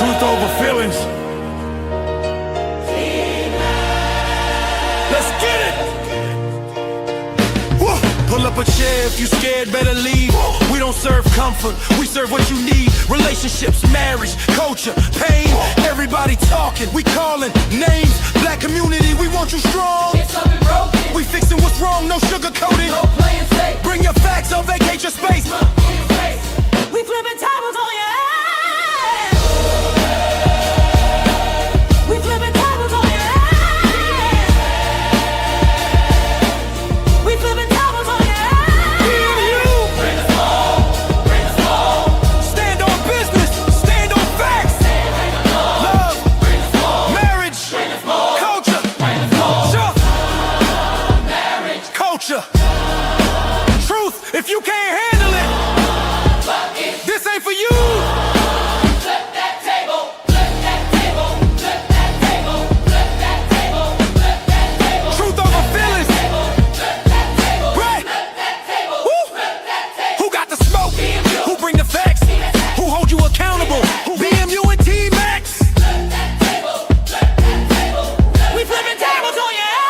Truth over feelings. Let's get it. Woo. Pull up a chair if you scared, better leave. We don't serve comfort, we serve what you need. Relationships, marriage, culture, pain. Everybody talking, we calling names. Black community, we want you strong. It's something broken. We fixing what's wrong, no sugarcoating. No playing safe. Bring your facts, I'll vacate your space. We flipping tables on your ass. We flipping tables on your ass. We flipping tables on your ass. Bring us home, stand on business, stand on facts. Love, marriage, culture, culture. Truth, if you can't handle it, this ain't for you. Flip that table, flip that table, flip that table, flip that table, flip that table. Truth over feelings. Flip that table, Right. flip that table, Woo. flip that table. Who got the smoke? Who bring the facts? Who hold you accountable? BMU and T-Max. Flip that table, flip that table. We flipping tables on your ass.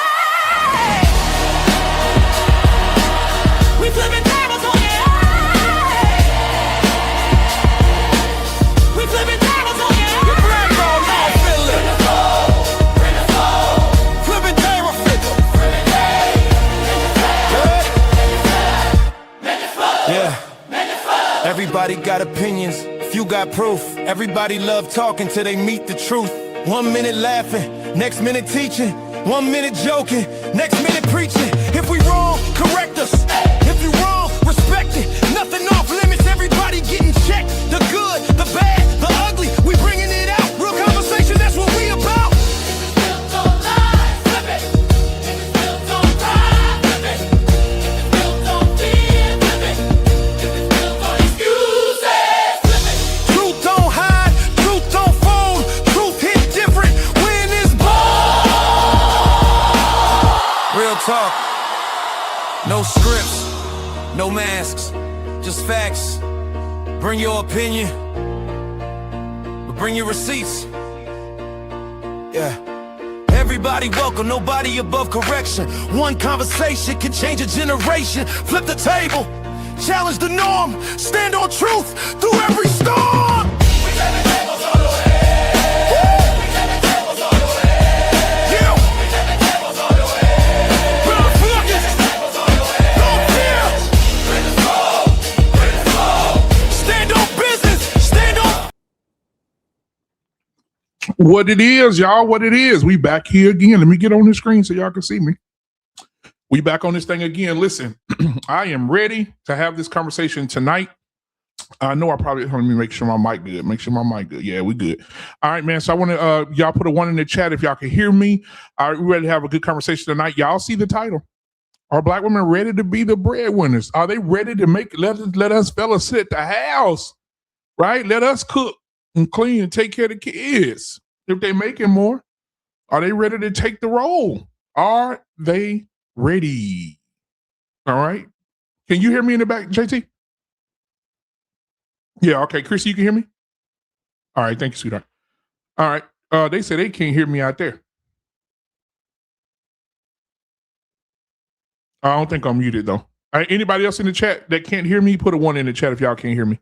We flipping tables on your ass. We flipping tables on your ass. Black ball, now feel it. Bring us home, Flipping table, yeah. Everybody got opinions, few got proof. Everybody love talking till they meet the truth. 1 minute laughing, next minute teaching. 1 minute joking, next minute preaching. If we wrong, correct us. If you wrong, respect it. Nothing off limits, everybody getting checked. The good, the bad, the ugly, we bringing it out. Real conversation, that's what we about. built on lies, flip it. If it's built on pride, flip it. If it's built on fear, flip it. If it's built on excuses, flip it. Truth don't hide, truth don't fold. Truth hit different when it's bold. Real talk. No scripts, no masks, just facts. Bring your opinion, but bring your receipts. Yeah. Everybody welcome, nobody above correction. One conversation can change a generation. Flip the table, challenge the norm, stand on truth through every storm. We flipping tables all the way. We flipping tables all the way. Yeah. We flipping tables all the way. Well, fuck it. Tables all the way. Don't fear. Bring us home, bring us home. Stand on business, stand on. What it is, y'all, what it is. We back here again. Let me get on the screen so y'all can see me. We back on this thing again. Listen, I am ready to have this conversation tonight. I know I probably, let me make sure my mic good. Make sure my mic good. Yeah, we good. All right, man. So I want to, y'all put a 1 in the chat if y'all can hear me. All right, we're ready to have a good conversation tonight. Y'all see the title. Are Black women ready to be the breadwinners? Are they ready to let us fellas sit at the house, right? Let us cook and clean and take care of the kids. If they making more, are they ready to take the role? Are they ready? All right. Can you hear me in the back, JT? Yeah, okay. Chrissy, you can hear me? All right, thank you, sweetheart. All right. They said they can't hear me out there. I don't think I'm muted, though. All right, anybody else in the chat that can't hear me, put a 1 in the chat if y'all can't hear me.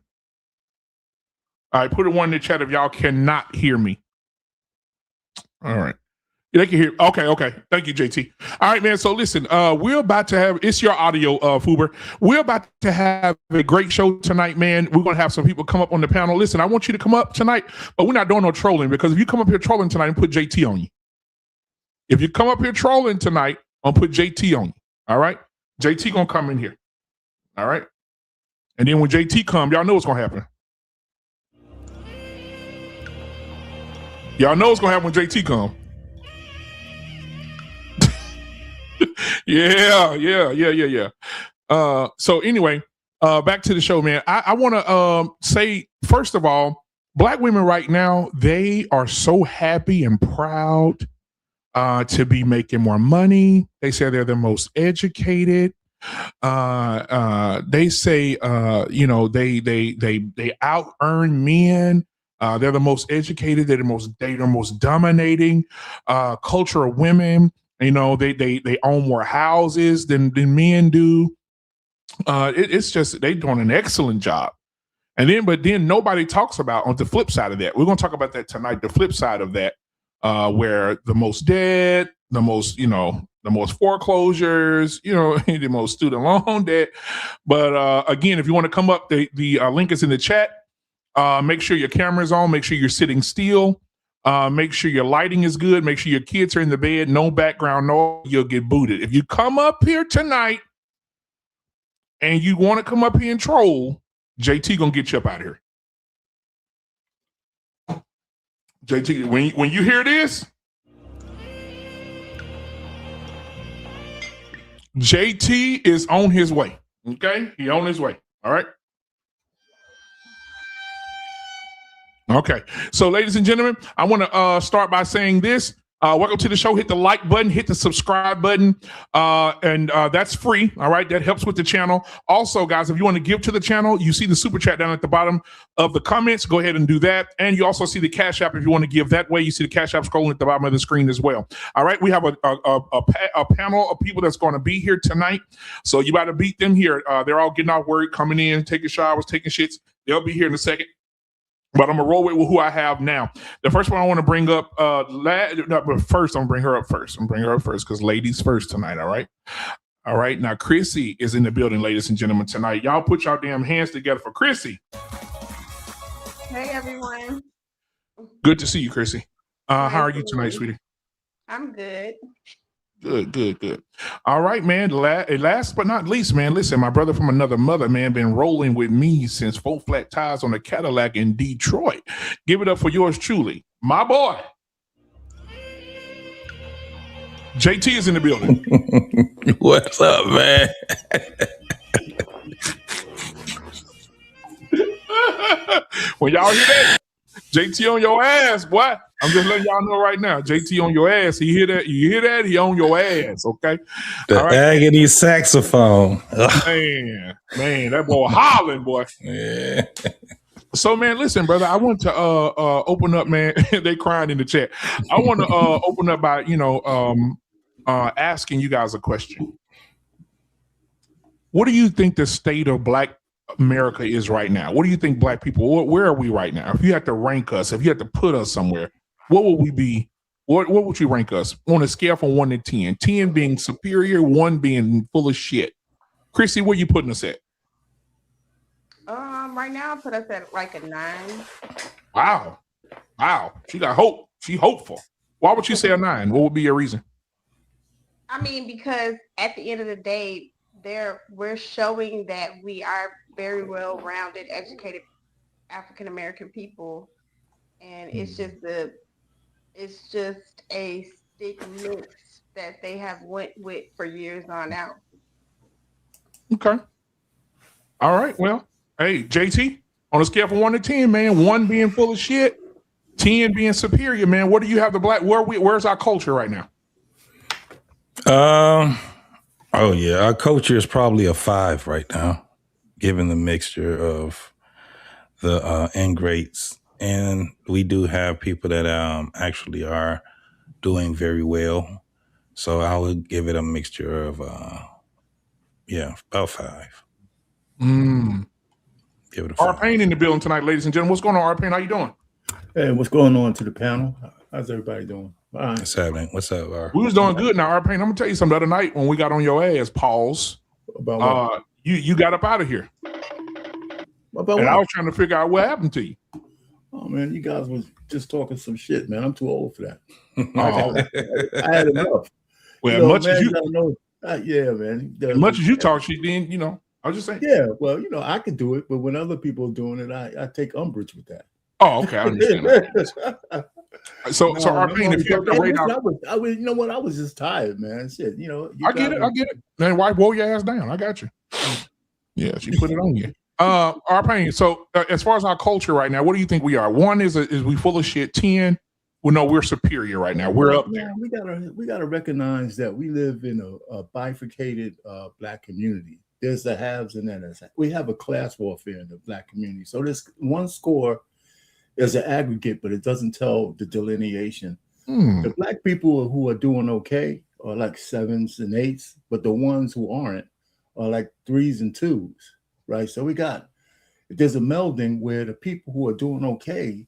All right, put a 1 in the chat if y'all cannot hear me. All right. Yeah, they can hear. Okay. Thank you, JT. All right, man. So listen, we're about to have, it's your audio, Fuber. We're about to have a great show tonight, man. We're going to have some people come up on the panel. Listen, I want you to come up tonight, but we're not doing no trolling, because if you come up here trolling tonight, I'm put JT on you. If you come up here trolling tonight, I'm put JT on you. All right? JT going to come in here. All right? And then when JT come, y'all know what's going to happen. Y'all know what's going to happen when JT come. Yeah. So anyway, back to the show, man. I want to say, first of all, Black women right now, they are so happy and proud to be making more money. They say they're the most educated. They say, they out earn men They're the most educated. They're the most dominating culture of women. You know, they own more houses than men do. It's just they doing an excellent job. But then nobody talks about on the flip side of that. We're going to talk about that tonight. The flip side of that, where the most debt, the most foreclosures, the most student loan debt. But again, if you want to come up, the link is in the chat. Make sure your camera's on. Make sure you're sitting still. Make sure your lighting is good. Make sure your kids are in the bed. No background noise. You'll get booted. If you come up here tonight and you want to come up here and troll, JT gonna get you up out of here. JT, when you hear this, JT is on his way. Okay, he on his way. All right. Okay. So, ladies and gentlemen, I want to start by saying this. Welcome to the show. Hit the like button, hit the subscribe button, and that's free. All right, that helps with the channel. Also, guys, if you want to give to the channel, you see the super chat down at the bottom of the comments. Go ahead and do that, and you also see the Cash App if you want to give that way. You see the Cash App scrolling at the bottom of the screen as well. All right, we have a panel of people that's going to be here tonight, so you got to beat them here. They're all getting off work, coming in, taking showers, taking shits. They'll be here in a second. But I'm going to roll with who I have now. The first one I want to bring up, but first, I'm going to bring her up first. I'm going to bring her up first because ladies first tonight, all right? All right, now Chrissy is in the building, ladies and gentlemen, tonight. Y'all put y'all damn hands together for Chrissy. Hey, everyone. Good to see you, Chrissy. Nice how are to you meet tonight, you. sweetie? I'm good. Good. All right, man. Last but not least, man, listen, my brother from another mother, man, been rolling with me since 4 flat tires on a Cadillac in Detroit. Give it up for yours truly, my boy. JT is in the building. What's up, man? When y'all hear that, JT on your ass, boy. I'm just letting y'all know right now. JT on your ass. He hear that? You hear that? He on your ass, okay? The all right. agony saxophone. Man, that boy hollering, boy. Yeah. So, man, listen, brother, I want to open up, man. They crying in the chat. I want to open up by, asking you guys a question. What do you think the state of Black America is right now? What do you think Black people, where are we right now? If you had to rank us, if you had to put us somewhere, what would we be? What would you rank us on a scale from 1 to 10? 10 being superior, 1 being full of shit. Chrissy, where you putting us at? Right now, I put us at like a 9. Wow. She got hope. She hopeful. Why would you say a 9? What would be your reason? I mean, because at the end of the day, we're showing that we are very well-rounded, educated African American people, and it's just a stick mix that they have went with for years on out. Okay. All right. Well, hey, JT, on a scale from 1 to 10, man, 1 being full of shit, 10 being superior, man. What do you have the Black? Where's our culture right now? Oh yeah, our culture is probably a 5 right now, given the mixture of the ingrates, and we do have people that actually are doing very well. So I would give it a mixture of about 5. Give it a 5. R-Pain in the building tonight, ladies and gentlemen. What's going on, R-Pain? How you doing? Hey, what's going on to the panel? How's everybody doing? Fine. What's happening? What's up, R? We was doing good now, R-Pain. I'm gonna tell you something. The other night when we got on your ass, pause. About what? You got up out of here. About And what? I was trying to figure out what happened to you. Oh man, you guys was just talking some shit, man. I'm too old for that. Oh, I had enough. well, much man, as you gotta know, yeah, man. as much as you talk, she didn't. I was just saying. Yeah, well, I could do it, but when other people are doing it, I take umbrage with that. Oh, okay, I understand that. So R-Pain, if you have to rate out, I was, you know what? I was just tired, man. Shit, I get it. Man, why roll your ass down? I got you. Yeah, she put it on you. R-Pain. So as far as our culture right now, what do you think we are? 1 is we full of shit. 10, well, no, we're superior right now. We're up there. We gotta recognize that we live in a bifurcated Black community. There's the haves and then we have a class warfare in the Black community. So this one score as an aggregate, but it doesn't tell the delineation. Hmm. The black people who are doing okay are like 7s and 8s, but the ones who aren't are like 3s and 2s, right? So there's a melding where the people who are doing okay,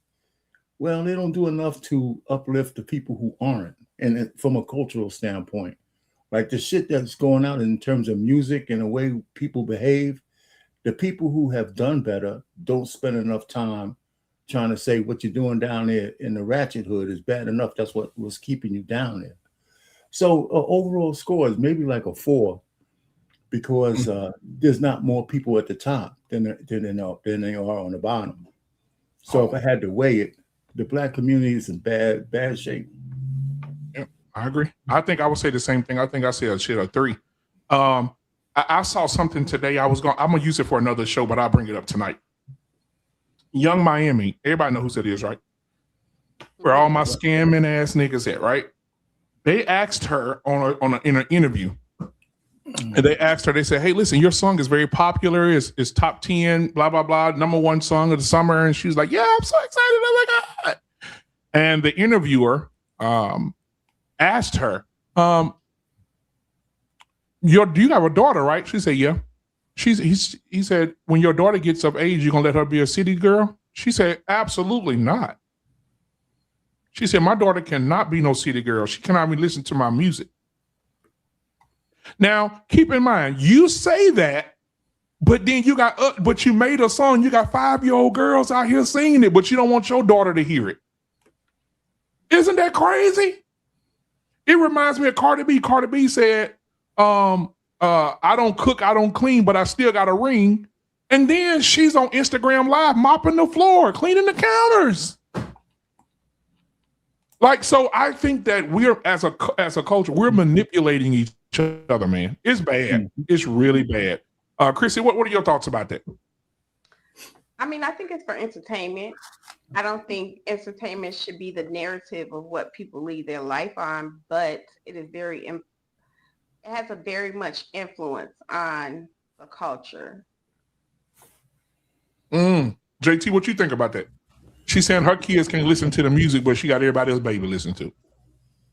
well, they don't do enough to uplift the people who aren't. And from a cultural standpoint, like the shit that's going out in terms of music and the way people behave, the people who have done better don't spend enough time trying to say what you're doing down there in the ratchet hood is bad enough. That's what was keeping you down there. So overall score is maybe like a 4 because there's not more people at the top than they are on the bottom. So if I had to weigh it, the black community is in bad shape. Yeah, I agree. I think I would say the same thing. I think I said a 3. I saw something today. I'm gonna use it for another show, but I'll bring it up tonight. Young Miami. Everybody know who that is, right? Where all my scamming ass niggas at, right? They asked her in an interview, and they asked her. They said, "Hey, listen, your song is very popular. It's top 10, blah blah blah, #1 song of the summer." And she was like, "Yeah, I'm so excited. Oh my god!" And the interviewer asked her, "Do you have a daughter, right?" She said, "Yeah." He said, "When your daughter gets of age, you're gonna let her be a city girl?" She said, "Absolutely not." She said, "My daughter cannot be no city girl. She cannot even listen to my music." Now, keep in mind, you say that, but then but you made a song. You got 5-year-old girls out here singing it, but you don't want your daughter to hear it. Isn't that crazy? It reminds me of Cardi B. Cardi B said, I don't cook, I don't clean, but I still got a ring. And then she's on Instagram Live mopping the floor, cleaning the counters. Like, so I think that we're, as a culture, we're manipulating each other, man. It's bad. It's really bad. Chrissy, what are your thoughts about that? I mean, I think it's for entertainment. I don't think entertainment should be the narrative of what people lead their life on, but it has a very much influence on the culture. JT, what you think about that? She's saying her kids can't listen to the music, but she got everybody else baby listen to.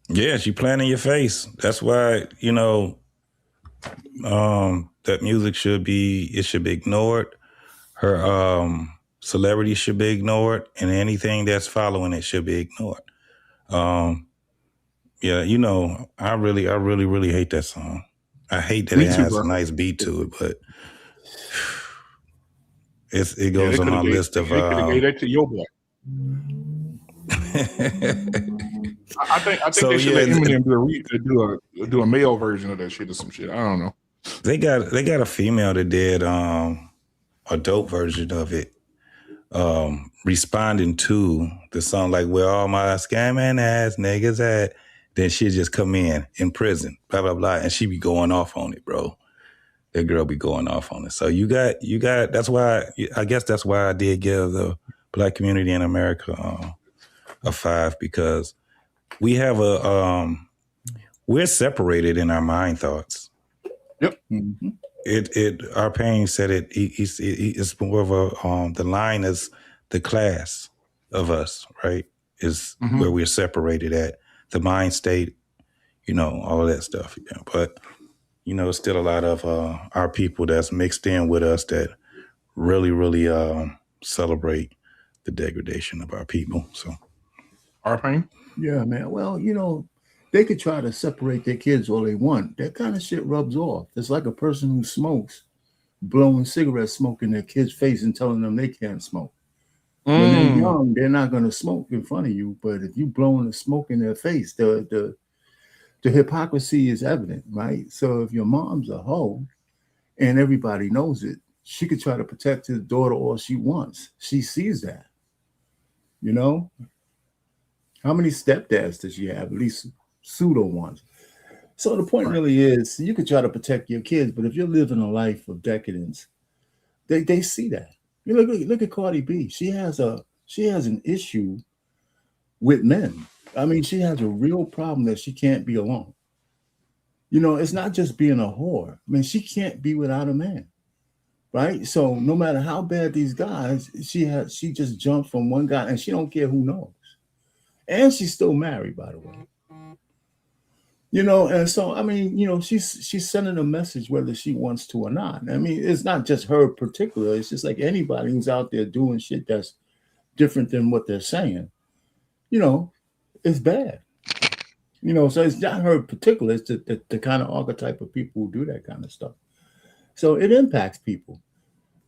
Yeah, she playing in your face. That's why, that music should be ignored. Her celebrity should be ignored, and anything that's following it should be ignored. Yeah, I really hate that song. I hate that it has a nice beat to it, but it goes on my list of. They could have gave that to your boy. I think they should let Eminem do a male version of that shit or some shit. I don't know. They got a female that did a dope version of it, responding to the song, like where all my scamming ass niggas at. Then she'd just come in prison, blah blah blah, and she be going off on it, bro. That girl be going off on it. So you got. That's why I guess that's why I did give the black community in America a 5, because we have we're separated in our mind thoughts. Yep. Mm-hmm. Our pain said it's more of the line is the class of us, right? Is where we're separated at, the mind state, all of that stuff. Yeah. But still a lot of our people that's mixed in with us that really, really celebrate the degradation of our people. So our pain? Yeah, man. Well, they could try to separate their kids all they want. That kind of shit rubs off. It's like a person who smokes, blowing cigarette smoke in their kid's face and telling them they can't smoke. When they're young, they're not going to smoke in front of you. But if you blowing the smoke in their face, the hypocrisy is evident, right? So if your mom's a hoe and everybody knows it, she could try to protect his daughter all she wants. She sees that. How many stepdads does she have? At least pseudo ones. So the point really is, you could try to protect your kids, but if you're living a life of decadence, they see that. Look at Cardi B. She has an issue with men. I mean, she has a real problem that she can't be alone. It's not just being a whore. I mean, she can't be without a man. right? So no matter how bad these guys, she just jumped from one guy, and she don't care who knows. And she's still married, by the way. And so I mean, she's sending a message whether she wants to or not. I mean, it's not just her particular, it's just like anybody who's out there doing shit that's different than what they're saying, it's bad. So it's not her particular, it's the kind of archetype of people who do that kind of stuff. So it impacts people,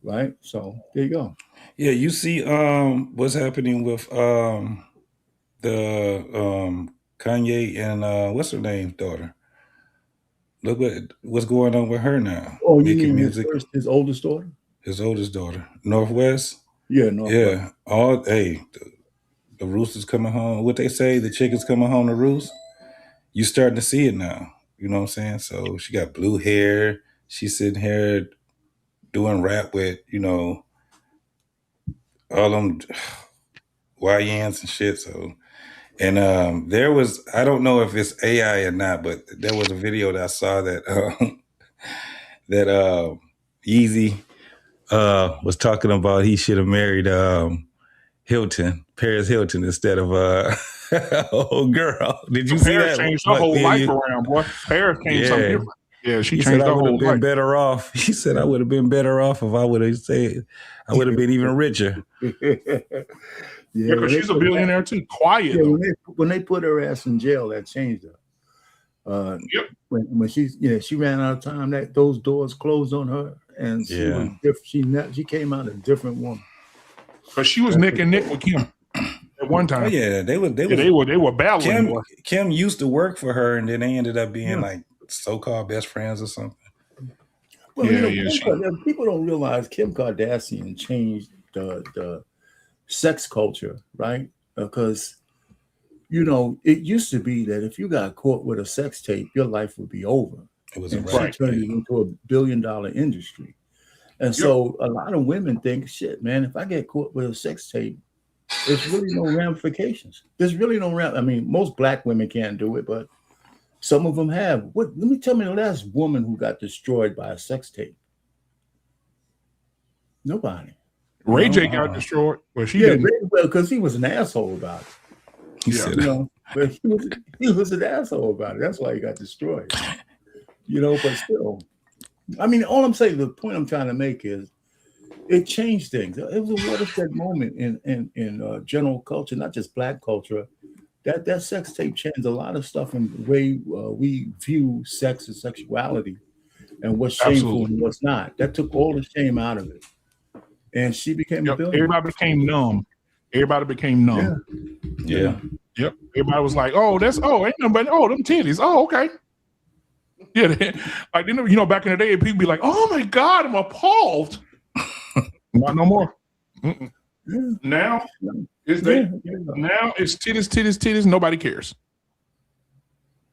right? So there you go. Yeah, you see what's happening with the Kanye and what's her name's daughter. Look what's going on with her now. Oh, you Making mean music. his oldest daughter? His oldest daughter. Northwest? Yeah, Northwest. Yeah. The roosters coming home. What they say, the chickens coming home to roost. You starting to see it now. You know what I'm saying? So she got blue hair. She's sitting here doing rap with, all them YNs and shit. So, and there was, I don't know if it's AI or not, but there was a video that I saw that that Yeezy was talking about he should have married Paris Hilton, instead of old girl. Did you see Paris that? changed her whole life around, boy. Paris changed something different. Yeah, she changed her whole life. Better off. He said I would have been better off if I would have said I would have been even richer. Yeah, because she's a billionaire too. Quiet. Yeah, when they put her ass in jail, that changed her. Yep. When she ran out of time, those doors closed on her, and she was different. She came out a different woman. Because she was neck and neck with Kim at one time. Oh yeah, they were battling. Kim used to work for her, and then they ended up being like so-called best friends or something. Well, people don't realize Kim Kardashian changed the sex culture, right? Because it used to be that if you got caught with a sex tape, your life would be over. It was and she turned it into $1 billion industry. And so a lot of women think, shit, man, if I get caught with a sex tape, there's really no ramifications. There's really no I mean, most black women can't do it, but some of them have. Tell me the last woman who got destroyed by a sex tape. Nobody. Ray J got destroyed. Well, she didn't. Because he was an asshole about it. He said, but he was an asshole about it. That's why he got destroyed. But still. I mean, all I'm saying, the point I'm trying to make is it changed things. It was a watershed moment in general culture, not just black culture. That sex tape changed a lot of stuff in the way we view sex and sexuality and what's shameful and what's not. That took all the shame out of it. And she became a billionaire. Everybody became numb. Yeah. Yep. Everybody was like, ain't nobody, them titties. Oh, okay. Yeah, like back in the day, people be like, "Oh my God, I'm appalled." Not no more. Mm-mm. Now it's now it's titties. Nobody cares.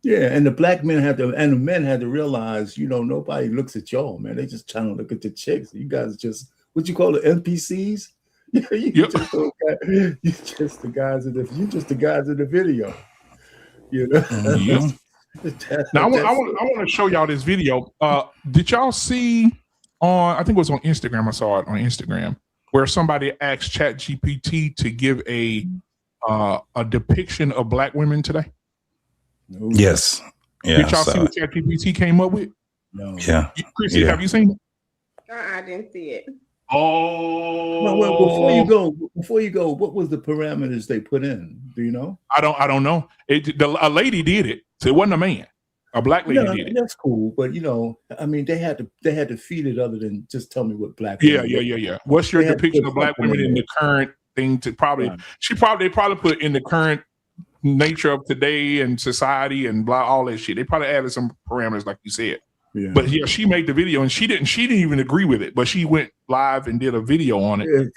Yeah, and the black men and the men had to realize, nobody looks at y'all, man. They just trying to look at the chicks. You guys just what you call it, NPCs. You're just the guys in the video. Yeah. Now I want to show y'all this video. Did y'all see I think it was on Instagram. I saw it on Instagram where somebody asked ChatGPT to give a depiction of black women today. No. Yes. Yeah. Did y'all see what ChatGPT came up with? No. Yeah. Chrissy, have you seen it? I didn't see it. Oh. Well, before you go, what was the parameters they put in? Do you know? I don't know. A lady did it. So it wasn't a man. A black lady did it. That's cool, but I mean, they had to feed it other than just tell me what black. Yeah. What's your depiction of black women in the current thing? They probably put in the current nature of today and society and blah, all that shit. They probably added some parameters, like you said. Yeah. But yeah, she made the video and she didn't even agree with it, but she went live and did a video on it. Shit.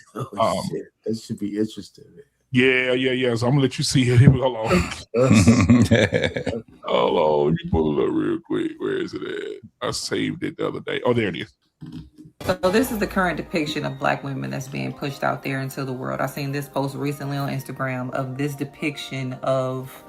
That should be interesting. Yeah. So I'm gonna let you see it. Hold on. Hold on. Let me pull it up real quick. Where is it at? I saved it the other day. Oh, there it is. So this is the current depiction of black women that's being pushed out there into the world. I seen this post recently on Instagram of this depiction of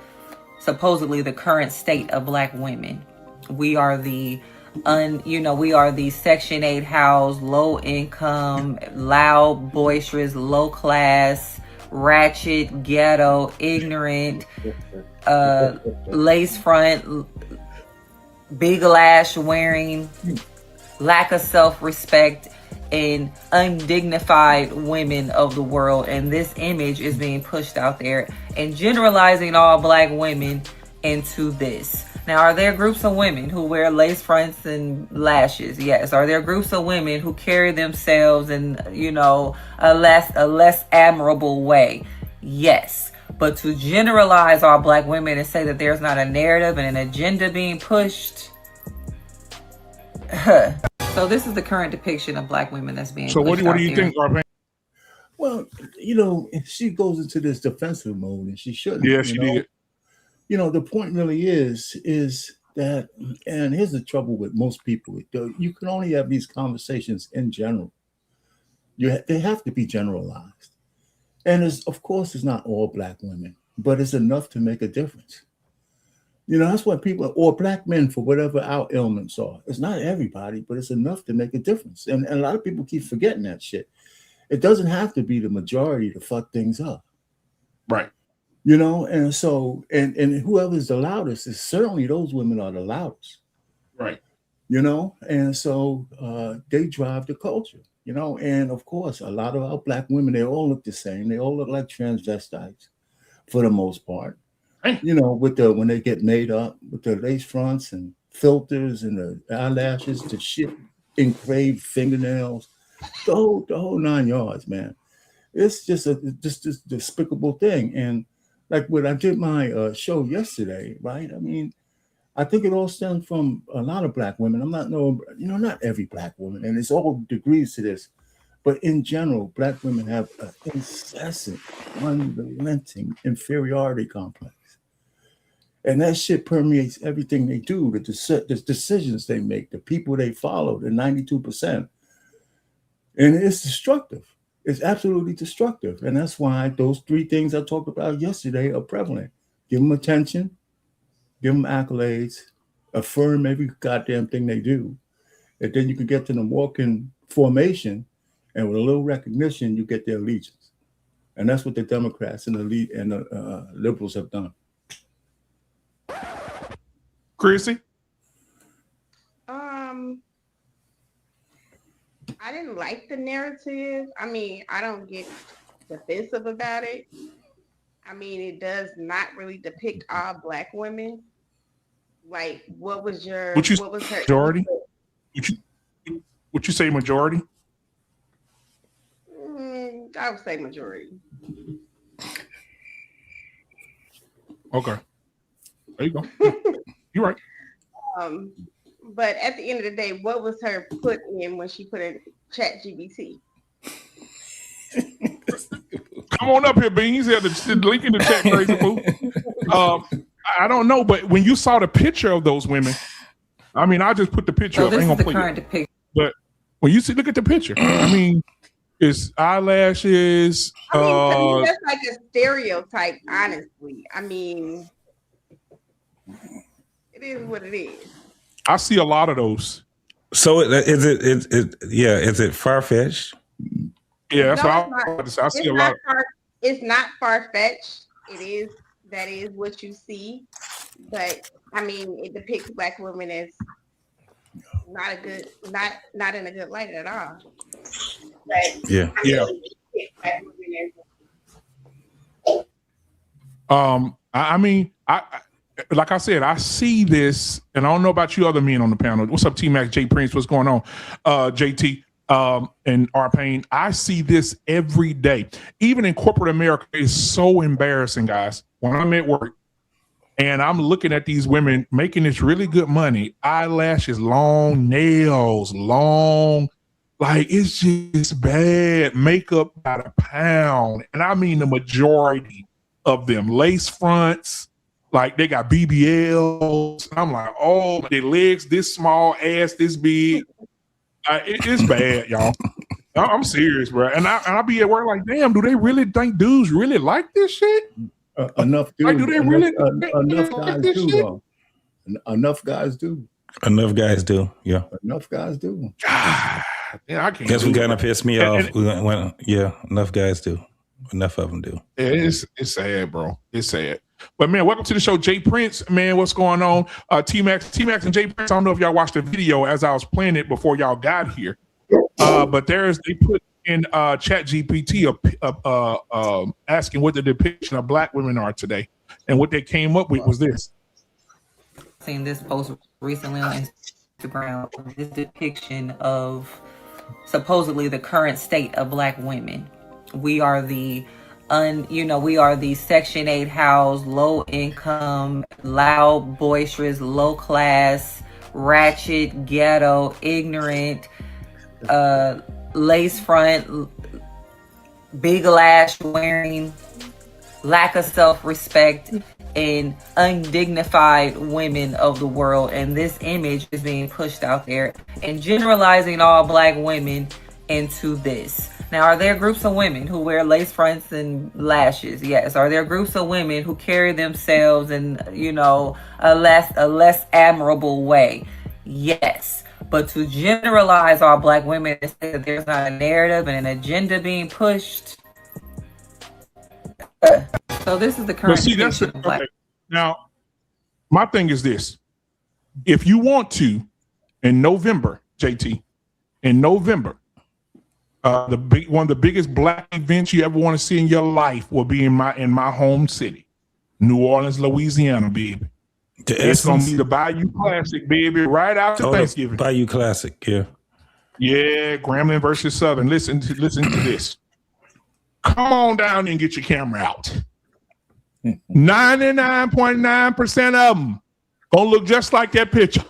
supposedly the current state of black women. We are the we are the Section 8 house, low income, loud, boisterous, low class, ratchet, ghetto, ignorant, lace front, big lash wearing, lack of self-respect, and undignified women of the world. And this image is being pushed out there and generalizing all black women into this. Now, are there groups of women who wear lace fronts and lashes? Yes. Are there groups of women who carry themselves in, a less admirable way? Yes. But to generalize all black women and say that there's not a narrative and an agenda being pushed. So this is the current depiction of black women that's being So pushed what out do you there. think, Arpan? Well, she goes into this defensive mode, and she shouldn't. Yeah, she did. The point really is that, and here's the trouble with most people: you can only have these conversations in general. They have to be generalized, and of course, it's not all black women, but it's enough to make a difference. That's what people, or black men, for whatever our ailments are. It's not everybody, but it's enough to make a difference. And a lot of people keep forgetting that shit. It doesn't have to be the majority to fuck things up. Right. And so, and whoever's the loudest is certainly those women are the loudest. Right. And so they drive the culture, and of course, a lot of our black women, they all look the same. They all look like transvestites for the most part. When they get made up with the lace fronts and filters and the eyelashes, the shit, engraved fingernails, the whole 9 yards, man. It's just this despicable thing. And like when I did my show yesterday, right? I mean, I think it all stems from a lot of black women. Not every black woman, and it's all degrees to this. But in general, black women have an incessant, unrelenting inferiority complex. And that shit permeates everything they do, the decisions they make, the people they follow, the 92%. And it's destructive. It's absolutely destructive. And that's why those three things I talked about yesterday are prevalent. Give them attention, give them accolades, affirm every goddamn thing they do. And then you can get to them walking formation, and with a little recognition, you get their allegiance. And that's what the Democrats and the liberals have done. Chrissy? I didn't like the narrative. I mean, I don't get defensive about it. I mean, it does not really depict all black women. Like, what was her majority? Would you say majority? I would say majority. Okay. There you go. You're right. But at the end of the day, what was her put in when she put in ChatGPT? Come on up here, Beans. Yeah, the link in the chat, crazy fool. I don't know, but when you saw the picture of those women, I mean, I just put the picture up. This I ain't is the gonna play current it. depiction. But when you look at the picture, I mean, it's eyelashes. I mean, that's like a stereotype, honestly. I mean, it is what it is. I see a lot of those. So is it far-fetched? Yeah, that's No, what I see a lot. It's not far-fetched. That is what you see. But I mean, it depicts black women as not in a good light at all. But Yeah. I mean, like I said, I see this, and I don't know about you other men on the panel. What's up, T-Mac, J Prince? What's going on? JT and R Payne. I see this every day. Even in corporate America, it's so embarrassing, guys. When I'm at work and I'm looking at these women making this really good money, eyelashes long, nails long, like it's just bad. Makeup by the pound. And I mean the majority of them. Lace fronts, like they got BBLs. I'm like, oh, their legs this small, ass this big. It's bad, y'all. I'm serious, bro. And I be at work like, damn, do they really think dudes really like this shit? Enough do. Like, do they really? Enough guys do, though. Enough guys do. Enough guys do. Yeah. Enough guys do. God, yeah, I can't. Guess do what it, kind bro. of pissed me off? Yeah, enough guys do. Enough of them do. It's sad, bro. It's sad. But man, welcome to the show, Jay Prince. Man, what's going on? T Max, and Jay Prince. I don't know if y'all watched the video as I was playing it before y'all got here. But they put in Chat GPT asking what the depiction of black women are today, and what they came up with was this. Seen this post recently on Instagram. This depiction of supposedly the current state of black women. We are the Section 8 house, low income, loud, boisterous, low class, ratchet, ghetto, ignorant, lace front, big lash wearing, lack of self-respect, and undignified women of the world. And this image is being pushed out there and generalizing all black women into this. Now, are there groups of women who wear lace fronts and lashes? Yes. Are there groups of women who carry themselves in, a less admirable way? Yes. But to generalize all black women and say that there's not a narrative and an agenda being pushed. So this is the current. But see, that's okay. Now, my thing is this: if you want to, in November, JT, in November, one of the biggest black events you ever want to see in your life will be in my home city, New Orleans, Louisiana, baby. It's gonna be the Bayou Classic, baby, right after Thanksgiving. Bayou Classic, yeah. Yeah, Grambling versus Southern. Listen to this. Come on down and get your camera out. 99.9% of them gonna look just like that picture.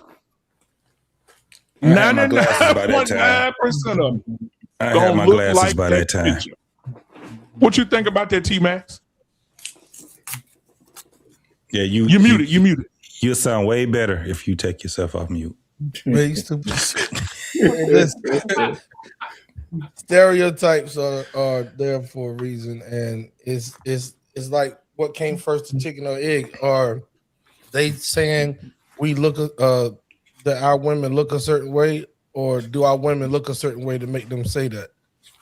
99.9% of them. I had my glasses by that time. Picture. What you think about that, T-Max? Yeah, you muted. You muted. You'll sound way better if you take yourself off mute. Listen, stereotypes are there for a reason, and it's like what came first, the chicken or egg? Are they saying we look that our women look a certain way, or do our women look a certain way to make them say that?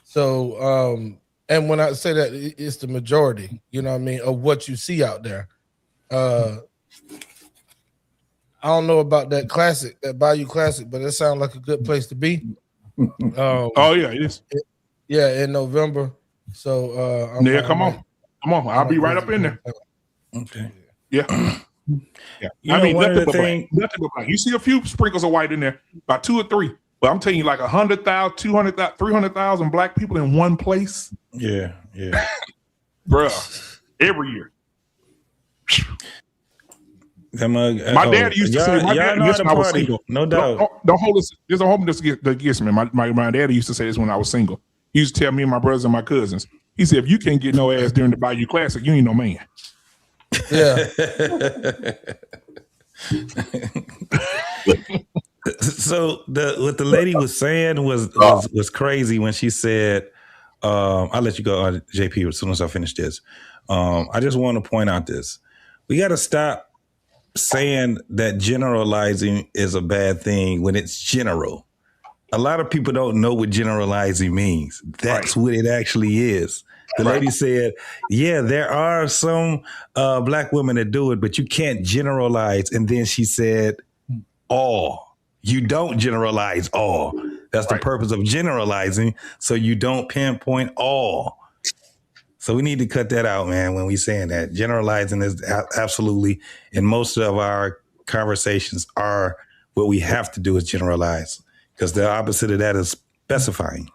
So, and when I say that, it's the majority, you know what I mean, of what you see out there. I don't know about that classic, that Bayou Classic, but it sounds like a good place to be. Oh yeah, it is. Yeah, in November. So come on. I'll be right up in there. Okay. Yeah. Yeah. I mean, nothing but black. You see a few sprinkles of white in there, about 2 or 3. But I'm telling you, like 100,000, 200,000, 300,000 black people in one place. Yeah. Bruh, every year. My dad used to say, when I was single. No doubt. Don't hold this. There's a home that gets me. My daddy used to say this when I was single. He used to tell me and my brothers and my cousins. He said, if you can't get no ass during the Bayou Classic, you ain't no man. Yeah. So what the lady was saying was crazy when she said, I'll let you go, JP, as soon as I finish this. I just want to point out this. We got to stop saying that generalizing is a bad thing when it's general. A lot of people don't know what generalizing means. That's what it actually is. The lady said, yeah, there are some black women that do it, but you can't generalize. And then she said, all. You don't generalize all. That's the purpose of generalizing, so you don't pinpoint all. So we need to cut that out, man, when we saying that. Generalizing is absolutely, and most of our conversations are what we have to do is generalize, because the opposite of that is specifying.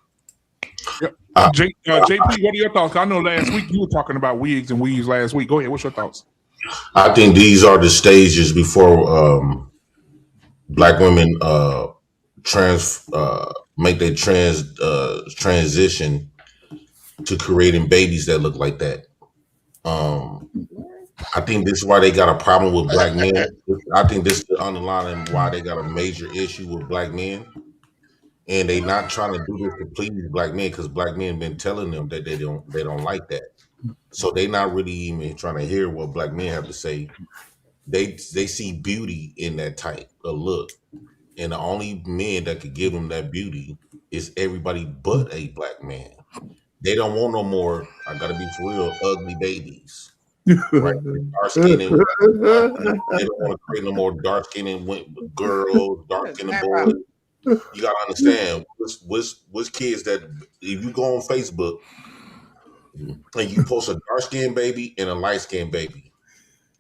JP, what are your thoughts? I know last week you were talking about wigs and weaves last week. Go ahead. What's your thoughts? I think these are the stages before black women make their transition to creating babies that look like that. I think this is why they got a problem with black men. I think this is the underlying why they got a major issue with black men. And they not trying to do this to please black men, because black men been telling them that they don't like that. So they not really even trying to hear what black men have to say. they see beauty in that type of look, and the only men that could give them that beauty is everybody but a black man. They don't want no more. I gotta be for real. Ugly babies, right? Dark skin and they don't want to create no more dark skinned girls, dark skinned That boys. right. You gotta understand, what's kids that if you go on Facebook and you post a dark skinned baby and a light skinned baby,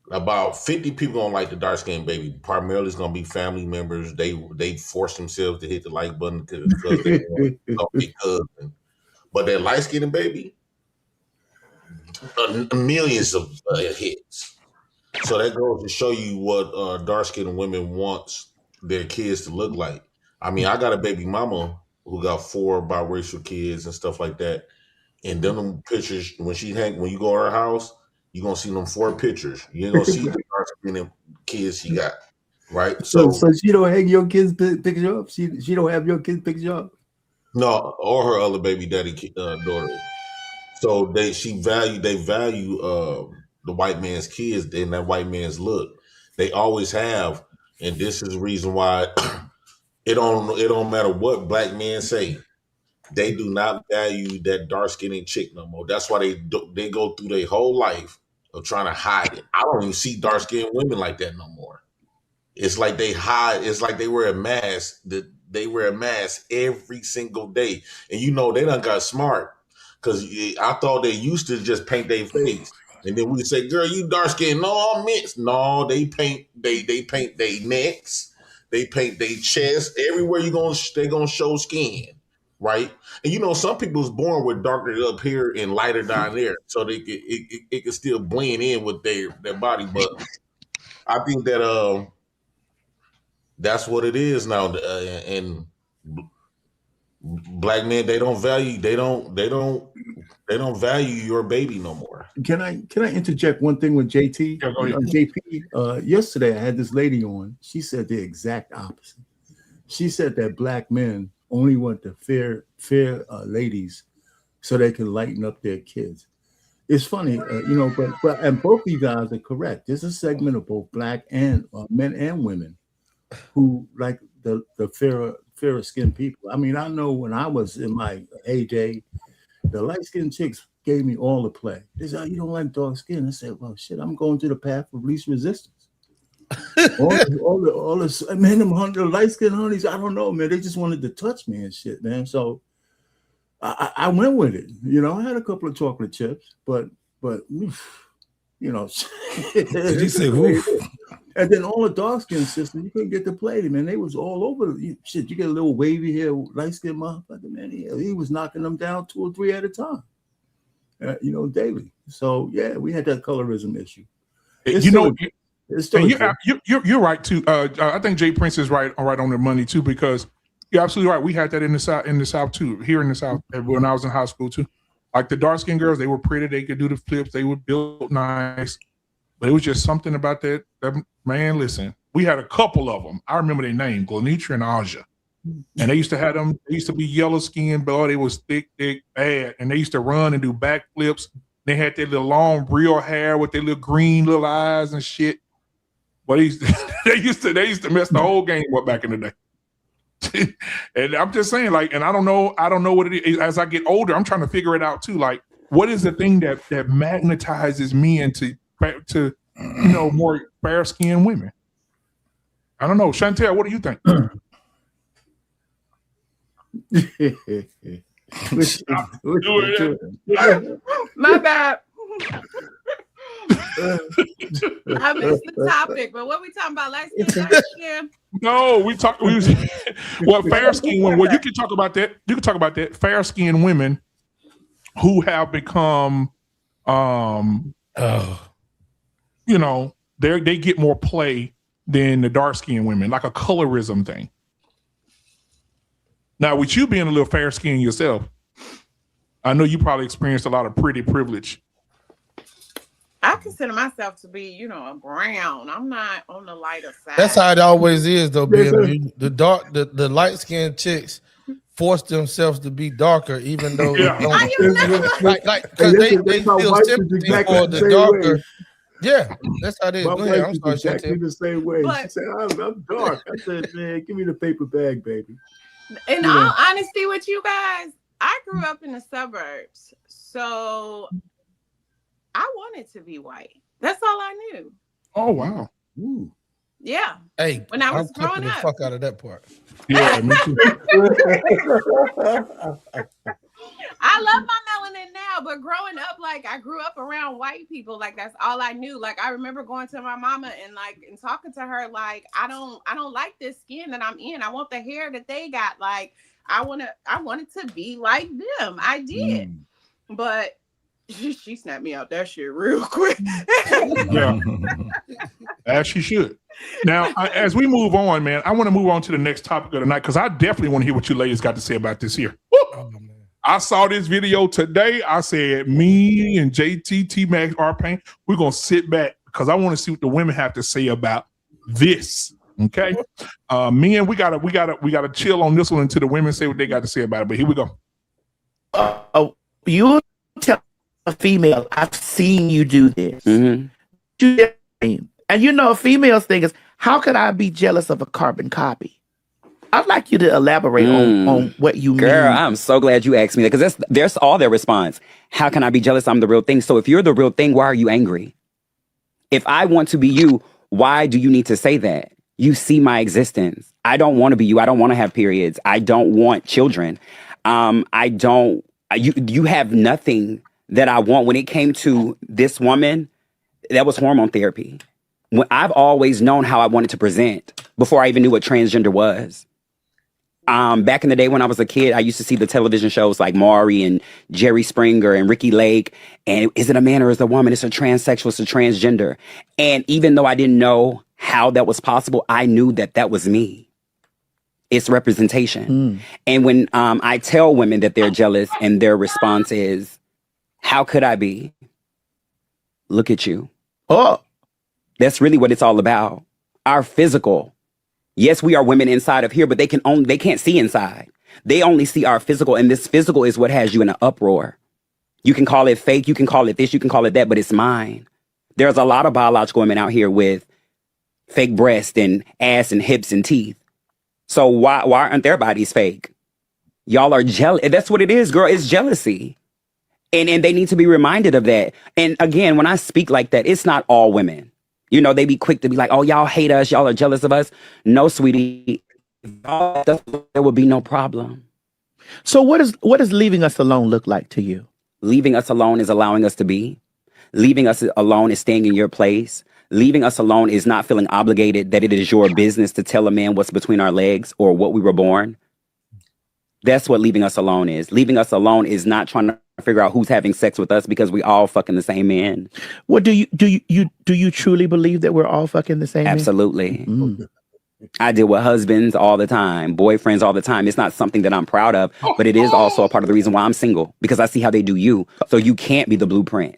about 50 people don't like the dark skinned baby. Primarily, it's gonna be family members. They force themselves to hit the like button because they want a cousin. But that light skinned baby, millions of hits. So that goes to show you what dark skinned women wants their kids to look like. I mean, I got a baby mama who got 4 biracial kids and stuff like that. And them pictures, when you go to her house, you're gonna see them 4 pictures. You ain't gonna see the dark skinned kids she got, right? So she don't hang your kids' picture up. She don't have your kids' picture up. No, or her other baby daddy daughter. So they value the white man's kids and that white man's look. They always have, and this is the reason why it don't matter what black men say. They do not value that dark skinned chick no more. That's why they go through their whole life of trying to hide it. I don't even see dark skinned women like that no more. It's like they hide. It's like they wear a mask. They wear a mask every single day, and they done got smart because I thought they used to just paint their face, and then we say, "Girl, you dark skinned." No, I'm mixed. No, they paint. They paint their necks. They paint their chest. Everywhere they gonna show skin, right? And some people is born with darker up here and lighter down there, so it can still blend in with their body. But I think that that's what it is now, and black men they don't value your baby no more. Can I interject one thing with JT? Yeah, go ahead. JP, yesterday I had this lady on. She said the exact opposite. She said that black men only want the fair ladies so they can lighten up their kids. It's funny, but and both of you guys are correct. There's a segment of both black and men and women who like the fairer skinned people. I mean, I know when I was in my heyday, the light skinned chicks gave me all the play. They said, "Oh, you don't like dark skin?" I said, "Well, shit, I'm going through the path of least resistance." all this, man, them light skinned honeys, I don't know, man. They just wanted to touch me and shit, man. So I went with it. I had a couple of chocolate chips, but oof, Did you say woof? And then all the dark skinned sisters, you couldn't get to play them, man. They was all over. Shit, you get a little wavy hair, light skinned motherfucker, man. He was knocking them down 2 or 3 at a time, daily. So yeah, we had that colorism issue. You're right too. I think Jay Prince is right on the money too, because you're absolutely right. We had that in the South too, here in the South when I was in high school too. Like the dark skinned girls, they were pretty, they could do the flips, they were built nice. But it was just something about that man, listen, we had a couple of them. I remember their name, Glenitra and Aja. And they used to have them, they used to be yellow skinned, but they was thick, bad. And they used to run and do backflips. They had their little long real hair with their little green little eyes and shit. But they used to mess the whole game up back in the day. And I'm just saying, like, and I don't know what it is. As I get older, I'm trying to figure it out too. Like, what is the thing that magnetizes men to more fair skinned women? I don't know. Chantel, what do you think? My bad. I missed the topic, but what we talking about? Light skin? No, well, fair skinned women. Well, you can talk about that. You can talk about that. Fair skinned women who have become, they get more play than the dark skinned women, like a colorism thing. Now, with you being a little fair skinned yourself, I know you probably experienced a lot of pretty privilege. I consider myself to be, a brown. I'm not on the lighter side. That's how it always is, though, Ben. The light skinned chicks force themselves to be darker, even though they don't. Because they feel sympathy for the darker. Yeah, that's how it is. My Go ahead. wife I'm is sorry, exactly Chantel. the same way. She But said, I'm dark. I said, man, give me the paper bag, baby. in You know. all honesty with you guys, I grew up in the suburbs. So I wanted to be white. That's all I knew. Oh wow. Ooh. Yeah. Hey, When I I'm was growing clipping the up. fuck out of that part. Yeah, me too. I love my melanin now, but growing up, like I grew up around white people, like that's all I knew. Like I remember going to my mama and talking to her, like I don't like this skin that I'm in. I want the hair that they got. Like I wanted to be like them. I did, but she snapped me out that shit real quick. Yeah, as she should. Now, as we move on, man, I want to move on to the next topic of the night because I definitely want to hear what you ladies got to say about this here. Oh, man. I saw this video today. I said, me and JT, T-Max, R-Pain, we're going to sit back because I want to see what the women have to say about this. Okay. Men, we gotta chill on this one until the women say what they got to say about it. But here we go. You tell a female, I've seen you do this. And you know, a female's thing is, how could I be jealous of a carbon copy? I'd like you to elaborate on what you Girl, mean. I'm so glad you asked me that because there's all their response. How can I be jealous? I'm the real thing. So if you're the real thing, why are you angry? If I want to be you, why do you need to say that? You see my existence. I don't want to be you. I don't want to have periods. I don't want children. You have nothing that I want. When it came to this woman, that was hormone therapy. I've always known how I wanted to present before I even knew what transgender was. Back in the day when I was a kid, I used to see the television shows like Maury and Jerry Springer and Ricky Lake. And is it a man or is it a woman? It's a transsexual, it's a transgender. And even though I didn't know how that was possible, I knew that that was me. It's representation. And when I tell women that they're jealous and their response is, how could I be? Look at you. Oh, That's really what it's all about. Our physical. Yes, we are women inside of here, but they can't see inside. They only see our physical, and this physical is what has you in an uproar. You can call it fake, you can call it this, you can call it that, but it's mine. There's a lot of biological women out here with fake breasts and ass and hips and teeth. So why aren't their bodies fake? Y'all are jealous. That's what it is, girl. It's jealousy. And they need to be reminded of that. And again, when I speak like that, it's not all women. You know, they be quick to be like, oh, y'all hate us. Y'all are jealous of us. No, sweetie. There will be no problem. so what does leaving us alone look like to you? Leaving us alone is allowing us to be. Leaving us alone is staying in your place. Leaving us alone is not feeling obligated that it is your business to tell a man what's between our legs or what we were born. That's what leaving us alone is. Leaving us alone is not trying to figure out who's having sex with us because we all fucking the same man. What do you truly believe that we're all fucking the same? Absolutely. I deal with husbands all the time, boyfriends all the time. It's not something that I'm proud of, but it is also a part of the reason why I'm single, because I see how they do you. So you can't be the blueprint.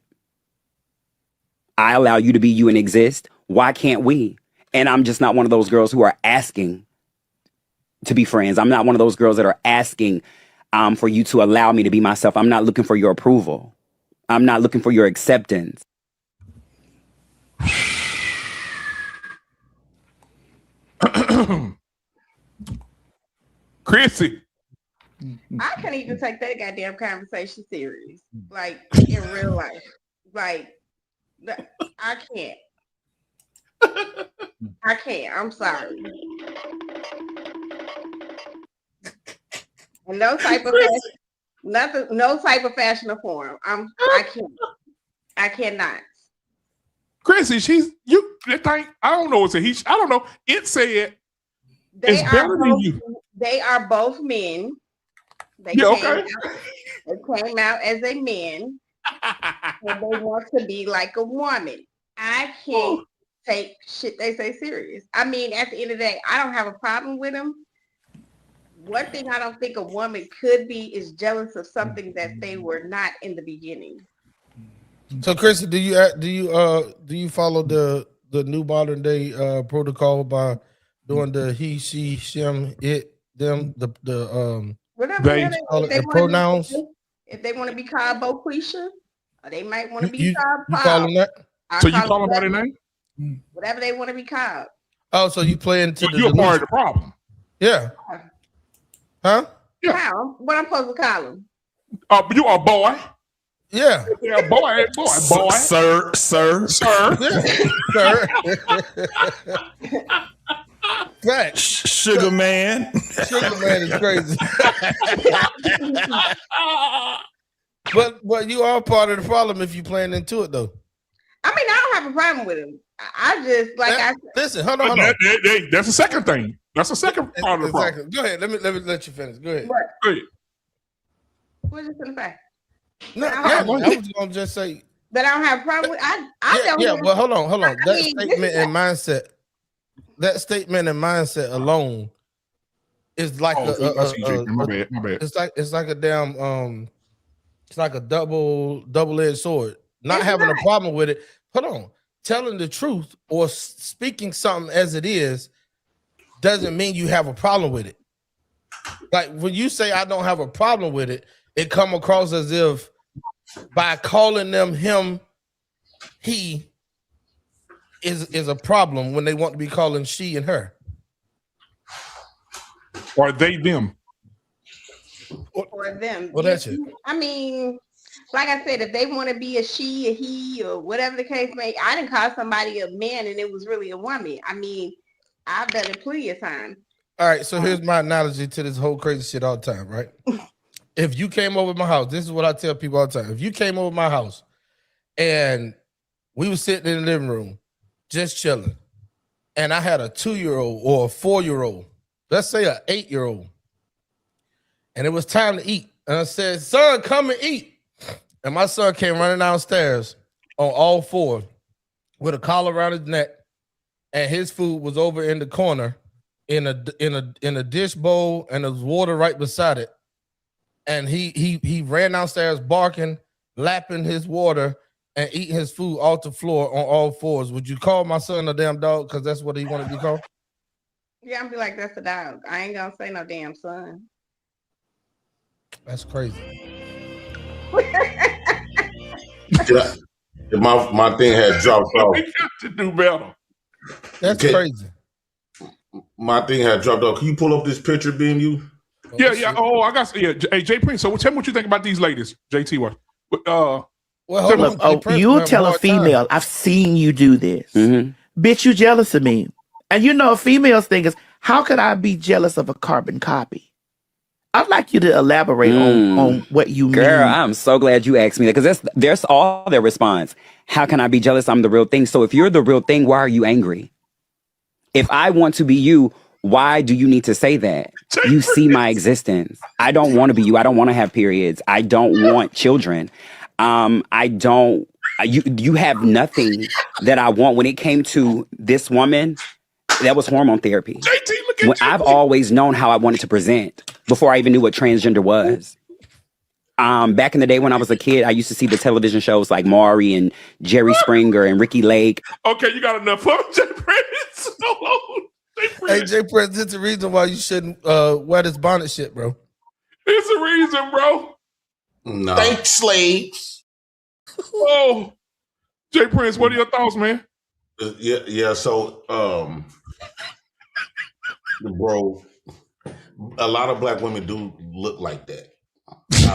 I allow you to be you and exist. Why can't we? And I'm just not one of those girls who are asking to be friends. I'm not one of those girls that are asking for you to allow me to be myself. I'm not looking for your approval. I'm not looking for your acceptance. Chrissy. I can't even take that goddamn conversation serious, like in real life. Like, I can't. I can't. I'm sorry. And no type of fashion, no type of fashion or form. I can't. I cannot. Chrissy, that thing, I don't know what's a he. I don't know. It said They it's better than you. They are both men. They came out as a man, and they want to be like a woman. I can't take shit they say serious. I mean, at the end of the day, I don't have a problem with them. One thing I don't think a woman could be is jealous of something that they were not in the beginning. So, Chrissy, do you follow the new modern day protocol by doing the he, she, him, it, them, Whatever the pronouns? If they want to be called Boquisha, or they might want to be You called call them that? So you call them by their name? Whatever they want to be called. Oh, so you play into You're a part of the problem. Yeah. Huh? Yeah. How? What I'm supposed to call them? You are a boy. Yeah. Yeah, boy. Sir. Sir. Sir. Fact. Sugar man. Sugar man is crazy. But you are part of the problem if you playing into it though. I mean, I don't have a problem with him. I just listen. Hold on. That's the second thing. That's the second part of the problem. Go ahead. Let me let you finish. Go ahead. Go ahead. What you gonna say? No, I was gonna just say. But I don't have a problem with. I don't. Yeah. Well, hold on. That mean, statement and mindset. That statement and mindset alone is like my bad. It's like a damn it's like a double-edged sword. Not having a problem with it. Hold on. Telling the truth or speaking something as it is doesn't mean you have a problem with it. Like when you say I don't have a problem with it, it come across as if by calling them him, he is a problem when they want to be calling she and her. Or they them. Or them. Well, that's it. I mean, like I said, if they want to be a she, a he, or whatever the case may, I didn't call somebody a man and it was really a woman. I mean, I've done it plenty of times. All right, so here's my analogy to this whole crazy shit all the time, right? If you came over my house, this is what I tell people all the time. If you came over my house and we were sitting in the living room, just chilling, and I had a 2-year-old or a 4-year-old, let's say an 8-year-old, and it was time to eat, and I said, son, come and eat. And my son came running downstairs on all fours with a collar around his neck, and his food was over in the corner in a dish bowl, and there's water right beside it. And he ran downstairs barking, lapping his water, and eating his food off the floor on all fours. Would you call my son a damn dog because that's what he wanted to be called? Yeah, I'm be like, that's a dog. I ain't gonna say no damn son. That's crazy. My thing had dropped off. We got to do better. That's crazy. My thing had dropped off. Can you pull up this picture, being you? Yeah. Oh, I got. Yeah. Hey, Jay Prince. So tell me what you think about these ladies, JT. Well, you tell a female, I've seen you do this. Bitch, you jealous of me. And you know, a female's thing is, how could I be jealous of a carbon copy? I'd like you to elaborate on what you mean. Girl, I'm so glad you asked me that, because there's all their response. How can I be jealous? I'm the real thing. So if you're the real thing, why are you angry? If I want to be you, why do you need to say that? You see my existence. I don't want to be you. I don't want to have periods. I don't want children. You have nothing that I want. When it came to this woman, that was hormone therapy. I've always known how I wanted to present before I even knew what transgender was. Back in the day when I was a kid, I used to see the television shows like Maury and Jerry Springer and Ricky Lake. Okay, you got enough of Jay Prince. Hey, Jay Prince, it's the reason why you shouldn't wear this bonnet shit, bro. It's a reason, bro. No. Thanks, slaves. Oh, Jay Prince, what are your thoughts, man? Yeah. So, bro, a lot of black women do look like that. He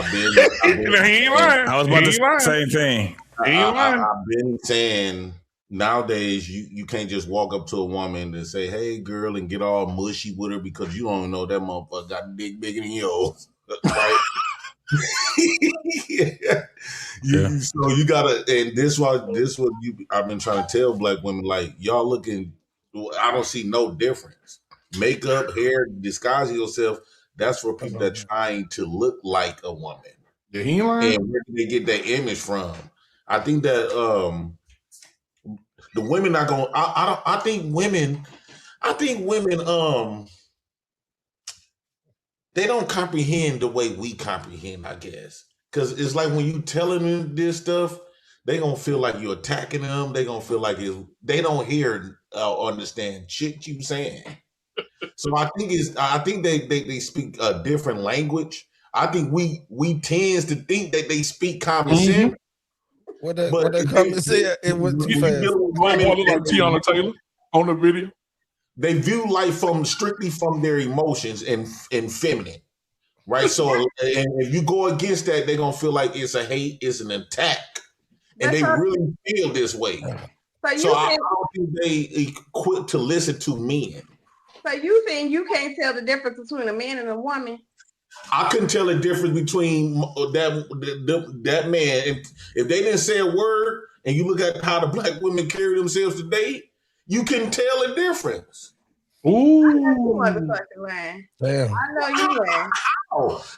ain't lying. I was about to say the same thing. I've been saying nowadays you can't just walk up to a woman and say, "Hey, girl," and get all mushy with her because you don't know that motherfucker got a dick bigger than yours, right? So you gotta, and this what I've been trying to tell black women, like, y'all looking, I don't see no difference. Makeup, hair, disguising yourself, that's for people that trying to look like a woman. Yeah, he ain't lying. And where do they get that image from? I think that the women not gonna. I think women. They don't comprehend the way we comprehend, I guess, because it's like when you telling them this stuff, they gonna feel like you're attacking them. They gonna feel like they don't hear or understand shit you saying. So I think they speak a different language. I think we tends to think that they speak common sense. What they But come to say it went too fast. Boy look like Tiana Taylor on the video. They view life strictly from their emotions and feminine, right? So, and if you go against that, they're gonna feel like it's a hate, it's an attack, and they really feel this way. So I don't think they quit to listen to men. So you think you can't tell the difference between a man and a woman? I couldn't tell the difference between that man. If they didn't say a word, and you look at how the black women carry themselves today, you can tell a difference. Ooh. I know you motherfucking lying. Damn. I know you lying.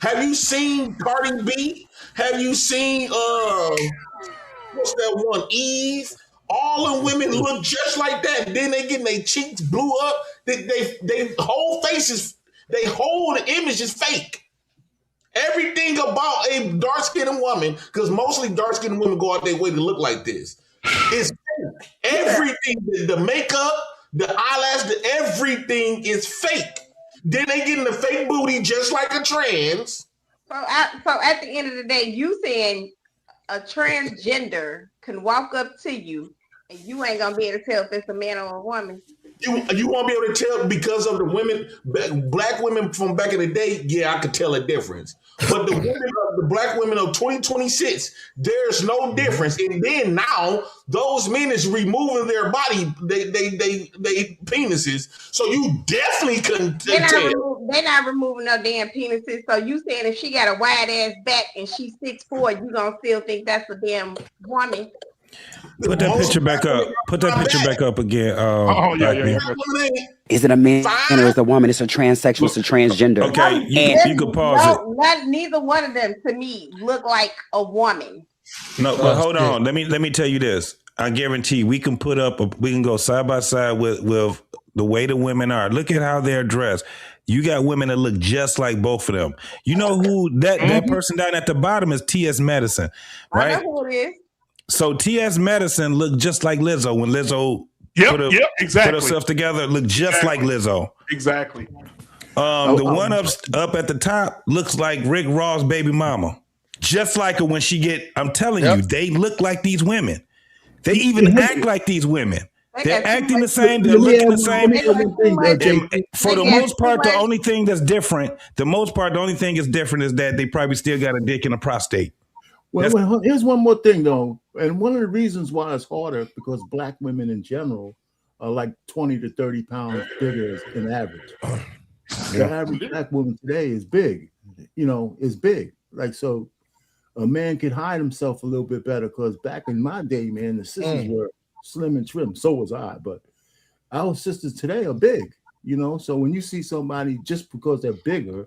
Have you seen Cardi B? Have you seen what's that one, Eve? All the women look just like that. Then they getting their cheeks blew up. They whole faces, they whole image is fake. Everything about a dark-skinned woman, because mostly dark-skinned women go out their way to look like this, is fake. Everything, the makeup, the eyelash, everything is fake. Then they get in the fake booty just like a trans. So at the end of the day, you saying a transgender can walk up to you and you ain't gonna be able to tell if it's a man or a woman? You won't be able to tell because of the women, black women from back in the day. Yeah, I could tell a difference. But the black women of 2026, there's no difference. And then now those men is removing their body, they penises. So you definitely couldn't tell. They're not removing no damn penises. So you saying if she got a wide ass back and she's 6'4", you gonna still think that's a damn woman? Put that picture back up. Put that picture back up again. Yeah. Is it a man or is it a woman? It's a transsexual. It's a transgender. Okay, you can pause it. Neither one of them to me look like a woman. No, but hold on. Let me tell you this. I guarantee we can we can go side by side with the way the women are. Look at how they're dressed. You got women that look just like both of them. You know who that person down at the bottom is? T.S. Madison, right? I know who it is. So T.S. Madison looked just like Lizzo when Lizzo put herself together. Looked just like Lizzo. Exactly. The one up at the top looks like Rick Ross' baby mama. Just like her when she get. I'm telling you, they look like these women. They even act like these women. They're acting the same. They're looking the same. For the most part, the only thing that's different. The only thing that's different is that they probably still got a dick and a prostate. Well, here's one more thing, though. And one of the reasons why it's harder because black women in general are like 20 to 30 pounds bigger than average. The average black woman today is big, is big. Like, so a man could hide himself a little bit better because back in my day, man, the sisters were slim and trim. So was I. But our sisters today are big, So when you see somebody just because they're bigger,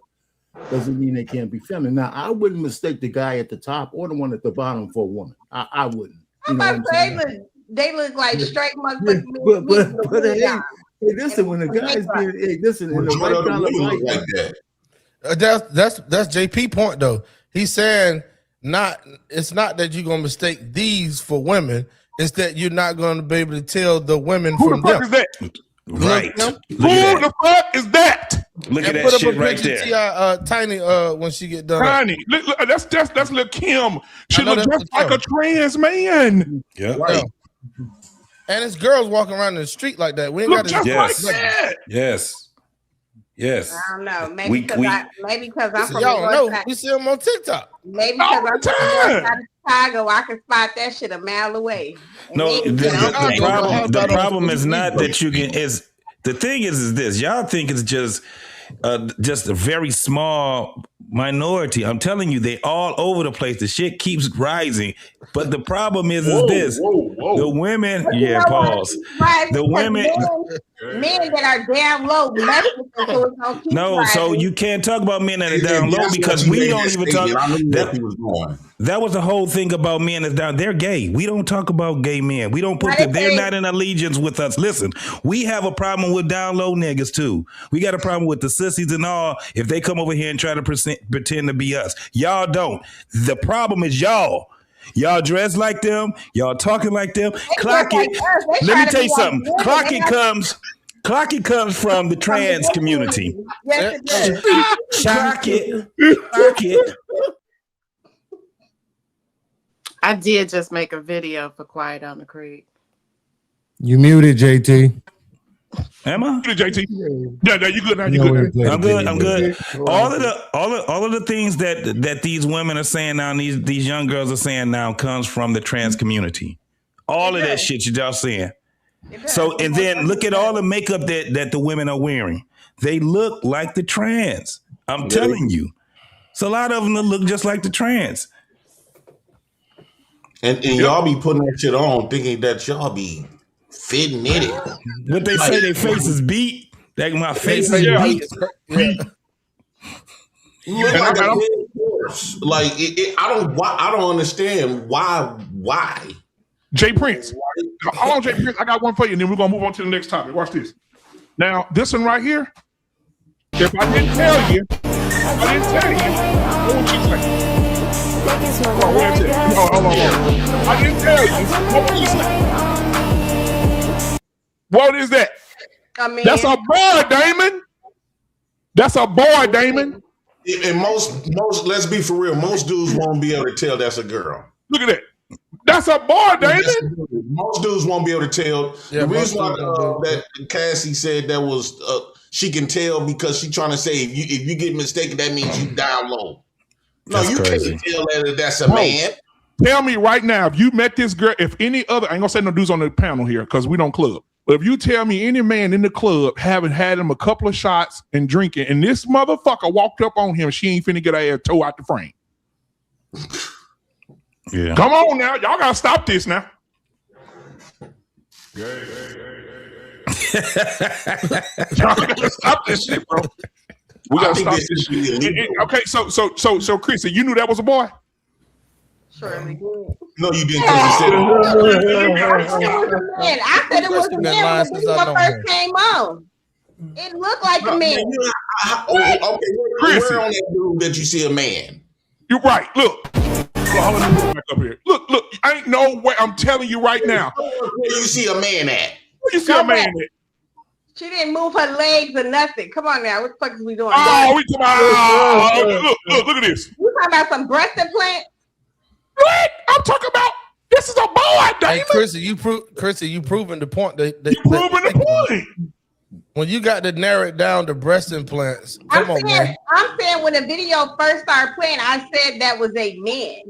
doesn't mean they can't be feminine. Now, I wouldn't mistake the guy at the top or the one at the bottom for a woman. I wouldn't. They look like straight motherfuckers. But hey, listen, when the guy's being, listen, in the right kind of light. That's JP point though. He's saying it's not that you're gonna mistake these for women. It's that you're not gonna be able to tell the women Who from the fuck them. is that? Right. Who the fuck is that? Look at that shit right there. Tiny when she get done. Tiny. Look, that's Lil' Kim. She look just like a trans man. Yeah. Right. And it's girls walking around in the street like that. We ain't got just like that. Yes. I don't know. Maybe because I'm from y'all the know. north side. We see them on TikTok. Maybe because I'm from the north side of Chicago, I can spot that shit a mile away. No, the problem is not that you can. The thing is this. Y'all think it's just a very small minority. I'm telling you, they all over the place. The shit keeps rising. But the problem is this. The women, pause. The women. Men that are down low, mess with them, so it's gonna keep rising. So you can't talk about men that are down low because we don't even talk. That was the whole thing about men that's down. They're gay. We don't talk about gay men. We don't put they're not in allegiance with us. Listen, we have a problem with down low niggas too. We got a problem with the sissies and all. If they come over here and try to pretend to be us, y'all don't. The problem is y'all. Y'all dress like them. Y'all talking like them. Clock it. Let me tell you something. Clock it comes from the trans community. Yes, it does. Clock it. I did just make a video for Quiet on the Creek. You muted, JT. Am I? JT. Yeah, you good now. You good now. I'm good. I'm good. All of the things that these women are saying now, and these young girls are saying now, comes from the trans community. All of that shit y'all saying. So, and then look at all the makeup that the women are wearing. They look like the trans. I'm telling you. So a lot of them look just like the trans. And y'all be putting that shit on, thinking that y'all be fitting in it. But they say their face is beat. Like my face is beat. Look like a dead horse. Like I don't understand why. Jay Prince. Hold on, Jay Prince. I got one for you, and then we're gonna move on to the next topic. Watch this. Now, this one right here. If I didn't tell you, what would you say? Hold on. I didn't tell you. What would you say? What is that? That's a boy, Damon. That's a boy, Damon. And most, let's be for real. Most dudes won't be able to tell that's a girl. Look at that. That's a boy, Damon. Most dudes won't be able to tell. The reason why that Cassie said that was she can tell because she's trying to say if you get mistaken, that means you down low. No, that's crazy. Can't tell that that's a man. Tell me right now, if you met this girl, if any other, I ain't gonna say no dudes on the panel here because we don't club. But if you tell me any man in the club having had him a couple of shots and drinking, and this motherfucker walked up on him, she ain't finna get her ass toe out the frame. Yeah. Come on now, y'all gotta stop this now. Y'all gotta stop this shit, bro. We gotta stop this shit. Okay, so Chris, you knew that was a boy? Surely. No, you didn't. I said it was a man when the first came on. It looked like a man. Okay, where on that dude that you see a man? You're right. Look. Back up here. Look, ain't no way. I'm telling you right now. Where you see a man at? Where you see a man at? She didn't move her legs or nothing. Come on now. What the fuck is we doing? Oh, we talking about look at this. You talking about some breast implant? What? I'm talking about this is a boy, Damon. Hey, Chrissy, you proving the point. You proving the point. When you got to narrow it down to breast implants, come on, man. I'm saying when the video first started playing, I said that was a man.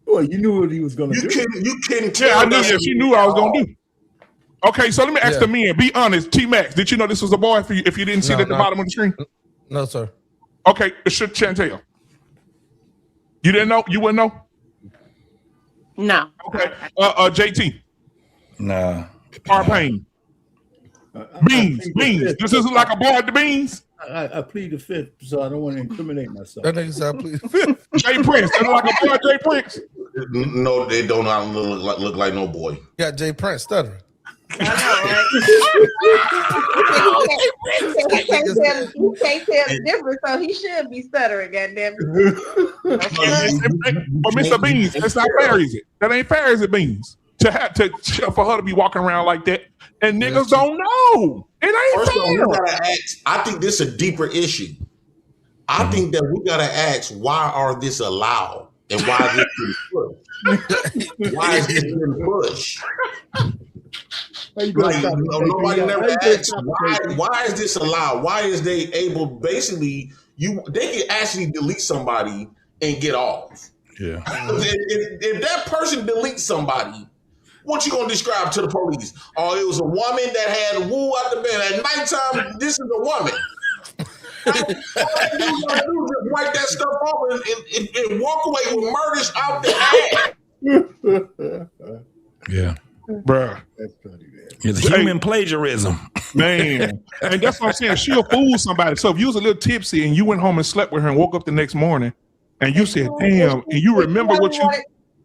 Boy, you knew what he was going to do. You couldn't tell. Yeah, I knew. Yeah, she knew what I was going to do. Okay, so let me ask the men. Be honest, T-Max, did you know this was a boy if you didn't see it at the bottom of the screen? No, sir. Okay, Chantel. You didn't know? You wouldn't know? No. Okay. JT. Nah. Parpain. Beans. This isn't like a boy at the beans. I plead the fifth, so I don't want to incriminate myself. That nigga said I plead the fifth. Jay Prince. That look like a boy, Jay Prince. No, they don't look like no boy. Got Jay Prince stuttering. I know, right? He can't tell the difference, so he should be stuttering, goddamn it. But Mr. Beans, that's not fair, is it? That ain't fair, is it, Beans? For her to be walking around like that, and niggas don't know. It ain't fair. We gotta ask, I think this is a deeper issue. I think that we gotta ask, why are this allowed? And why is this being pushed? Why is this being pushed? Like, nobody never asks why is this allowed? Why is they able basically they can actually delete somebody and get off. Yeah. If that person deletes somebody, what you gonna describe to the police? Oh, it was a woman that had woo out the bed at nighttime. This is a woman. Just wipe that stuff off and walk away with murders out the ass. Yeah. Bruh. That's funny, man. It's human plagiarism. Man. And that's what I'm saying. She'll fool somebody. So if you was a little tipsy and you went home and slept with her and woke up the next morning and you said, damn, and you remember what you...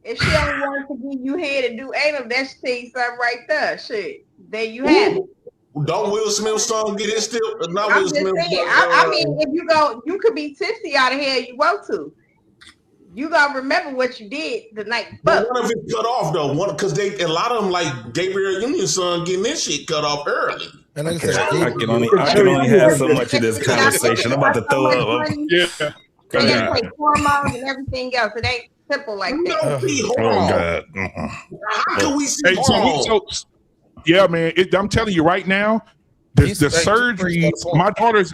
If she only wanted to give you head and do anal, that's something right there. Shit. There you have it. Don't Will Smith's son get it still? Not I'm Will just Smith. saying, I mean, if you go, you could be tipsy out of here you want to. You gotta remember what you did the night before. One of it cut off though. Because a lot of them, like Gabriel Union's son, getting this shit cut off early. And I can only have so much of this conversation. I'm about to throw up. Yeah. They play hormones and everything else. simple like No, that. hold Oh on. God. How can we see? Hey, Hold on. yeah, man. I'm telling you right now, the surgery. My daughter's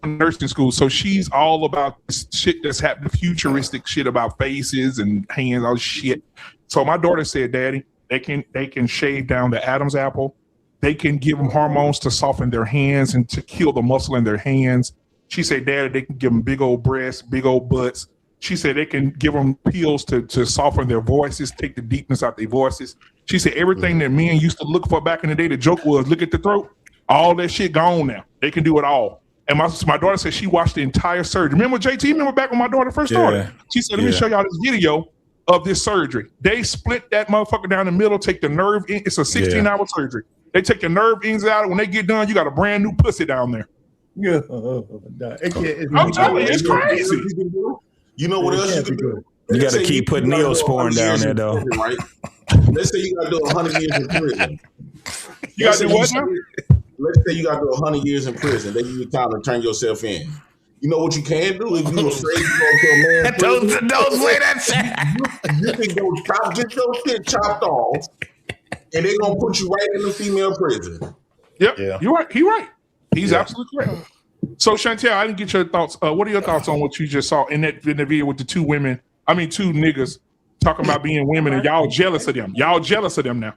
in nursing school, so she's all about this shit that's happening, futuristic shit about faces and hands, all this shit. So my daughter said, "Daddy, they can shave down the Adam's apple. They can give them hormones to soften their hands and to kill the muscle in their hands." She said, "Daddy, they can give them big old breasts, big old butts." She said they can give them pills to soften their voices, take the deepness out their voices. She said everything that men used to look for back in the day, the joke was look at the throat. All that shit gone now. They can do it all. And my daughter said she watched the entire surgery. Remember, JT? Remember back when my daughter first started? She said, "Let me show y'all this video of this surgery." They split that motherfucker down the middle, take the nerve in. It's a 16-hour surgery. They take the nerve ends out. When they get done, you got a brand new pussy down there. Yeah, I'm telling you, it's crazy. You know what else you can do? You got to keep putting Neosporin down there, though. Right? Let's say you got to do 100 years in prison. You got to do what now? Let's say you got to do 100 years in prison. Then you time to turn yourself in. You know what you can do if you afraid to go to a man? Don't say that shit. You can go get your shit chopped off, and they're gonna put you right in the female prison. Yep. Yeah. You're right. He's right. He's absolutely correct. So Chantel, I didn't get your thoughts. What are your thoughts on what you just saw in the video with the two niggas talking about being women and y'all jealous of them? Y'all jealous of them now?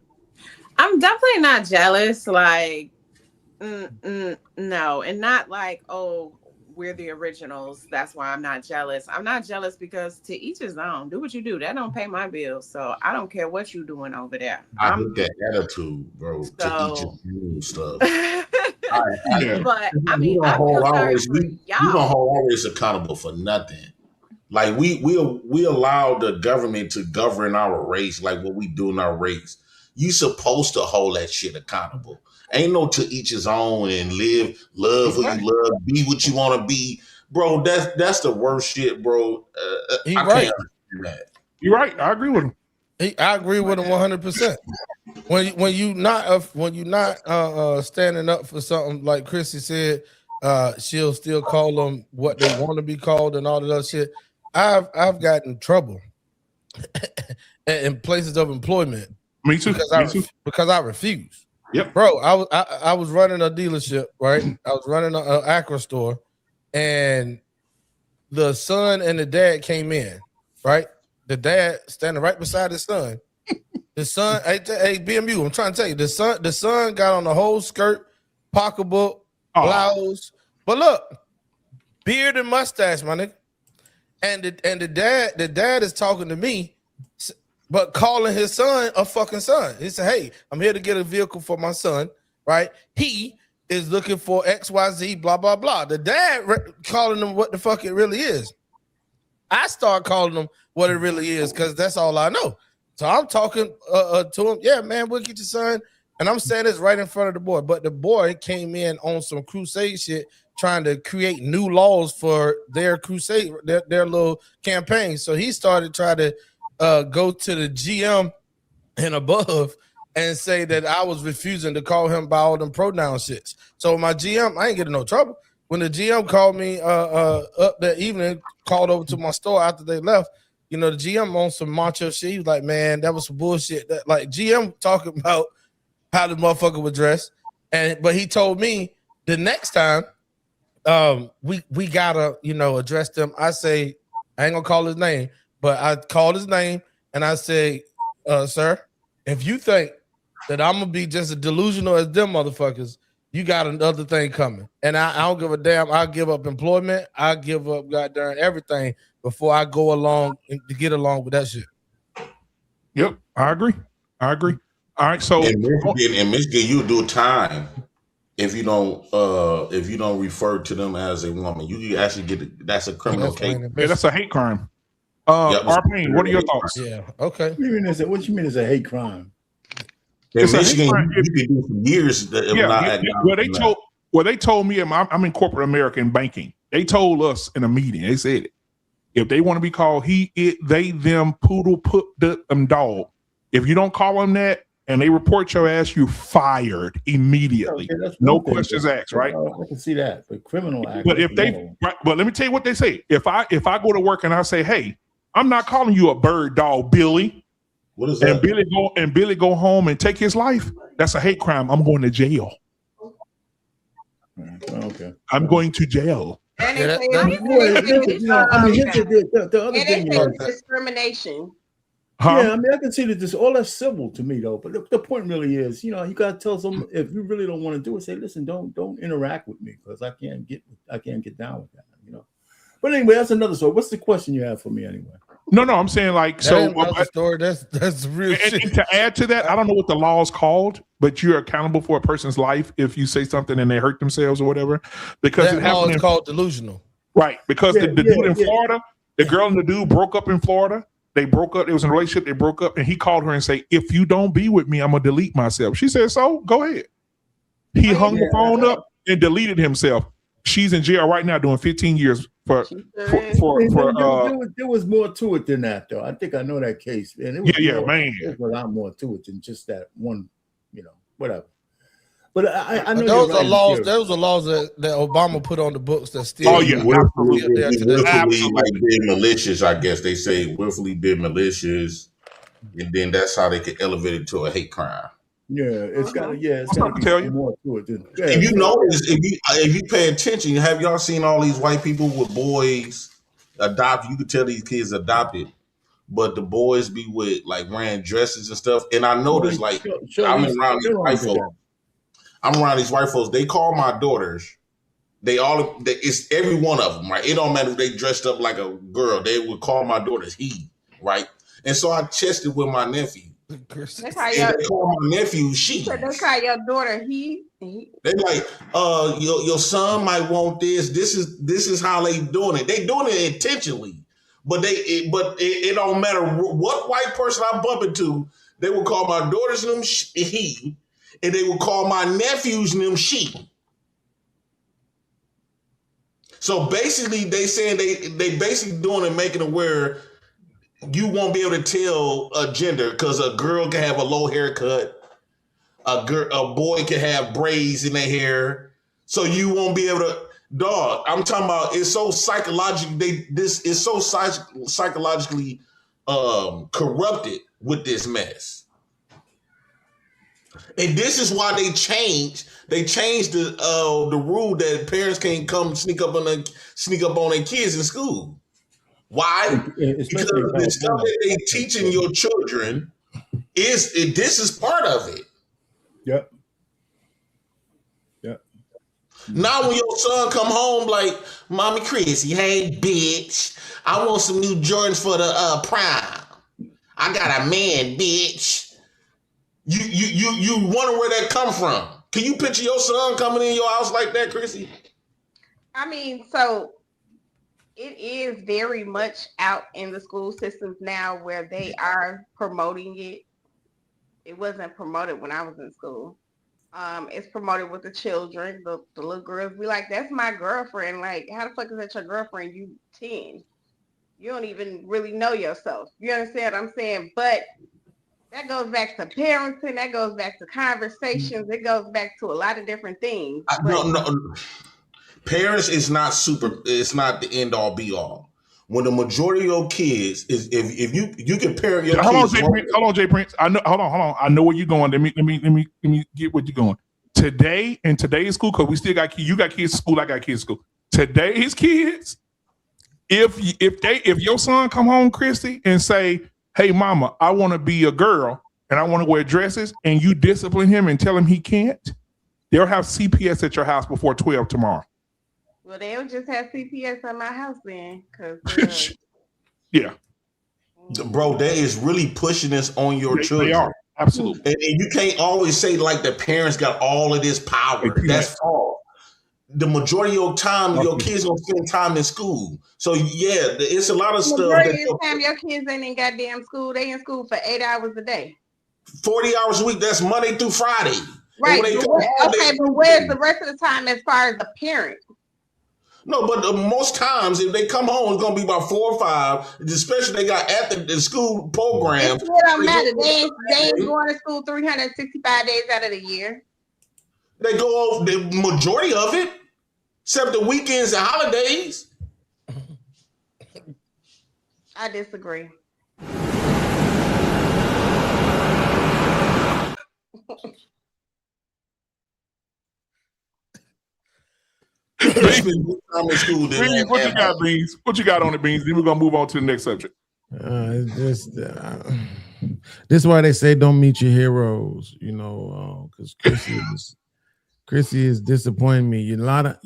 I'm definitely not jealous. Like, no, and not like, oh, we're the originals. That's why I'm not jealous. I'm not jealous because to each his own. Do what you do. That don't pay my bills. So I don't care what you doing over there. I hate that attitude, bro. To each his own stuff. But I mean, you don't hold y'all. always accountable for nothing. Like we allow the government to govern our race, like what we do in our race. You supposed to hold that shit accountable. Ain't no to each his own and love who you love, be what you want to be, bro. That's the worst shit, bro. I can't understand that. You're right. I agree with him. I agree with him 100%. When you not standing up for something, like Chrissy said, she'll still call them what they want to be called and all that other shit. I've gotten in trouble in places of employment. Me too. Because I refuse. Yep, bro. I was running a dealership, right? I was running an Acura store, and the son and the dad came in, right? The dad standing right beside his son. The son, hey BMU, I'm trying to tell you, the son got on the whole skirt, pocketbook, blouse, but look, beard and mustache, my nigga. And the dad is talking to me, but calling his son a fucking son. He said, "Hey, I'm here to get a vehicle for my son, right? He is looking for XYZ, blah, blah, blah." The dad calling him what the fuck it really is. I start calling him what it really is because that's all I know. So I'm talking to him. "Yeah, man, we'll get your son." And I'm saying this right in front of the boy. But the boy came in on some crusade shit, trying to create new laws for their crusade, their little campaign. So he started trying to go to the GM and above and say that I was refusing to call him by all them pronoun shits. So my GM, I ain't getting no trouble. When the GM called me up that evening, called over to my store after they left, you know, the GM on some macho shit. He was like, "Man, that was some bullshit." That, like, GM talking about how the motherfucker was dressed. But he told me the next time we gotta, you know, address them. I say, I ain't gonna call his name, but I called his name and I say, "Sir, if you think that I'm gonna be just as delusional as them motherfuckers, you got another thing coming." And I don't give a damn. I'll give up employment. I'll give up goddamn everything before I go along to get along with that shit. Yep, I agree. All right, so in Michigan, you do time if you don't refer to them as a woman. You actually get that's a criminal case. Yeah, that's a hate crime. Arpane, what are your thoughts? Yeah, okay. What you mean it's a hate crime? In Michigan, you can do for years. They told me, I'm in corporate America in banking. They told us in a meeting, they said, if they want to be called he, it, they, them, poodle, put, them, dog, if you don't call them that and they report your ass, you're fired immediately. Okay, no questions asked, right? I can see that, but criminal act. But if they, but let me tell you what they say. If I go to work and I say, "Hey, I'm not calling you a bird dog, Billy. What is that? And Billy go home and take his life. That's a hate crime. I'm going to jail. Okay. I'm going to jail. And Yeah, they say that- the other thing is, discrimination. Huh? yeah, I mean, I can see that this all that's civil to me though. But the point really is, you got to tell them if you really don't want to do it, say, listen, don't interact with me because I can't get down with that. But anyway, that's another story. What's the question you have for me anyway? No, I'm saying like that so. ain't another story. That's real shit. And to add to that, I don't know what the law is called, but you're accountable for a person's life if you say something and they hurt themselves or whatever. Because that it law happened is called delusional. Right. Because the dude in Florida, the girl and the dude broke up in Florida. They broke up. It was in a relationship. They broke up, and he called her and say, "If you don't be with me, I'm gonna delete myself." She said, "So go ahead." He hung the phone up and deleted himself. She's in jail right now doing 15 years for there was more to it than that, though. I think I know that case, and it was man. There's a lot more to it than just that one, whatever. But I know those are laws. Those are laws that Obama put on the books that still. Willfully like being malicious. I guess they say willfully being malicious, and then that's how they can elevate it to a hate crime. Yeah, it's got to. Yeah, it's got to be more to it. If you notice, if you pay attention, have y'all seen all these white people with boys adopt? You could tell these kids adopted, but the boys be with like wearing dresses and stuff. And I noticed, like, I'm around these white folks. I'm around these white folks. They call my daughters. It's every one of them, right? It don't matter if they dressed up like a girl. They would call my daughters he, right? And so I tested with my nephew. They call my nephew she. They call your daughter he. They like, your son might want this. This is how they doing it. They doing it intentionally, but it don't matter what white person I bump into. They will call my daughters them he, and they will call my nephews them she. So basically, they saying they basically doing it, making it where you won't be able to tell a gender because a girl can have a low haircut, a boy can have braids in their hair, so you won't be able to. Dog, I'm talking about it's so psychologically. This is so psychologically corrupted with this mess, and this is why they changed. They changed the rule that parents can't come sneak up on their kids in school. Why? Because the stuff that they teaching your children this is part of it. Yep. Now when your son come home like, Mommy Chrissy, hey bitch, I want some new Jordans for the prime. I got a man, bitch. You wonder where that come from? Can you picture your son coming in your house like that, Chrissy? I mean, so it is very much out in the school systems now where they are promoting it. It wasn't promoted when I was in school. It's promoted with the children. The little girls be like, that's my girlfriend. Like, how the fuck is that your girlfriend? You 10. You don't even really know yourself. You understand what I'm saying? But that goes back to parenting. That goes back to conversations. It goes back to a lot of different things. No. Parents is not it's not the end all be all. When the majority of your kids is if you can parent your kids. Hold on, Jay Prince. I know. Hold on. I know where you're going. Let me get where you're going. Today in today's school, because we still got you got kids in school. I got kids in school. Today's kids, if your son come home, Christy, and say, "Hey, mama, I want to be a girl and I want to wear dresses," and you discipline him and tell him he can't, they'll have CPS at your house before 12 tomorrow. Well, they'll just have CPS at my house then, because yeah, bro, that is really pushing this on your children. They are absolutely, and you can't always say like the parents got all of this power. That's false. The majority of your time, your kids gonna spend time in school. So yeah, it's a lot of stuff. Majority of the time, your kids ain't in goddamn school. They in school for 8 hours a day. 40 hours a week. That's Monday through Friday. Right. But where's the rest of the time as far as the parent? No, but most times if they come home, it's gonna be about 4 or 5. Especially they got after the school programs. It don't matter. They ain't going to school 365 days out of the year. They go over the majority of it, except the weekends and holidays. I disagree. Beans, what you got, Beans? What you got on it, Beans? Then we're gonna move on to the next subject. This is why they say don't meet your heroes, you know, because Chrissy is disappointing me. Yolanda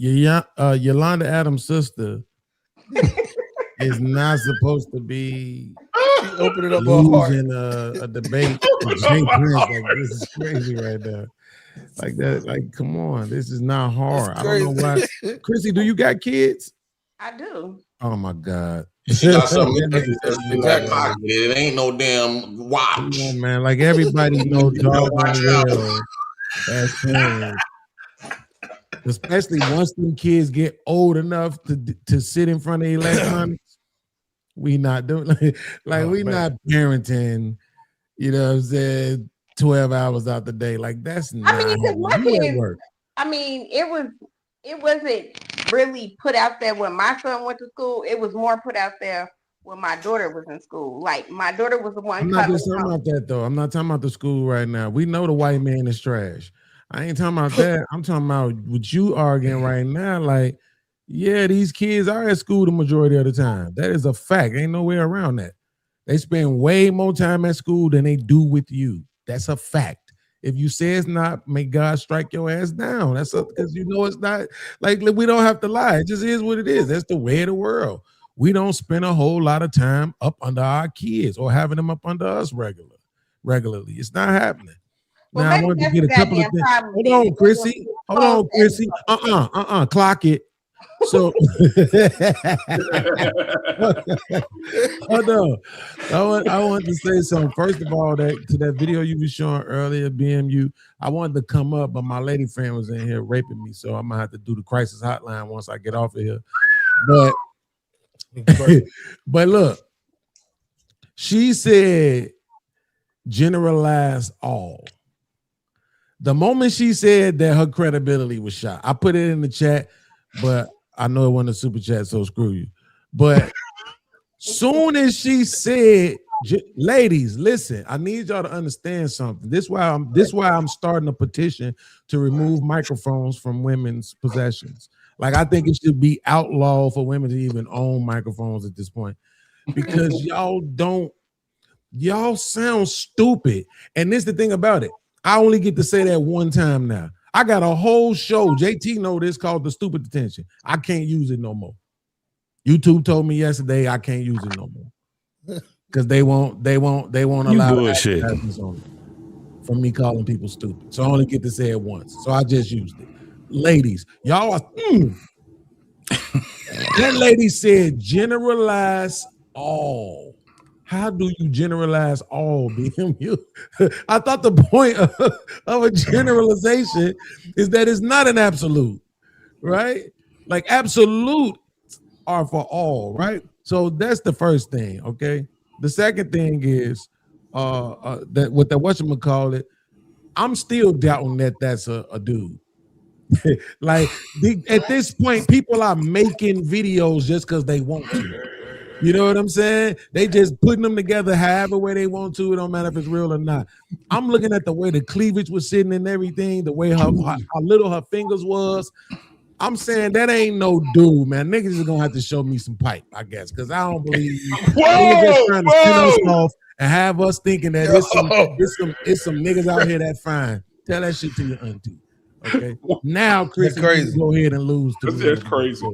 Adams' sister is not supposed to be opening up her heart. losing a debate with Jay Prince. Like, this is crazy right now. Like that, like, come on, this is not hard. I don't know why. Chrissy, do you got kids? I do. Oh my God. She got something in that pocket. It ain't no damn watch. Come on, man. Like everybody knows doggone well as parents. Especially once them kids get old enough to sit in front of electronics. We not doing we not parenting, you know what I'm saying, 12 hours out the day. Like that's not my kids, I mean, it wasn't really put out there when my son went to school. It was more put out there when my daughter was in school. Like my daughter was the one. I'm not just talking about that though. I'm not talking about the school right now. We know the white man is trash. I ain't talking about that. I'm talking about what you arguing right now. Like, yeah, these kids are at school the majority of the time. That is a fact. Ain't no way around that. They spend way more time at school than they do with you. That's a fact. If you say it's not, may God strike your ass down. That's because you know it's not. Like, we don't have to lie. It just is what it is. That's the way of the world. We don't spend a whole lot of time up under our kids or having them up under us regularly. It's not happening. Well, now I want to get a couple of things. Hold on, Chrissy. Hold on, Chrissy. Clock it. So hold on. I want to say something. First of all, to that video you were showing earlier, BMU, I wanted to come up, but my lady friend was in here raping me, so I'm gonna have to do the crisis hotline once I get off of here. But look, she said generalize all. The moment she said that, her credibility was shot. I put it in the chat, but I know it wasn't a super chat, so screw you. But soon as she said, ladies, listen, I need y'all to understand something. This why I'm starting a petition to remove microphones from women's possessions. Like, I think it should be outlawed for women to even own microphones at this point, because y'all sound stupid. And this is the thing about it. I only get to say that one time now. I got a whole show, JT know this, called The Stupid Detention. I can't use it no more. YouTube told me yesterday I can't use it no more. Because they won't allow bullshit from me calling people stupid. So I only get to say it once. So I just used it. Ladies, y'all are that lady said generalize all. How do you generalize all, BMU? I thought the point of a generalization is that it's not an absolute, right? Like, absolute are for all, right? So that's the first thing, okay? The second thing is that what the whatchamacallit, I'm still doubting that that's a dude. Like, at this point, people are making videos just because they want to. You know what I'm saying? They just putting them together however way they want to. It don't matter if it's real or not. I'm looking at the way the cleavage was sitting and everything, the way how little her fingers was. I'm saying that ain't no dude, man. Niggas is gonna have to show me some pipe, I guess, because I don't believe niggas just trying to spin us off and have us thinking that it's some niggas out here that fine. Tell that shit to your auntie. Okay. Now, Chris, you go ahead and lose to me. That's crazy.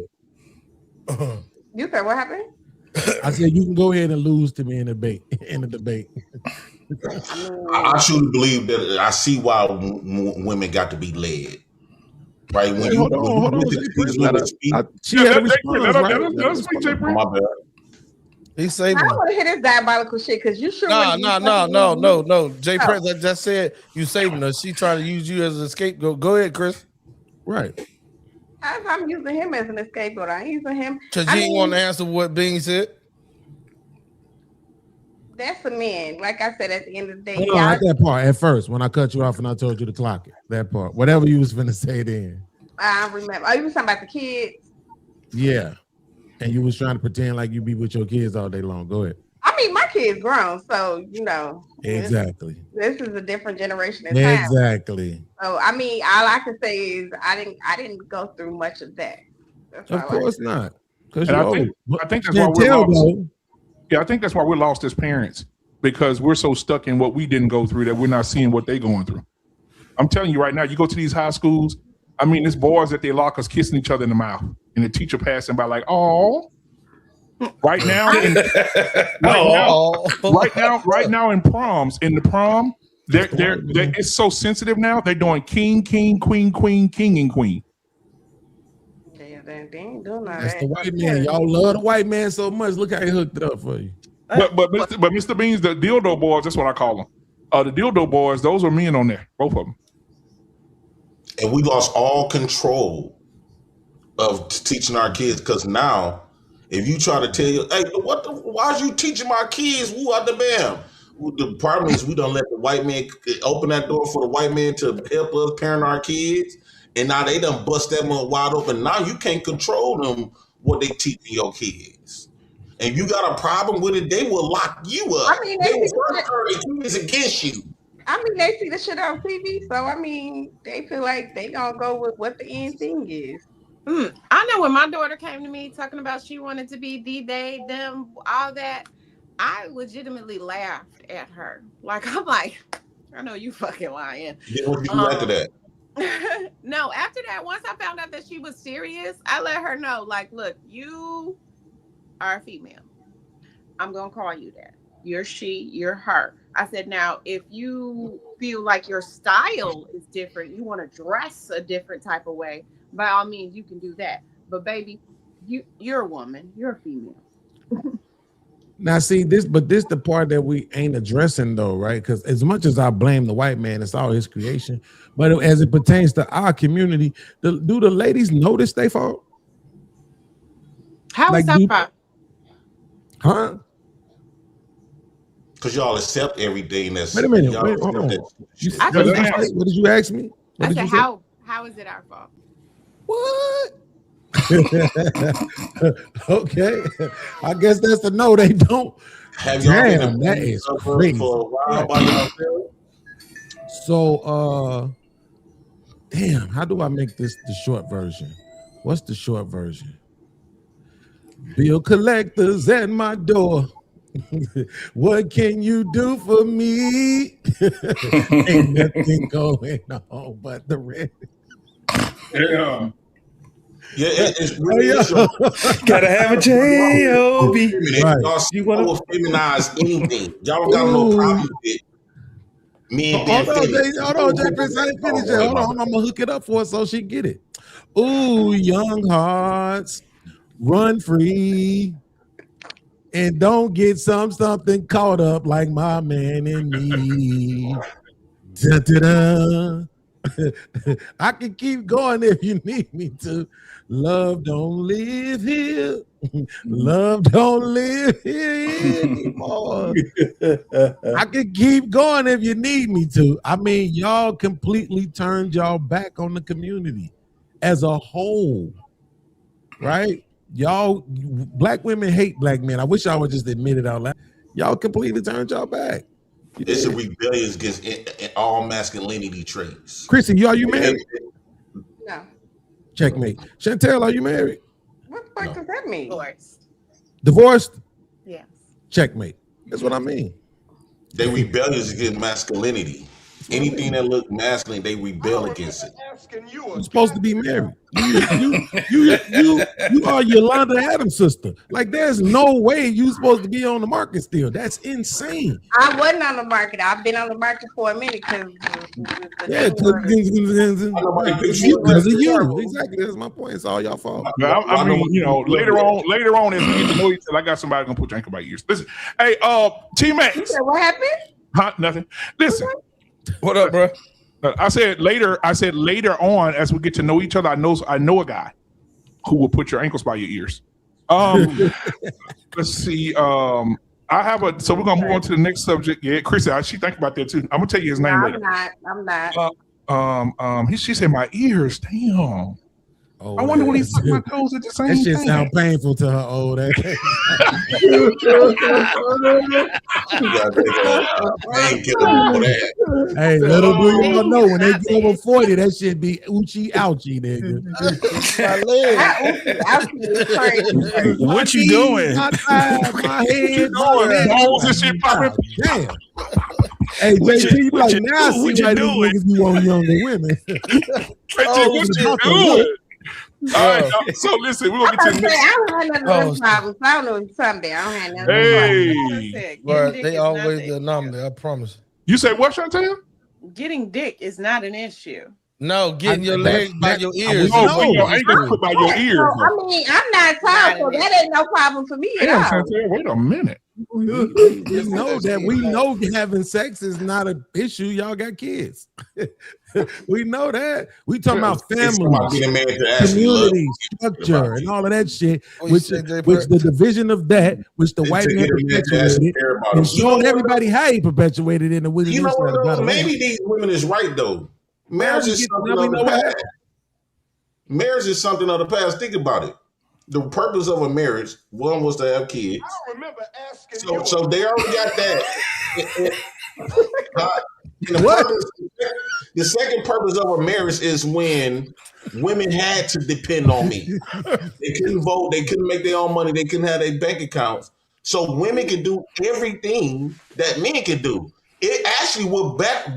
You said what happened? I said you can go ahead and lose to me in the debate. I truly believe that I see why women got to be led. Right? When hold on. She had a response, right? My bad. He's saying I don't want to hear this diabolical shit because you sure. No. Jay Prince, I just said you saving her. She trying to use you as a scapegoat. Go ahead, Chris. Right. I'm using him as an scapegoat. I ain't using him. Because you ain't want to answer what Bing said. That's a man. Like I said, at the end of the day. No, at that part, at first, when I cut you off and I told you to clock it. That part. Whatever you was finna say then. I remember. Oh, you was talking about the kids? Yeah. And you was trying to pretend like you be with your kids all day long. Go ahead. I mean, my kid's grown, so Exactly. This is a different generation in time. Exactly. So I mean, all I can say is I didn't go through much of that. That's Of course not. Because And you I think that's why we're lost. Yeah, I think that's why we're lost as parents, because we're so stuck in what we didn't go through that we're not seeing what they're going through. I'm telling you right now, you go to these high schools, I mean, there's boys that they lock us kissing each other in the mouth, and the teacher passing by like, oh. Right now, right now in proms, in the prom, they're it's so sensitive now. They're doing king, queen, king, and queen. Yeah, they ain't doing that. That's the white man. Y'all love the white man so much. Look how he hooked it up for you. But Mr. Beans, the dildo boys, that's what I call them. The dildo boys, those are men on there, both of them. And we lost all control of teaching our kids, because now, if you try to tell you, hey, why are you teaching my kids? Woo out the bam. Well, the problem is we don't let the white man open that door for the white man to help us parent our kids. And now they done bust that one wide open. Now you can't control them, what they teaching your kids. And you got a problem with it, they will lock you up. I mean, they will work their kids against you. I mean, they see the shit on TV, so I mean, they feel like they gonna go with what the end thing is. I know when my daughter came to me talking about she wanted to be they, them, all that, I legitimately laughed at her. Like, I'm like, I know you fucking lying. Yeah, what you do after that? No, after that, once I found out that she was serious, I let her know, like, look, you are a female. I'm gonna call you that. You're she, you're her. I said, now, if you feel like your style is different, you want to dress a different type of way, by all means, you can do that. But baby, you're a woman. You're a female. Now, see this, but this the part that we ain't addressing though, right? Because as much as I blame the white man, it's all his creation. But as it pertains to our community, do the ladies notice they fault? How is that fault? Huh? Because y'all accept everything that's. Wait a minute. Wait, hold on. What did you ask me? I said, how is it our fault? What? Okay, I guess that's a no. They don't. Have y'all Damn, that is crazy. For a while by yourself? So, damn, how do I make this the short version? What's the short version? Bill collectors at my door. What can you do for me? Ain't nothing going on but the rent. Yeah. Yeah, it's really gotta have a J-O-B. Right. You want to feminize anything. Y'all don't got no problem with it. Me and Ben Hold on, Jay Prince, I ain't finished yet. Hold on, I'm gonna hook it up for her so she get it. Ooh, young hearts, run free. And don't get something caught up like my man and me. Da-da-da. I can keep going if you need me to. Love don't live here. Love don't live here anymore. I can keep going if you need me to. I mean, y'all completely turned y'all back on the community as a whole, right? Y'all, black women hate black men. I wish I would just admit it out loud. Y'all completely turned y'all back. It's a rebellion against all masculinity traits. Chrissy, are you married? No. Checkmate. Chantel, are you married? What the fuck does that mean? Divorced? Yes. Checkmate. That's what I mean. They rebellious against masculinity. Anything that look masculine, they rebel against it. You're supposed to be married. You are Yolanda Adams' sister. Like, there's no way you're supposed to be on the market still. That's insane. I wasn't on the market. I've been on the market for a minute because of you. Exactly. That's my point. It's all y'all fault. I mean, later on, as we get to know each other, I got somebody gonna put your ankle by ears. Listen, hey, T-Max. What happened? Huh? Nothing. Listen. What up, bro? I said later on, as we get to know each other, I know a guy who will put your ankles by your ears. Let's see. So we're gonna move on to the next subject. Yeah, Chris, she think about that too. I'm gonna tell you his name later. I'm not. She said my ears. Damn. old I wonder when he ass. sucked my toes at the same That shit time. sound painful to her old ass. Hey, little do y'all know when they get over 40, that shit be oochie ouchie, nigga. My leg. What you knees, doing? My thigh, my head, my neck. Balls and shit popping. Damn. Hey, What JT, you be what like, you now I do- see what you why these doing? niggas be wanting younger women. What you doing? All right, so listen, we're gonna get to the next. I don't have none of those problems. I don't know something. I don't have none of those Hey, But they always the anomaly. I promise. you say what, Chantel? Getting dick is not an issue. No, getting your legs by your No, ears. but your ankle put by your ears. So, I mean, I'm not tall, so that ain't no problem for me at Damn, all. Chantel, wait a minute. We know having sex is not an issue. Y'all got kids. We know that. We talking about family, community, structure, and all of that shit. Which the division of that, which the white man perpetuated, and showing everybody how he perpetuated it. And You know what, though? Maybe these women is right, though. Marriage is something of the past. Marriage is something of the past. Think about it. The purpose of a marriage, one was to have kids. I don't remember asking So they already got that. And the second purpose of a marriage is when women had to depend on me. They couldn't vote. They couldn't make their own money. They couldn't have their bank accounts. So women can do everything that men can do. It actually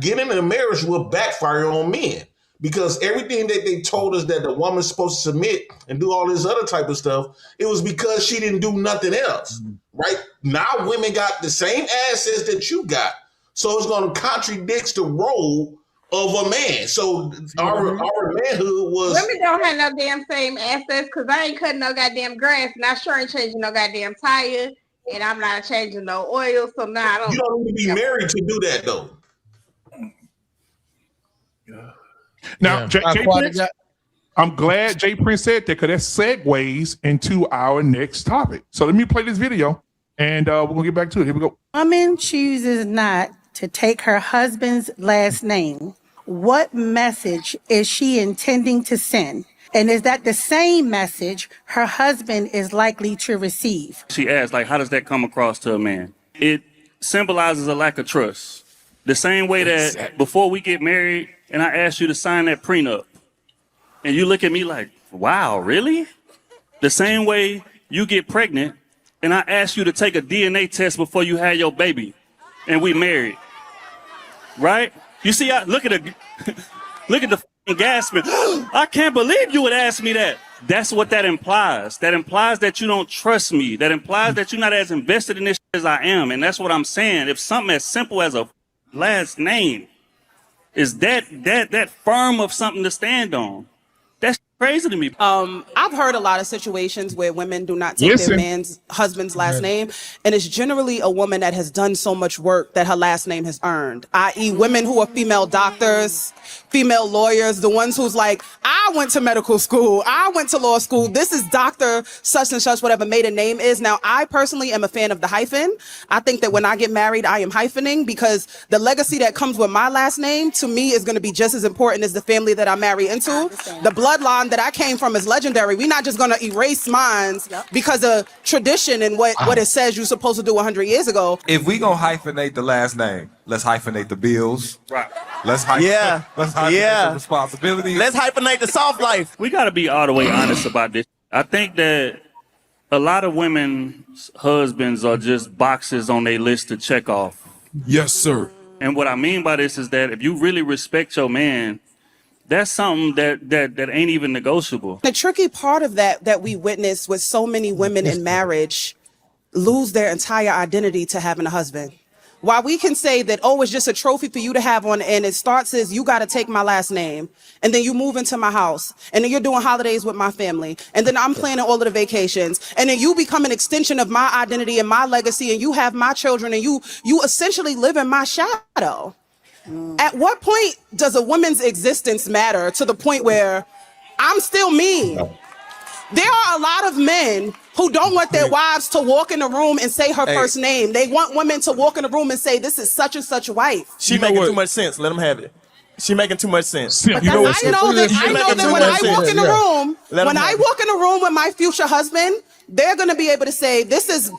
getting in a marriage will backfire on men. Because everything that they told us that the woman's supposed to submit and do all this other type of stuff, it was because she didn't do nothing else, right? Now women got the same assets that you got. So it's going to contradict the role of a man. So our manhood was... Women don't have no damn same assets because I ain't cutting no goddamn grass and I sure ain't changing no goddamn tire and I'm not changing no oil. So now I don't... You don't need to be married to do that, though. Now, Jay Prince, I'm glad Jay Prince said that because that segues into our next topic. So let me play this video and we're going to get back to it. Here we go. Woman chooses not to take her husband's last name. What message is she intending to send? And is that the same message her husband is likely to receive? She asked, like, how does that come across to a man? It symbolizes a lack of trust. The same way that before we get married and I ask you to sign that prenup and you look at me like, wow, really? The same way you get pregnant and I ask you to take a DNA test before you had your baby and we married, right? You see, look at the gasping. I can't believe you would ask me that. That's what that implies. That implies that you don't trust me. That implies that you're not as invested in this as I am. And that's what I'm saying. If something as simple as a last name is that firm of something to stand on, that's crazy to me. I've heard a lot of situations where women do not take their husband's last name, and it's generally a woman that has done so much work that her last name has earned, i.e. women who are female doctors, female lawyers, the ones who's like, I went to medical school, I went to law school, this is Dr. such and such, whatever maiden name is. Now, I personally am a fan of the hyphen. I think that when I get married, I am hyphening because the legacy that comes with my last name, to me, is going to be just as important as the family that I marry into. The bloodline that I came from is legendary. We're not just going to erase mine because of tradition and what it says you're supposed to do 100 years ago. If we gonna hyphenate the last name, let's hyphenate the bills. Right. Let's hyphenate the responsibilities. Let's hyphenate the soft life. We got to be all the way honest about this. I think that a lot of women's husbands are just boxes on their list to check off. Yes, sir. And what I mean by this is that if you really respect your man, that's something that ain't even negotiable. The tricky part of that we witness with so many women in marriage lose their entire identity to having a husband. While we can say that, oh, it's just a trophy for you to have on, and it starts as you got to take my last name, and then you move into my house, and then you're doing holidays with my family, and then I'm planning all of the vacations, and then you become an extension of my identity and my legacy, and you have my children, and you essentially live in my shadow. At what point does a woman's existence matter to the point where I'm still me? There are a lot of men who don't want their wives to walk in the room and say her first name. They want women to walk in the room and say, this is such and such wife. She making too much sense. Let them have it. She making too much sense. Simp. But You know what? I know that She making too when I much walk sense. in the room, Let when him I have walk in the room with my future husband, they're gonna be able to say, "This is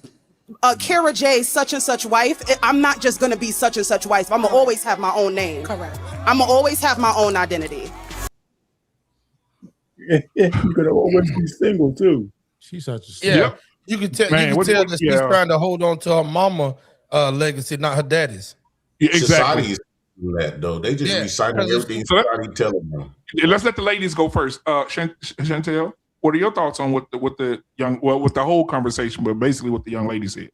Kara J, such and such wife." I'm not just gonna be such and such wife. I'm gonna always have my own name. Correct. I'm gonna always have my own identity. You're gonna always be single too. She's such a Yeah, Yep. you can tell. Man, You can what- tell what- that she's yeah. trying to hold on to her mama legacy, not her daddy's. Yeah, exactly. Society is doing that though. They just Yeah, reciting 'cause it's- everything So that- society telling them. Let's let the ladies go first. Chantel, what are your thoughts on what the young, well, with the whole conversation, but basically what the young lady said?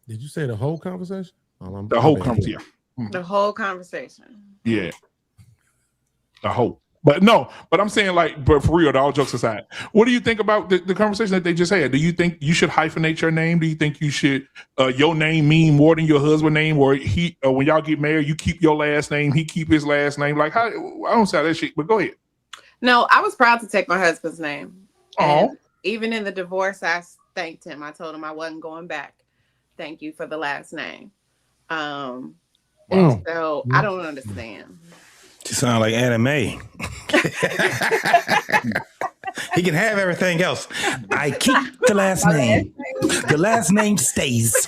Did you say the whole conversation? The whole conversation. The whole conversation. Yeah. The whole. But no, but I'm saying, like, but for real, all jokes aside, what do you think about the conversation that they just had? Do you think you should hyphenate your name? Do you think you should your name mean more than your husband's name, or he when y'all get married, you keep your last name, he keep his last name? Like, how? I don't say that shit, but go ahead. No, I was proud to take my husband's name. Oh, And even in the divorce, I thanked him. I told him I wasn't going back. Thank you for the last name. So I don't understand. You sound like anime. He can have everything else. I keep the last name. The last name stays.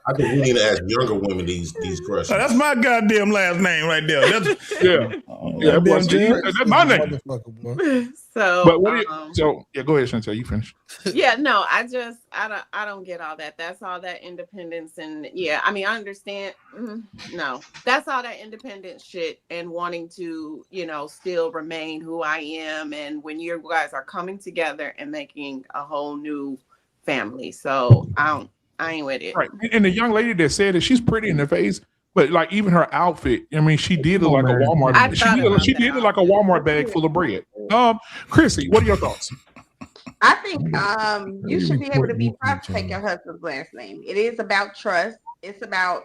I think we need to ask younger women these questions. Oh, that's my goddamn last name right there. That's, yeah, that's my name. So, But what do you, so yeah, go ahead, Chantel. You finish. yeah, no, I don't get all that. That's all that independence and yeah, I mean, I understand. No, that's all that independent shit and wanting to, still remain who I am. And when you guys are coming together and making a whole new family, so I ain't with it. Right, and the young lady that said it, she's pretty in the face. But like even her outfit, I mean, she did it like a Walmart. She did it like a Walmart bag full of bread. Chrissy, what are your thoughts? I think you should be able to be proud to take your husband's last name. It is about trust. It's about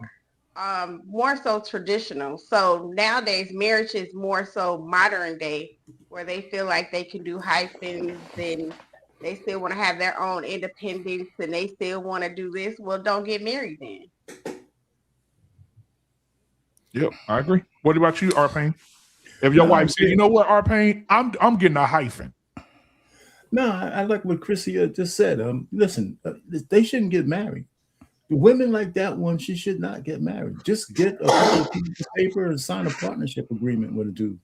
more so traditional. So nowadays, marriage is more so modern day, where they feel like they can do hyphens and they still want to have their own independence and they still want to do this. Well, don't get married then. Yep, I agree. What about you, Arpain? If your wife said, "You know what, Arpain, I'm getting a hyphen." No, I like what Chrissy just said. Listen, they shouldn't get married. Women like that one, she should not get married. Just get a couple of pieces of paper and sign a partnership agreement with a dude.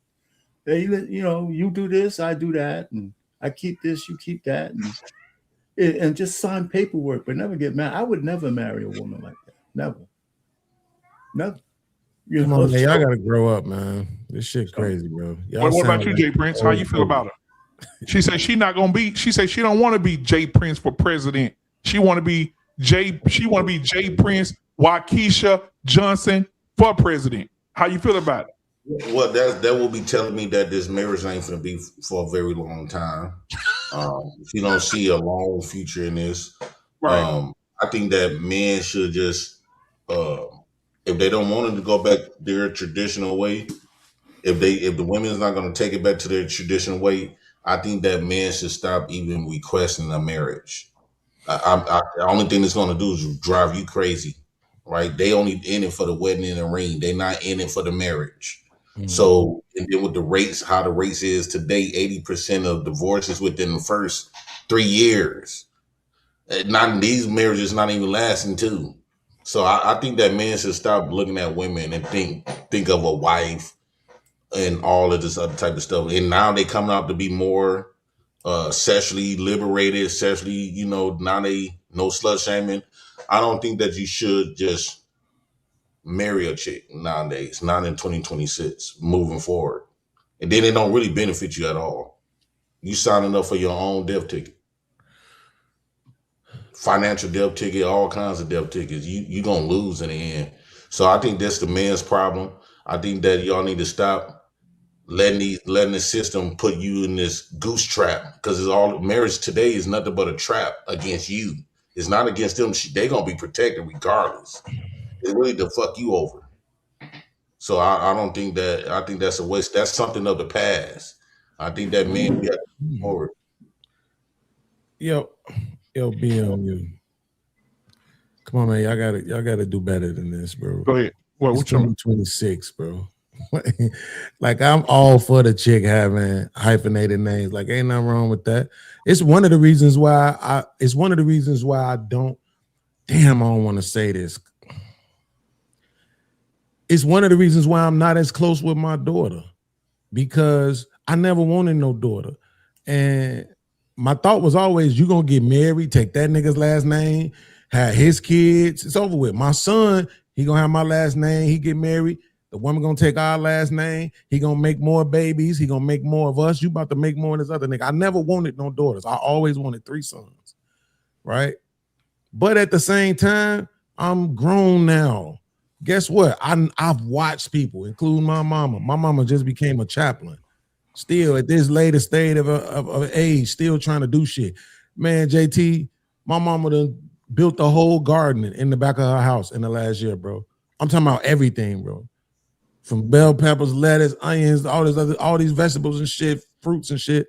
Hey, you do this, I do that, and I keep this, you keep that, and just sign paperwork, but never get married. I would never marry a woman like that. Never. Come on, man, y'all gotta grow up, man. This shit crazy, bro. What about you, Jay Prince? How you feel about her? She said she not gonna be. She said she don't want to be Jay Prince for president. She want to be Jay. She want to be Jay Prince, Waukesha Johnson for president. How you feel about it? Well, that will be telling me that this marriage ain't gonna be for a very long time. She don't see a long future in this. Right. I think that men should just, if they don't want it to go back their traditional way, if the women's not going to take it back to their traditional way, I think that men should stop even requesting a marriage. The only thing it's going to do is drive you crazy, right? They only in it for the wedding and the ring. They're not in it for the marriage. So, and then with the rates, how the rates is today, 80% of divorces within the first 3 years. Not these marriages not even lasting 2. So I think that men should stop looking at women and think of a wife and all of this other type of stuff. And now they come out to be more sexually liberated, sexually, now they no slut shaming. I don't think that you should just marry a chick nowadays, not in 2026, moving forward. And then it don't really benefit you at all. You signing up for your own death ticket. Financial death ticket, all kinds of death tickets. You gonna lose in the end. So I think that's the man's problem. I think that y'all need to stop letting the system put you in this goose trap, because it's all marriage today is nothing but a trap against you. It's not against them. They gonna be protected regardless. It's really to fuck you over. So I don't think that. I think that's a waste. That's something of the past. I think that men we have to move forward. Yo, BLU. Come on, man. Y'all gotta do better than this, bro. Go ahead. What? It's Which one? 2026, bro. Like I'm all for the chick having hyphenated names. Like ain't nothing wrong with that. It's one of the reasons why I don't. Damn, I don't want to say this. It's one of the reasons why I'm not as close with my daughter, because I never wanted no daughter. And my thought was always, you gonna get married, take that nigga's last name, have his kids, it's over with. My son, he gonna have my last name, he get married, the woman gonna take our last name, he gonna make more babies, he gonna make more of us, you about to make more of this other nigga. I never wanted no daughters. I always wanted 3 sons, right? But at the same time, I'm grown now. Guess what? I've watched people, including my mama. My mama just became a chaplain. Still at this later state of age, still trying to do shit. Man, JT, my mama done built the whole garden in the back of her house in the last year, bro. I'm talking about everything, bro. From bell peppers, lettuce, onions, all these vegetables and shit, fruits and shit,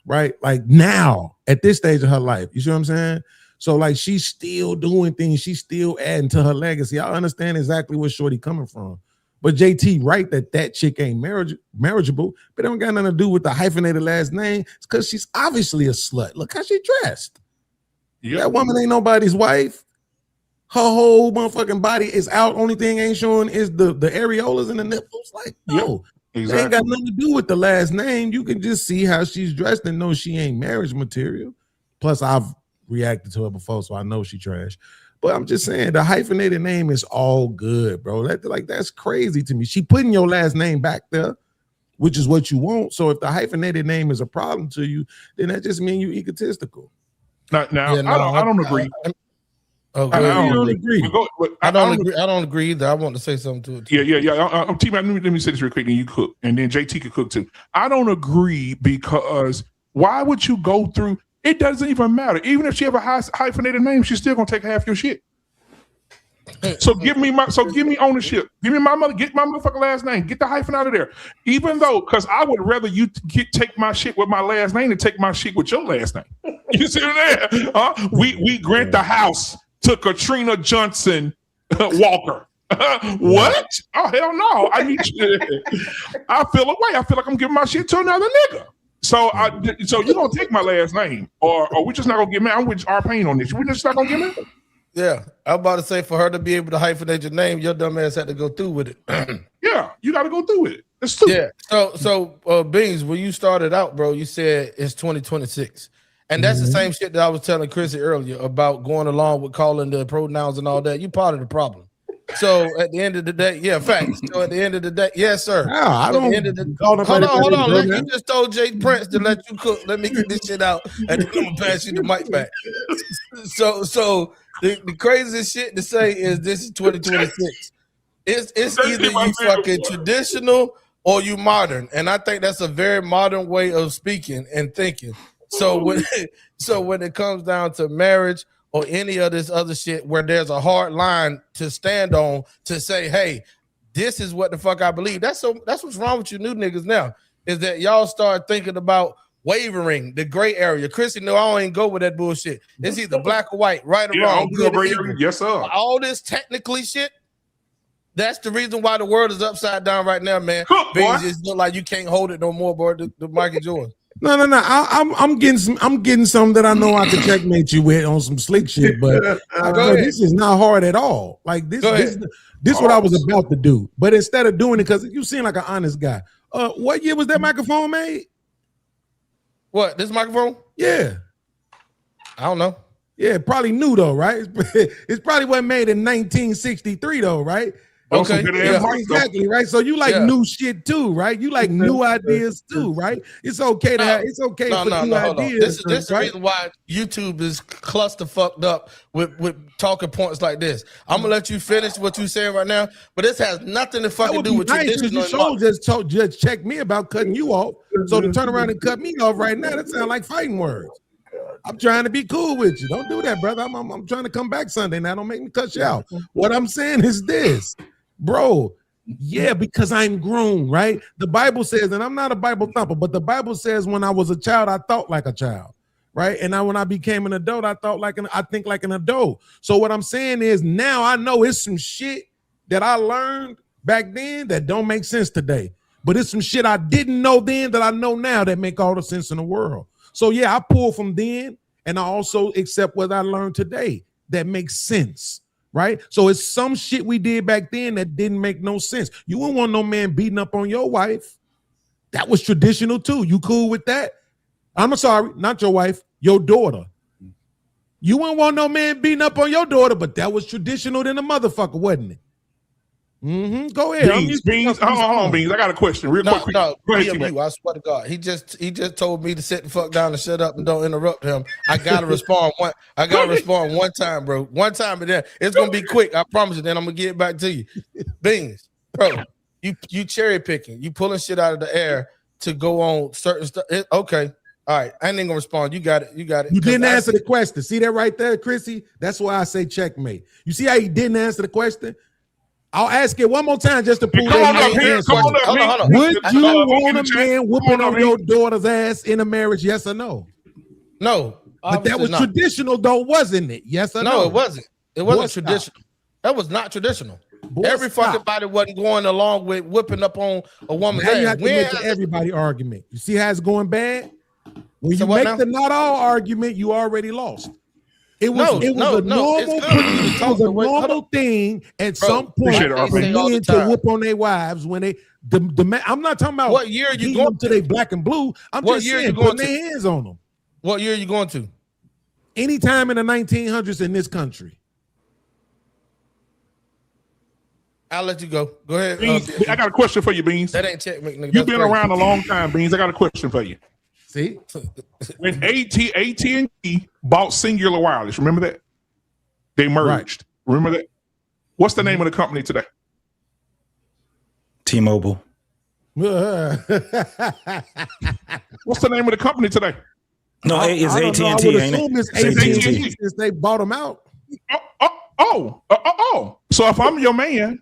right? Like now, at this stage of her life, you see what I'm saying? So like she's still doing things, she's still adding to her legacy. I understand exactly where Shorty coming from. But JT, right, that chick ain't marriageable, but it don't got nothing to do with the hyphenated last name. It's because she's obviously a slut. Look how she dressed. Yep. That woman ain't nobody's wife. Her whole motherfucking body is out. Only thing ain't showing is the areolas and the nipples. Like, no, exactly. It ain't got nothing to do with the last name. You can just see how she's dressed and know she ain't marriage material. Plus, I've reacted to her before, so I know she trash. But I'm just saying the hyphenated name is all good, bro. That's crazy to me. She putting your last name back there, which is what you want. So if the hyphenated name is a problem to you, then that just means you're egotistical. I don't agree. I don't agree. I don't agree either. I want to say something to it too. Yeah. T-Man, let me say this real quick, and you cook, and then JT could cook too. I don't agree because why would you go through? It doesn't even matter. Even if she have a hyphenated name, she's still gonna take half your shit. So give me ownership. Give me my mother. Get my motherfucking last name. Get the hyphen out of there. Even though, because I would rather you take my shit with my last name than take my shit with your last name. You see what I'm saying? We grant the house to Katrina Johnson Walker. What? Oh hell no! I need you. I feel away. I feel like I'm giving my shit to another nigga. So you gonna take my last name, or we just not gonna get mad? I'm with our pain on this. We just not gonna get mad. Yeah, I'm about to say for her to be able to hyphenate your name, your dumb ass had to go through with it. Yeah, you got to go through with it. It's stupid. Yeah. So Beans, when you started out, bro, you said it's 2026, and that's the same shit that I was telling Chrissy earlier about going along with calling the pronouns and all that. You part of the problem. So at the end of the day, yeah, facts. So at the end of the day, yes, sir. No, I don't. Hold on. You just told Jay Prince to let you cook. Let me get this shit out, and then I'm gonna pass you the mic back. So the craziest shit to say is this is 2026. It's either you fucking traditional or you modern, and I think that's a very modern way of speaking and thinking. So when it comes down to marriage or any of this other shit where there's a hard line to stand on to say, hey, this is what the fuck I believe. That's what's wrong with you new niggas now, is that y'all start thinking about wavering, the gray area. Chrissy, no, I don't even go with that bullshit. It's either black or white, right or wrong. Yes, sir. All this technically shit, that's the reason why the world is upside down right now, man. Beans, it look like you can't hold it no more, bro. The mic is yours. No. I'm getting some that I know I can checkmate you with on some slick shit, but this is not hard at all. Like this what I was about to do. But instead of doing it, because you seem like an honest guy. What year was that microphone made? What, this microphone? Yeah. I don't know. Yeah, probably new though, right? It's probably wasn't made in 1963 though, right? Okay, exactly, right. So you like new shit too, right? You like new ideas too, right? It's okay to have. It's okay for new ideas. This is the reason why YouTube is cluster fucked up with talking points like this. I'm gonna let you finish what you saying right now, but this has nothing to fucking do with traditional. You just check me about cutting you off. So to turn around and cut me off right now, that sounds like fighting words. I'm trying to be cool with you. Don't do that, brother. I'm trying to come back Sunday now. Don't make me cut you out. What I'm saying is this. Bro, yeah, because I'm grown, right? The Bible says, and I'm not a Bible thumper, but the Bible says when I was a child, I thought like a child, right? And now when I became an adult, I think like an adult. So what I'm saying is now I know it's some shit that I learned back then that don't make sense today. But it's some shit I didn't know then that I know now that make all the sense in the world. So yeah, I pull from then, and I also accept what I learned today that makes sense, right? So it's some shit we did back then that didn't make no sense. You wouldn't want no man beating up on your wife. That was traditional too. You cool with that? I'm sorry, not your wife, your daughter. You wouldn't want no man beating up on your daughter, but that was traditional than a motherfucker, wasn't it? Mm-hmm. Go ahead. Beans. Hold on, Beans. I got a question. Real quick. No, Go ahead, I swear to God. He just told me to sit the fuck down and shut up and don't interrupt him. I gotta respond one time, bro. One time, and then it's gonna be quick. I promise you. Then I'm gonna get back to you. Beans, bro. You cherry picking. You pulling shit out of the air to go on certain stuff. Okay. All right. I ain't gonna respond. You got it. You didn't answer the question. See that right there, Chrissy? That's why I say checkmate. You see how he didn't answer the question? I'll ask it one more time just to prove that. Would you want a man whooping on your daughter's ass in a marriage? Yes or no? No. But that was traditional, though, wasn't it? Yes or no? No, it wasn't. It wasn't traditional. That was not traditional. Every fucking body wasn't going along with whipping up on a woman's ass. You have to make the everybody argument. You see how it's going bad? When you make the not all argument, you already lost. It was a normal thing at some point for men to whoop on their wives when they I'm not talking about what year are you going to they black and blue. I'm just saying putting their hands on them. What year are you going to? Anytime in the 1900s in this country. I'll let you go. Go ahead. Beans, I got a question for you, Beans. That ain't checkmate, nigga. You've been around a long time, Beans. I got a question for you. See? When AT&T bought Singular Wireless, remember that? They merged. Right. Remember that? What's the name of the company today? T-Mobile. What's the name of the company today? No, it's AT&T, ain't it? It's AT&T since they bought them out. So if I'm your man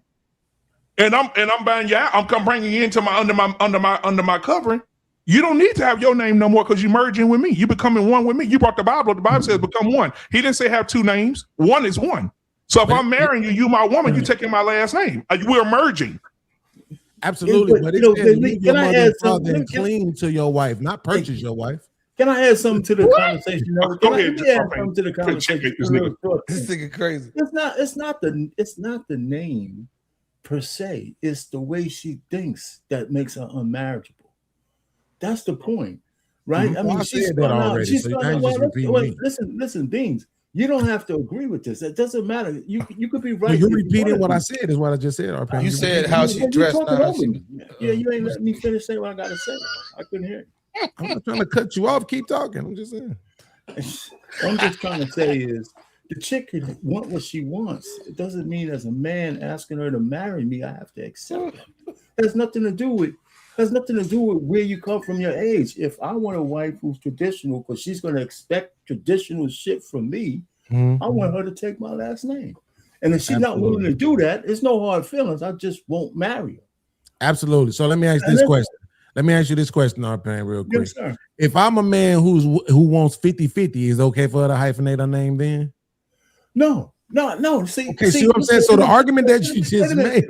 and I'm buying you out, I'm bringing you into my under my covering. You don't need to have your name no more because you're merging with me. You're becoming one with me. You brought the Bible. The Bible says become one. He didn't say have two names. One is one. So if I'm marrying you, you my woman, you taking my last name. We're merging. Absolutely. But it says leave your mother and father and cling to your wife, not purchase your wife. Can I add something to the conversation? Go ahead. Something to the conversation. This nigga crazy. It's not the name per se. It's the way she thinks that makes her unmarriageable. That's the point, right? I mean, she's that already. Listen, Beans. You don't have to agree with this. It doesn't matter. You could be right. No, you're repeating what I said. Is what I just said. You said how she dressed. Yeah, you ain't letting me finish saying what I gotta say. I couldn't hear you. I'm not trying to cut you off. Keep talking. I'm just saying. I'm just trying to say is the chick can want what she wants. It doesn't mean as a man asking her to marry me, I have to accept it. It has nothing to do with where you come from, your age. If I want a wife who's traditional, because she's going to expect traditional shit from me, I want her to take my last name. And if she's not willing to do that, it's no hard feelings. I just won't marry her. Absolutely. So let me ask this question. Let me ask you this question, Arpan, real quick. Yes, sir. If I'm a man who wants 50-50, is it okay for her to hyphenate her name then? No. See what I'm saying? So the argument that you just made,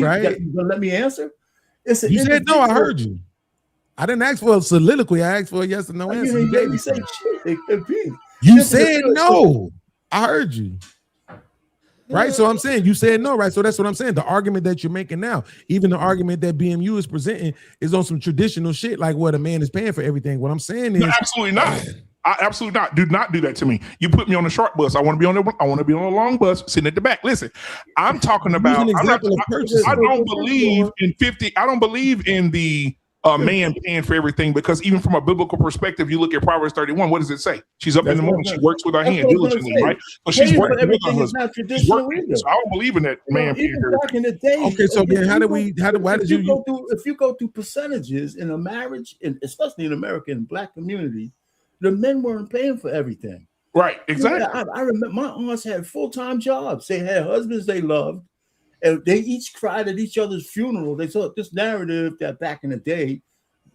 right? Let me answer. You said no, I heard you. I didn't ask for a soliloquy. I asked for a yes or no answer. You said no. I heard you. Right? So I'm saying you said no, right? So that's what I'm saying. The argument that you're making now, even the argument that BMU is presenting, is on some traditional shit, like what a man is paying for everything. What I'm saying is absolutely not. I absolutely not. Do not do that to me. You put me on the short bus. I want to be on a long bus sitting at the back. Listen, I'm talking about. I don't believe in 50. I don't believe in the man paying for everything, because even from a biblical perspective, you look at Proverbs 31. What does it say? She's up in the morning. She works with her hand diligently, right? So she's working with her husband. So I don't believe in that man paying for back in the day. Okay, so then if you go through percentages in a marriage, and especially in America and Black community, the men weren't paying for everything. Right, exactly. I remember my aunts had full-time jobs. They had husbands they loved, and they each cried at each other's funeral. They thought this narrative that back in the day,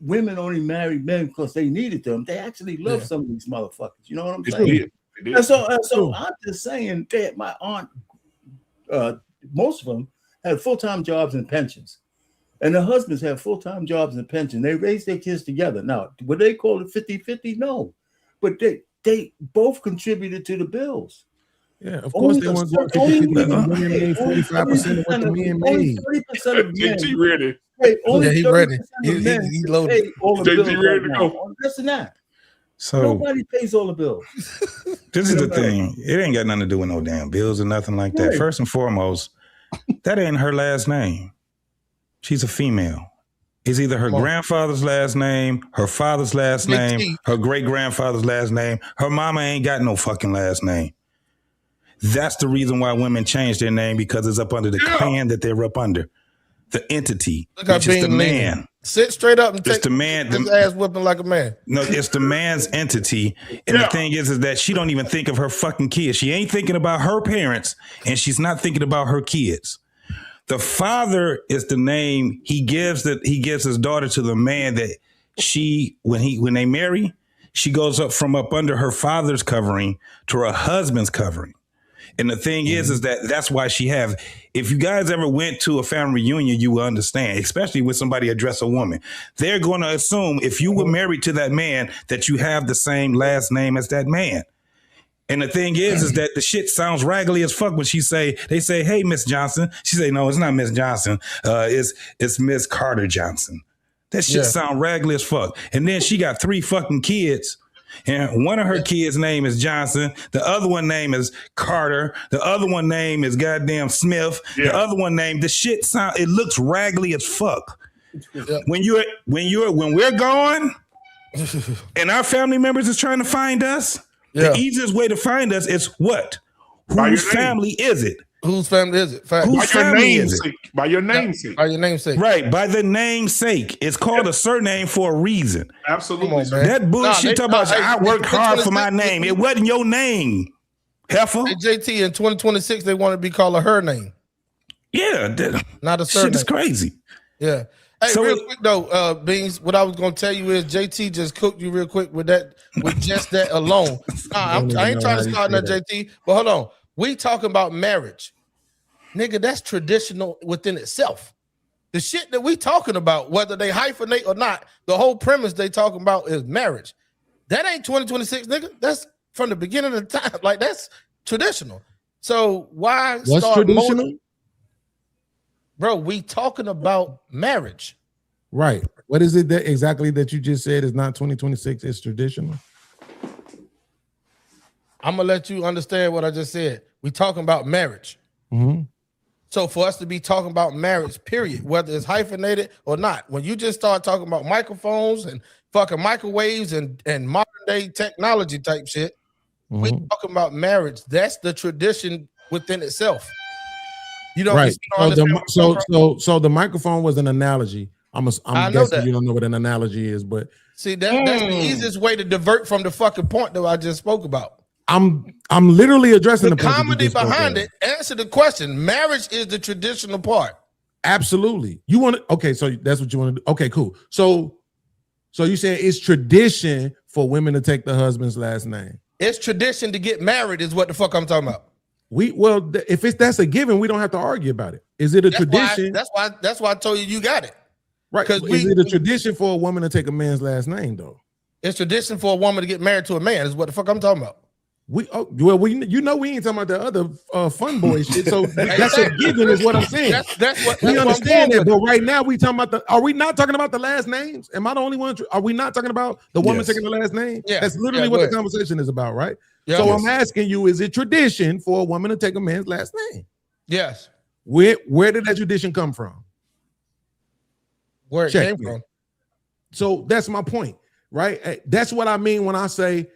women only married men because they needed them. They actually loved some of these motherfuckers. You know what I'm saying? And so I'm just saying that my aunt, most of them had full-time jobs and pensions. And the husbands have full-time jobs and pension. They raise their kids together. Now, would they call it 50-50? No. But they both contributed to the bills. Yeah, of course they want to go 50-50. The women made 45% of what the men made. 30% of men. JT ready. Hey, only he 30% ready. of men He loaded. pay all the JT bills ready right to now. go. Listen that. So Nobody pays all the bills. this is the thing. It ain't got nothing to do with no damn bills or nothing like that. Right. First and foremost, that ain't her last name. She's a female. It's either her grandfather's last name, her father's last name, her great-grandfather's last name. Her mama ain't got no fucking last name. That's the reason why women change their name, because it's up under the clan that they're up under. The entity, which is the man. Sit straight up and It's take the man. his ass whipping like a man. No, it's the man's entity. And the thing is that she don't even think of her fucking kids. She ain't thinking about her parents, and she's not thinking about her kids. The father is the name he gives his daughter to the man that when they marry, she goes up from up under her father's covering to her husband's covering. And the thing is that's why if you guys ever went to a family reunion, you will understand, especially when somebody address a woman. They're going to assume if you were married to that man that you have the same last name as that man. And the thing is that the shit sounds raggedy as fuck when they say, hey, Miss Johnson. She say, no, it's not Miss Johnson. It's Miss Carter Johnson. That shit sound raggedy as fuck. And then she got 3 fucking kids. And one of her kids' name is Johnson. The other one name is Carter. The other one name is goddamn Smith. Yeah. The other one name, it looks raggedy as fuck. Yeah. When we're gone and our family members is trying to find us, the easiest way to find us is what? Whose family is it? Whose family is it? Whose family is it? By your namesake. By your namesake. Right, by the namesake. It's called a surname for a reason. Absolutely. On, man. That bullshit talking about I worked hard for my name. It wasn't your name, heifer. Hey, JT, in 2026, they want to be called her name. Yeah. Not a surname. Shit is crazy. Yeah. Hey, real quick though, Beans, what I was gonna tell you is JT just cooked you real quick with just that alone. I ain't trying to start that, JT, but hold on. We talking about marriage. Nigga, that's traditional within itself. The shit that we talking about, whether they hyphenate or not, the whole premise they talking about is marriage. That ain't 2026, nigga. That's from the beginning of the time. Like, that's traditional. So why What's start traditional? Bro, we talking about marriage. Right. What is it that exactly that you just said is not 2026, it's traditional? I'm gonna let you understand what I just said. We talking about marriage. Mm-hmm. So for us to be talking about marriage, period, whether it's hyphenated or not, when you just start talking about microphones and fucking microwaves and modern day technology type shit, we talking about marriage. That's the tradition within itself. You don't right. So the microphone was an analogy. I'm guessing you don't know what an analogy is, but see that's the easiest way to divert from the fucking point that I just spoke about. I'm literally addressing the comedy behind it. Answer the question. Marriage is the traditional part. Absolutely. You want to? Okay, so that's what you want to do. Okay, cool. So you saying it's tradition for women to take the husband's last name? It's tradition to get married, is what the fuck I'm talking about. If that's a given, we don't have to argue about it. Is it a tradition? That's why I told you got it. Right. Because is it a tradition for a woman to take a man's last name though? It's tradition for a woman to get married to a man, is what the fuck I'm talking about. We ain't talking about the other fun boy shit. So that's a given, is what I'm saying. That's what we understand that. But right now we talking about are we not talking about the last names? Am I the only one? Are we not talking about the woman taking the last name? Yeah. That's literally what the conversation is about, right? Yeah. So I'm asking you, is it tradition for a woman to take a man's last name? Yes. Where did that tradition come from? Where it came from. So that's my point, right? That's what I mean when I say,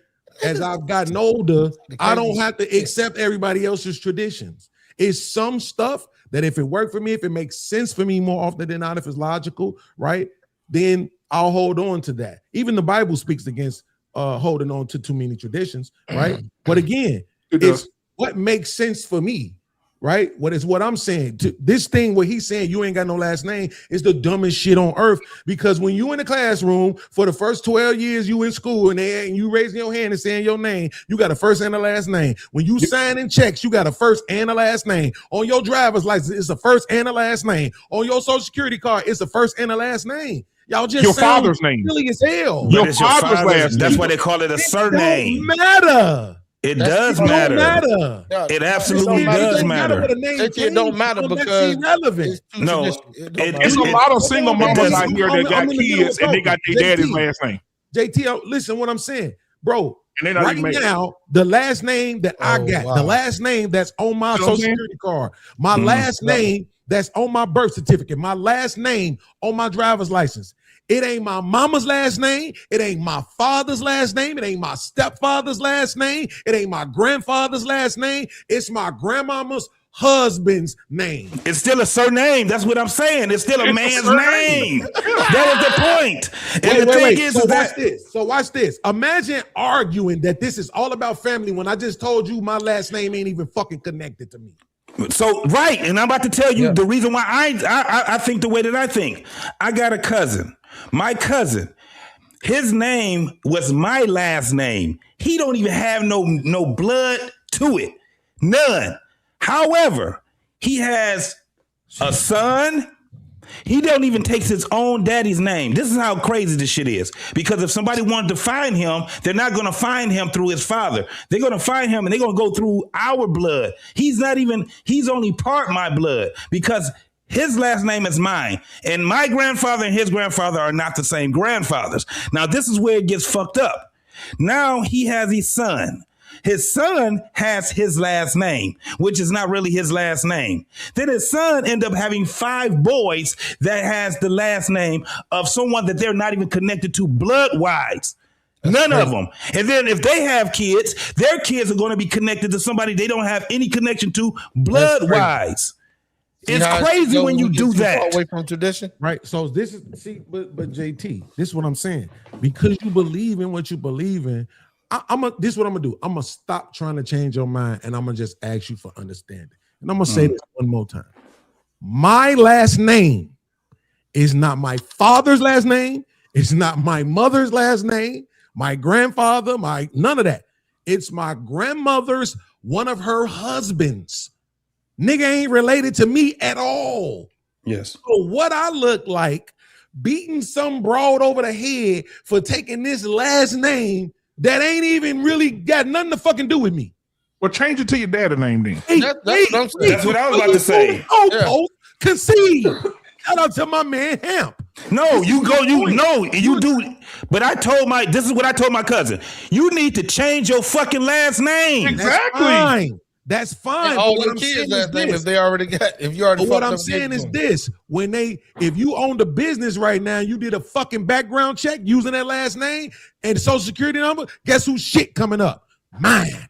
as I've gotten older, I don't have to accept everybody else's traditions. It's some stuff that if it worked for me, if it makes sense for me more often than not, if it's logical, right, then I'll hold on to that. Even the Bible speaks against holding on to too many traditions, right? But again, it's what makes sense for me. right? What I'm saying. This thing where he's saying you ain't got no last name is the dumbest shit on earth, because when you in the classroom for the first 12 years you in school and you raising your hand and saying your name, you got a first and a last name. When you signing checks, you got a first and a last name. On your driver's license, it's a first and a last name. On your social security card, it's a first and a last name. Y'all just your sound father's name. silly as hell. But it's your father's last name. That's why they call it a surname. Don't matter. It does matter. Don't matter. It absolutely does matter. It don't matter because irrelevant. No, it's a lot of single mamas out here that got kids and they got their daddy's last name. JT, listen what I'm saying, bro. Right right now, the last name that I got, the last name that's on my social security card, my last name that's on my birth certificate, my last name on my driver's license. It ain't my mama's last name. It ain't my father's last name. It ain't my stepfather's last name. It ain't my grandfather's last name. It's my grandmama's husband's name. It's still a surname. That's what I'm saying. It's still a man's name. That was the point. And the thing is, So watch this. Imagine arguing that this is all about family when I just told you my last name ain't even fucking connected to me. So right, and I'm about to tell you the reason why I think the way that I think. I got a cousin. My cousin, his name was my last name. He don't even have no blood to it. None. However, he has a son. He don't even take his own daddy's name. This is how crazy this shit is. Because if somebody wanted to find him, they're not going to find him through his father. They're going to find him and they're going to go through our blood. He's only part my blood because his last name is mine. And my grandfather and his grandfather are not the same grandfathers. Now, this is where it gets fucked up. Now he has his son. His son has his last name, which is not really his last name. Then his son ended up having 5 boys that has the last name of someone that they're not even connected to blood-wise. None of them. And then if they have kids, their kids are going to be connected to somebody they don't have any connection to blood-wise. It's crazy when you do that. Away from tradition, right? So this is but JT, this is what I'm saying. Because you believe in what you believe in, this is what I'm gonna do. I'm gonna stop trying to change your mind, and I'm gonna just ask you for understanding. And I'm gonna say this one more time. My last name is not my father's last name. It's not my mother's last name. My grandfather, none of that. It's my grandmother's, one of her husbands. Nigga ain't related to me at all. Yes. So what I look like beating some broad over the head for taking this last name that ain't even really got nothing to fucking do with me. Well, change it to your dad's name then. That's what I was about to say. Concede. Shout out to my man Hemp. No, you do. But this is what I told my cousin. You need to change your fucking last name. Exactly. That's fine. And all your kids' last name if they already got. If you already. But what I'm saying is this: if you owned a business right now, you did a fucking background check using that last name and social security number. Guess who's shit coming up? Mine.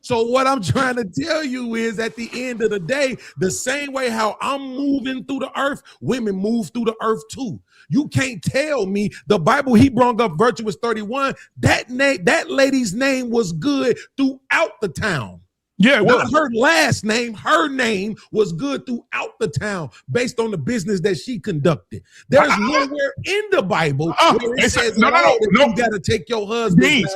So what I'm trying to tell you is, at the end of the day, the same way how I'm moving through the earth, women move through the earth too. You can't tell me the Bible he brought up, Virtuous 31. That lady's name was good throughout the town. Yeah, not her last name. Her name was good throughout the town based on the business that she conducted. There's nowhere in the Bible where it says you got to take your husband's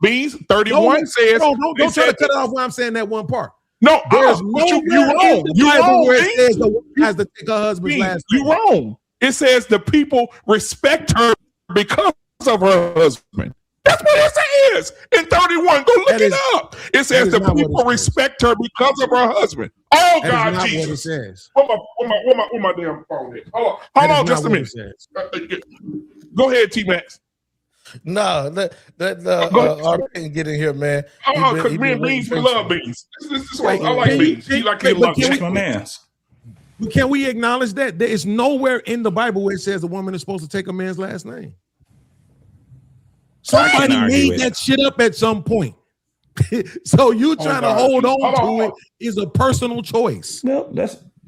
Beans. 31 says. Don't try to cut it off when I'm saying that one part. No, there's nowhere in the Bible where it says the woman has to take her husband's last name. You're wrong. It says the people respect her because of her husband. That's what it says in 31. Go look it up. It says the people respect her because of her husband. Oh, God, Jesus. What it says. Where my damn phone is? Hold on just a minute. Go ahead, T-Max. No, let can get in here, man. Because me and Beans, we love Beans. I like Beans. He like he loves my man. Can we acknowledge that there is nowhere in the Bible where it says a woman is supposed to take a man's last name? Somebody made that shit up at some point. So you trying to hold on to it is a personal choice. No,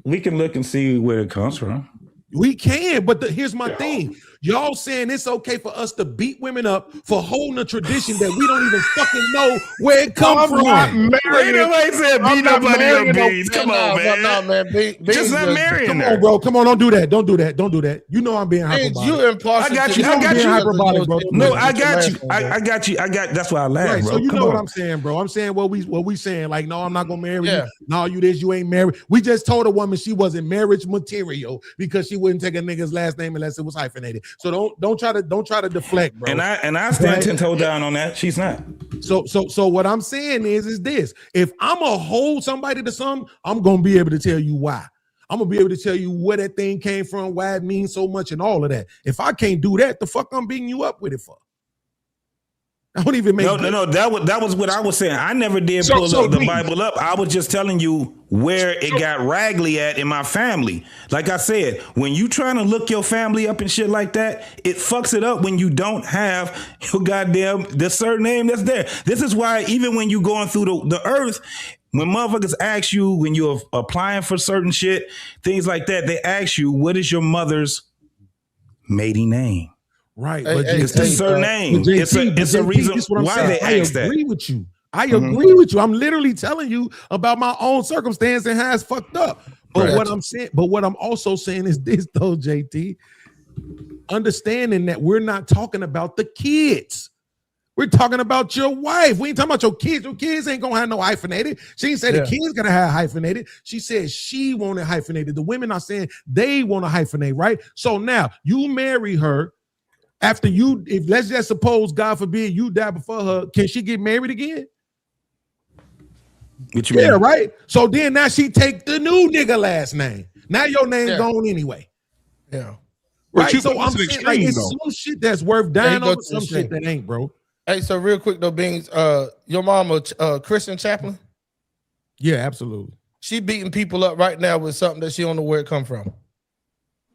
we can look and see where it comes from. We can, but here's my thing. Y'all saying it's okay for us to beat women up for holding a tradition that we don't even fucking know where it come I'm from. not marrying. Nobody said I'm beat not nobody up, marrying no. Beans. Come on, man. No, man. Just not marrying Come her. on, bro. Come on, don't do that. Don't do that. Don't do that. You know I'm being hyperbolic. You impartial. I got to you. the I got because you. of Hyperbolic, those bro. things No, with I the got last you. one, bro. I got you. That's why I laugh, Right, bro. so you Come know on. what I'm saying, bro. I'm saying what we saying. Like, no, I'm not gonna marry Yeah. you. No, you this, you ain't married. We just told a woman she wasn't marriage material because she wouldn't take a nigga's last name unless it was hyphenated. So don't try to deflect, bro. And I stand 10 toes down on that. She's not. So what I'm saying is this: if I'm gonna hold somebody to something, I'm gonna be able to tell you why. I'm gonna be able to tell you where that thing came from, why it means so much, and all of that. If I can't do that, the fuck I'm beating you up with it for? I don't even make No. That was what I was saying. I never did pull the Bible up. I was just telling you where it got raggedy at in my family. Like I said, when you trying to look your family up and shit like that, it fucks it up when you don't have your goddamn the surname that's there. This is why even when you going through the earth, when motherfuckers ask you, when you're applying for certain shit, things like that, they ask you, what is your mother's maiden name? Right, but it's the surname. It's a reason why they ask that. I agree with you. I agree with you. I'm literally telling you about my own circumstance and how it's fucked up. But what I'm saying, but what I'm also saying is this, though, JT. Understanding that we're not talking about the kids. We're talking about your wife. We ain't talking about your kids. Your kids ain't gonna have no hyphenated. She ain't say the kids gonna have hyphenated. She said she wanted hyphenated. The women are saying they want to hyphenate, right? So now you marry her. After you, if let's just suppose, God forbid, you die before her, can she get married again? What you mean? Yeah, right. So then now she take the new nigga last name. Now your name gone anyway. Yeah. Right. You So I'm saying extreme, like it's though. some shit that's worth dying go over, to some the shit extreme. that ain't, bro. Hey, so real quick though, Beans, your mama Christian chaplain? Yeah, absolutely. She beating people up right now with something that she don't know where it come from.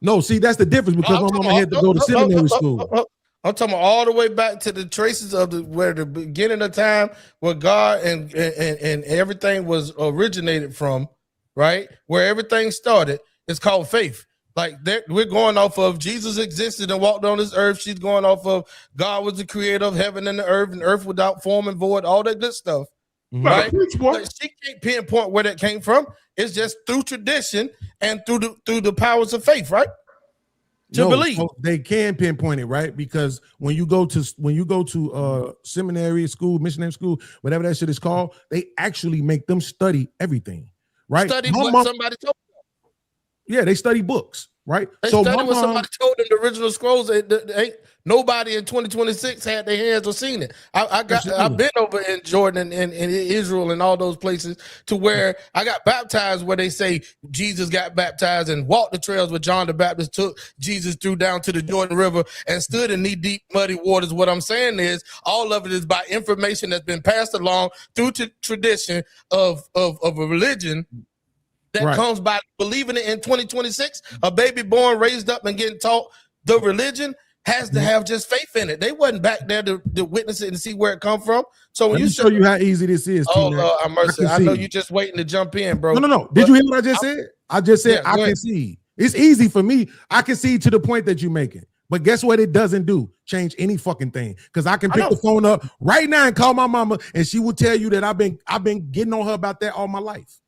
No, see, that's the difference because my mama had to go to seminary school. I'm talking all the way back to the traces of where the beginning of time where God and everything was originated from, right? Where everything started. It's called faith. Like we're going off of Jesus existed and walked on this earth. She's going off of God was the creator of heaven and earth without form and void, all that good stuff. Right? But she can't pinpoint where that came from. It's just through tradition and through the powers of faith, right? To believe. So they can pinpoint it, right? Because when you go to seminary school, missionary school, whatever that shit is called, they actually make them study everything, right? Study what somebody told them. Yeah, they study books, right? They study what somebody told them. The original scrolls, ain't nobody in 2026 had their hands or seen it. I've been over in Jordan and Israel and all those places to where I got baptized where they say Jesus got baptized and walked the trails where John the Baptist took Jesus through down to the Jordan River and stood in knee deep muddy waters. What I'm saying is all of it is by information that's been passed along through tradition of a religion that comes by believing it in 2026. A baby born, raised up, and getting taught the religion has to have just faith in it. They wasn't back there to witness it and see where it come from. So when Let me show you how easy this is. Oh, T-Mac. Lord, I'm mercy. I know you just waiting to jump in, bro. No. Did you hear what I just said? I just said I can see. It's easy for me. I can see to the point that you're making. But guess what? It doesn't do change any fucking thing. Because I can pick the phone up right now and call my mama, and she will tell you that I've been getting on her about that all my life.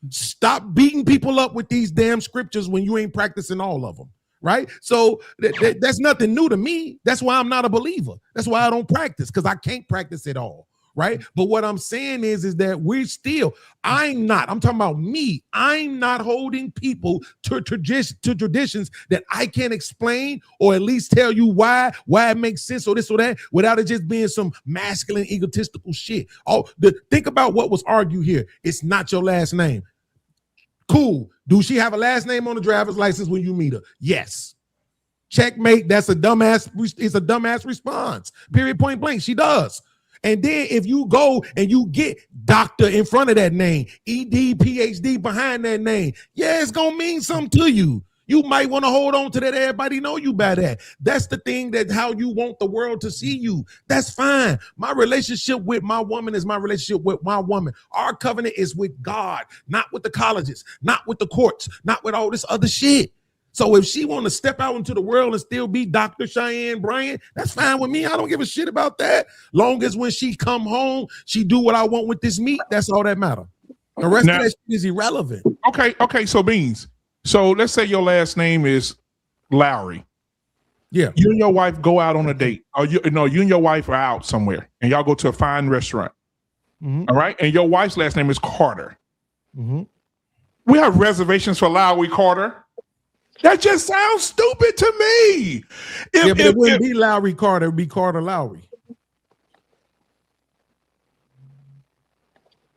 Stop beating people up with these damn scriptures when you ain't practicing all of them, right? So that's nothing new to me. That's why I'm not a believer. That's why I don't practice, because I can't practice it all, right? But what I'm saying is that I'm talking about me. I'm not holding people to traditions that I can't explain or at least tell you why it makes sense or this or that without it just being some masculine, egotistical shit. Think about what was argued here. It's not your last name. Cool. Do she have a last name on the driver's license when you meet her? Yes. Checkmate. That's a dumbass. It's a dumbass response. Period. Point blank. She does. And then if you go and you get doctor in front of that name, ED, PhD behind that name, yeah, it's gonna mean something to you. You might want to hold on to that. Everybody know you by that. That's the thing, that how you want the world to see you. That's fine. My relationship with my woman is my relationship with my woman. Our covenant is with God, not with the colleges, not with the courts, not with all this other shit. So if she want to step out into the world and still be Dr. Cheyenne Bryant, that's fine with me. I don't give a shit about that. Long as when she come home, she do what I want with this meat. That's all that matter. The rest of that shit is irrelevant. Okay. So Beans. So let's say your last name is Lowry. Yeah. You and your wife go out on a date. Or you and your wife are out somewhere and y'all go to a fine restaurant. All right. And your wife's last name is Carter. We have reservations for Lowry Carter. That just sounds stupid to me. But it wouldn't be Lowry Carter, it would be Carter Lowry.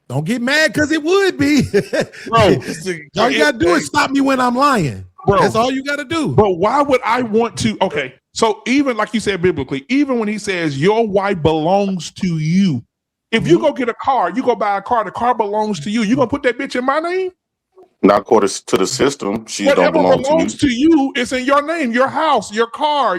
Don't get mad because it would be. Bro, all you gotta do is stop me when I'm lying. Bro, that's all you gotta do. But why would I want to? Okay, so even like you said biblically, even when he says your wife belongs to you, if you go get a car, you go buy a car, the car belongs to you. You gonna put that bitch in my name? Not according to the system. She Whatever don't belong belongs to you. to you, it's in your name, your house, your car,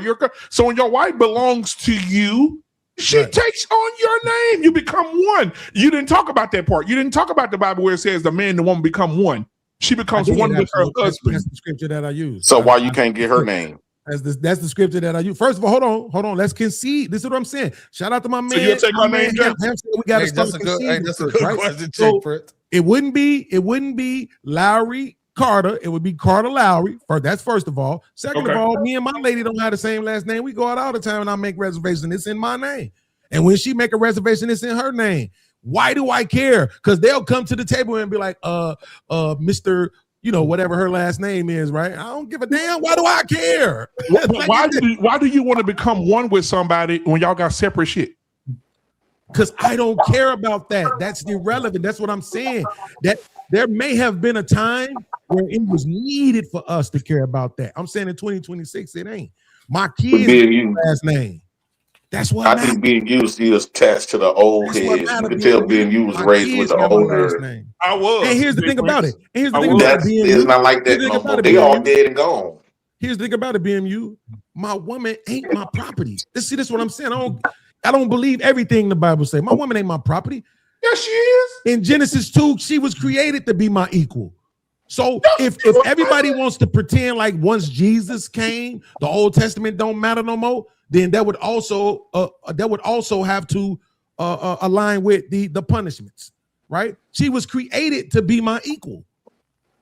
so when your wife belongs to you, she takes on your name. You become one. You didn't talk about that part. You didn't talk about the Bible where it says the man and the woman become one. She becomes one with her husband. That's the scripture that I use. So why you can't get her name? That's the scripture that I use. First of all, hold on. Let's concede. This is what I'm saying. Shout out to my man. So you'll take my name, Jeff? We got to start conceding. That's a good question, So Fred. it wouldn't be Lowry Carter. It would be Carter Lowry. That's first of all. Second of all, me and my lady don't have the same last name. We go out all the time and I make reservations. It's in my name. And when she make a reservation, it's in her name. Why do I care? Because they'll come to the table and be like, Mr. Whatever her last name is, right? I don't give a damn. Why do I care? Why do you want to become one with somebody when y'all got separate shit? Because I don't care about that. That's irrelevant. That's what I'm saying. That there may have been a time where it was needed for us to care about that. I'm saying in 2026, it ain't. My kids' last name. That's what I think being used is attached to the old head. You can tell being you was raised with the older. I was. And here's the thing about it. It's not like that no more. They all dead and gone. Here's the thing about it, BMU. My woman ain't my property. This is what I'm saying. I don't believe everything the Bible says. My woman ain't my property. Yes, she is. In Genesis 2, she was created to be my equal. So if everybody wants to pretend like once Jesus came, the Old Testament don't matter no more, then that would also have to align with the punishments, right? She was created to be my equal.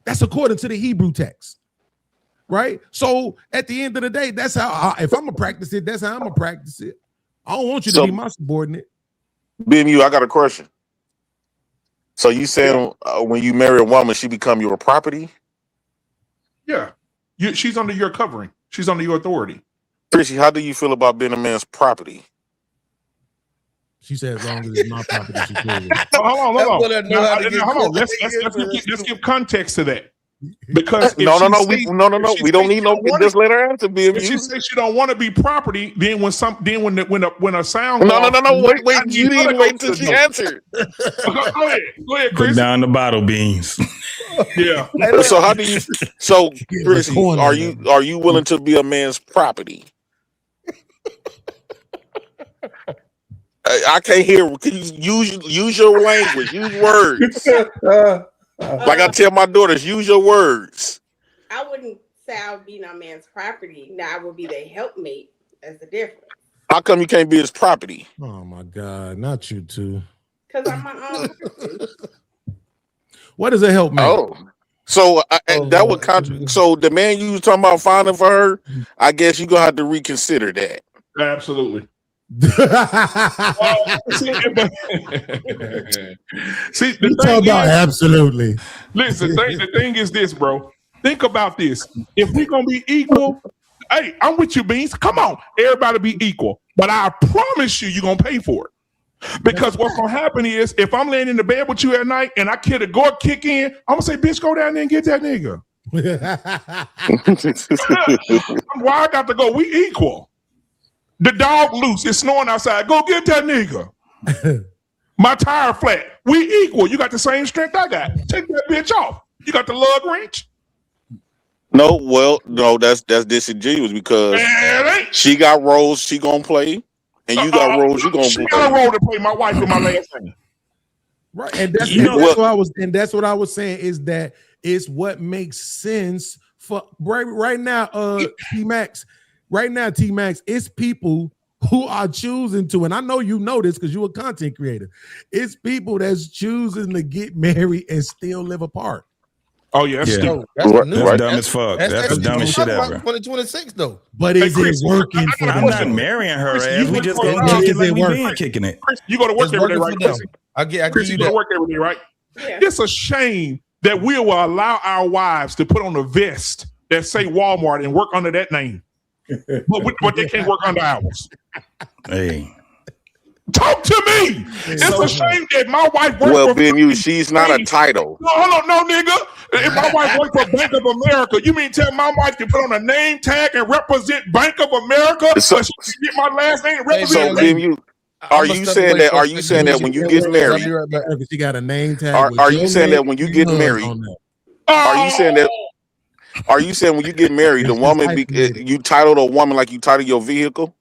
That's according to the Hebrew text, right? So at the end of the day, that's how if I'm gonna practice it, that's how I'm gonna practice it. I don't want you to be my subordinate. BMU, I got a question. So you saying when you marry a woman, she become your property? Yeah, she's under your covering. She's under your authority. Chrissy, how do you feel about being a man's property? She said, as long as it's my property, she feels it. Hold on. Let's give context to that. Because no. We don't need no. Just let her answer. BMU. If she says she don't want to be property, then when a sound. No. Wait. You need to wait till she answered. Go ahead, Chris. Put down the bottle beans. Yeah. So how do you? So, Chrissy, are you willing to be a man's property? I can't hear. Can you use your language? Use words. Like I tell my daughters, use your words. I wouldn't say I would be no man's property. Now I would be their helpmate. That's the difference. How come you can't be his property? Oh my God, not you two. Because I'm my own person. What does it help me? Oh, so that would contradict. So the man you was talking about finding for her, I guess you're gonna have to reconsider that. Absolutely. See, the thing about absolutely. Listen, the thing is this, bro. Think about this. If we're gonna be equal, hey, I'm with you, Beans. Come on, everybody be equal. But I promise you're gonna pay for it. Because what's gonna happen is if I'm laying in the bed with you at night and I kick in, I'm gonna say, bitch, go down there and get that nigga. Why I got to go? We equal. The dog loose. It's snowing outside. Go get that nigga. My tire flat. We equal. You got the same strength I got. Take that bitch off. You got the lug wrench. No, that's disingenuous because she got roles she gonna play, and you got roles you gonna play. She got a role to play. My wife and my last name. Right, and that's what I was saying is that it's what makes sense for right now, T-Max, it's people who are choosing to, and I know you know this because you're a content creator. It's people that's choosing to get married and still live apart. Oh yeah, that's stupid. That's That's new. dumb as fuck. That's the dumbest shit ever. 2026 though. But is it working for them? I'm not marrying her Chris, ass. you We just work gonna for kick it them. like we Is it been working? kicking it. Chris, you go to work It's every day, working right? for them. I give Chris, you you go to that. work every day, right? Yeah. It's a shame that we will allow our wives to put on a vest that say Walmart and work under that name, but they can't work under ours. Hey. Talk to me. It's a shame that my wife works Well, for. Ben, she's not a title. No, hold on, no, nigga. If my wife works for Bank of America, you mean tell my wife to put on a name tag and represent Bank of America, So- but she can get my last name and represent? So, Ben, are you saying that? Are you saying that when you get married? She got a name tag. Are you saying that when you get married? Are you saying that? Are you saying when you get married, the woman you titled a woman like you title your vehicle?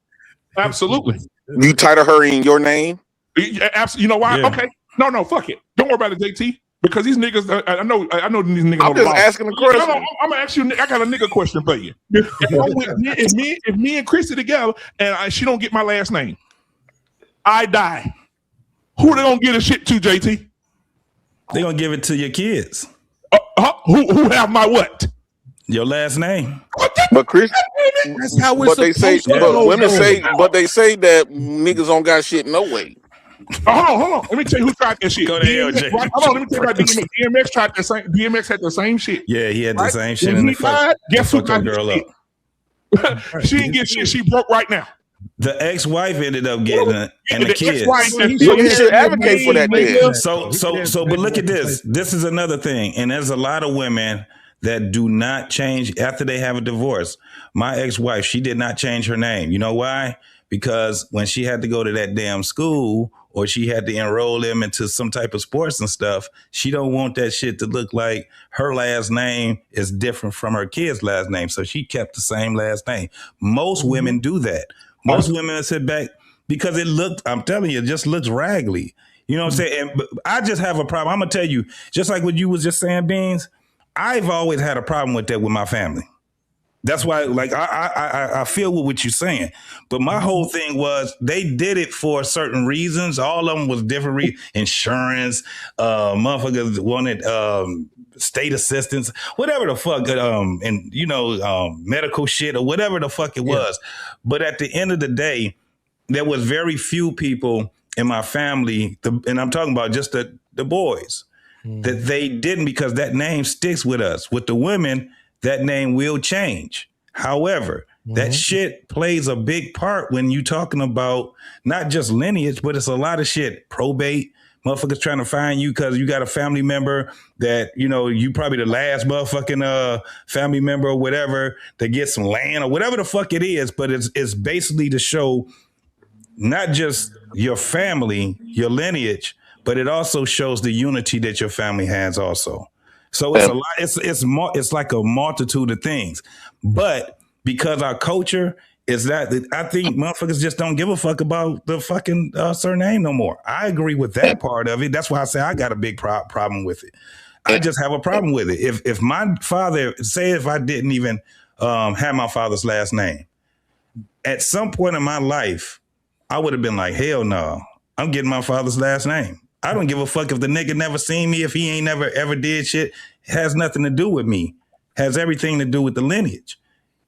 Absolutely. You title her in your name? Yeah, absolutely. You know why? Yeah. Okay. No, fuck it. Don't worry about it, JT. Because these niggas, I know these niggas. I'm just asking a question. No, I'm gonna ask you. I got a nigga question for you. If me and Chrissy together, and she don't get my last name, I die. Who they gonna get a shit to, JT? They gonna give it to your kids. Who have my what? Your last name. But Chris, that's how we're but they say, supposed to but go. women say, but they say that niggas don't got shit no way. Hold on. Let me tell you who tried that shit. Go to LJ. Right? Hold on, let me tell you about DMX. DMX tried the same. DMX had the same shit. Yeah, he had the Right? same shit When in he the died, guess who fucked got that his girl shit? up. She didn't get shit. She broke right now. The ex-wife ended up getting it, and the The kids. ex-wife So you should advocate for that then. So, but look at this. This is another thing, and there's a lot of women that do not change after they have a divorce. My ex-wife, she did not change her name. You know why? Because when she had to go to that damn school, or she had to enroll them into some type of sports and stuff, she don't want that shit to look like her last name is different from her kid's last name. So she kept the same last name. Most women do that. Most women sit back because it looked, I'm telling you, it just looks raggedy. You know what I'm saying? And I just have a problem. I'm going to tell you, just like what you was just saying, Beans, I've always had a problem with that with my family. That's why, like, I feel what you're saying. But my whole thing was they did it for certain reasons. All of them was different insurance, motherfuckers wanted state assistance, whatever the fuck, and medical shit or whatever the fuck it was. But at the end of the day, there was very few people in my family, and I'm talking about just the boys, that they didn't, because that name sticks with us. With the women, that name will change. However, that shit plays a big part when you talking about not just lineage, but it's a lot of shit. Probate, motherfuckers trying to find you because you got a family member that, you probably the last motherfucking family member or whatever to get some land or whatever the fuck it is. But it's basically to show not just your family, your lineage, but it also shows the unity that your family has also. So it's a lot. It's like a multitude of things. But because our culture is that, I think motherfuckers just don't give a fuck about the fucking surname no more. I agree with that part of it. That's why I say I got a big problem with it. I just have a problem with it. If my father, say if I didn't even have my father's last name, at some point in my life, I would have been like, hell no, I'm getting my father's last name. I don't give a fuck if the nigga never seen me, if he ain't never ever did shit. It has nothing to do with me. It has everything to do with the lineage.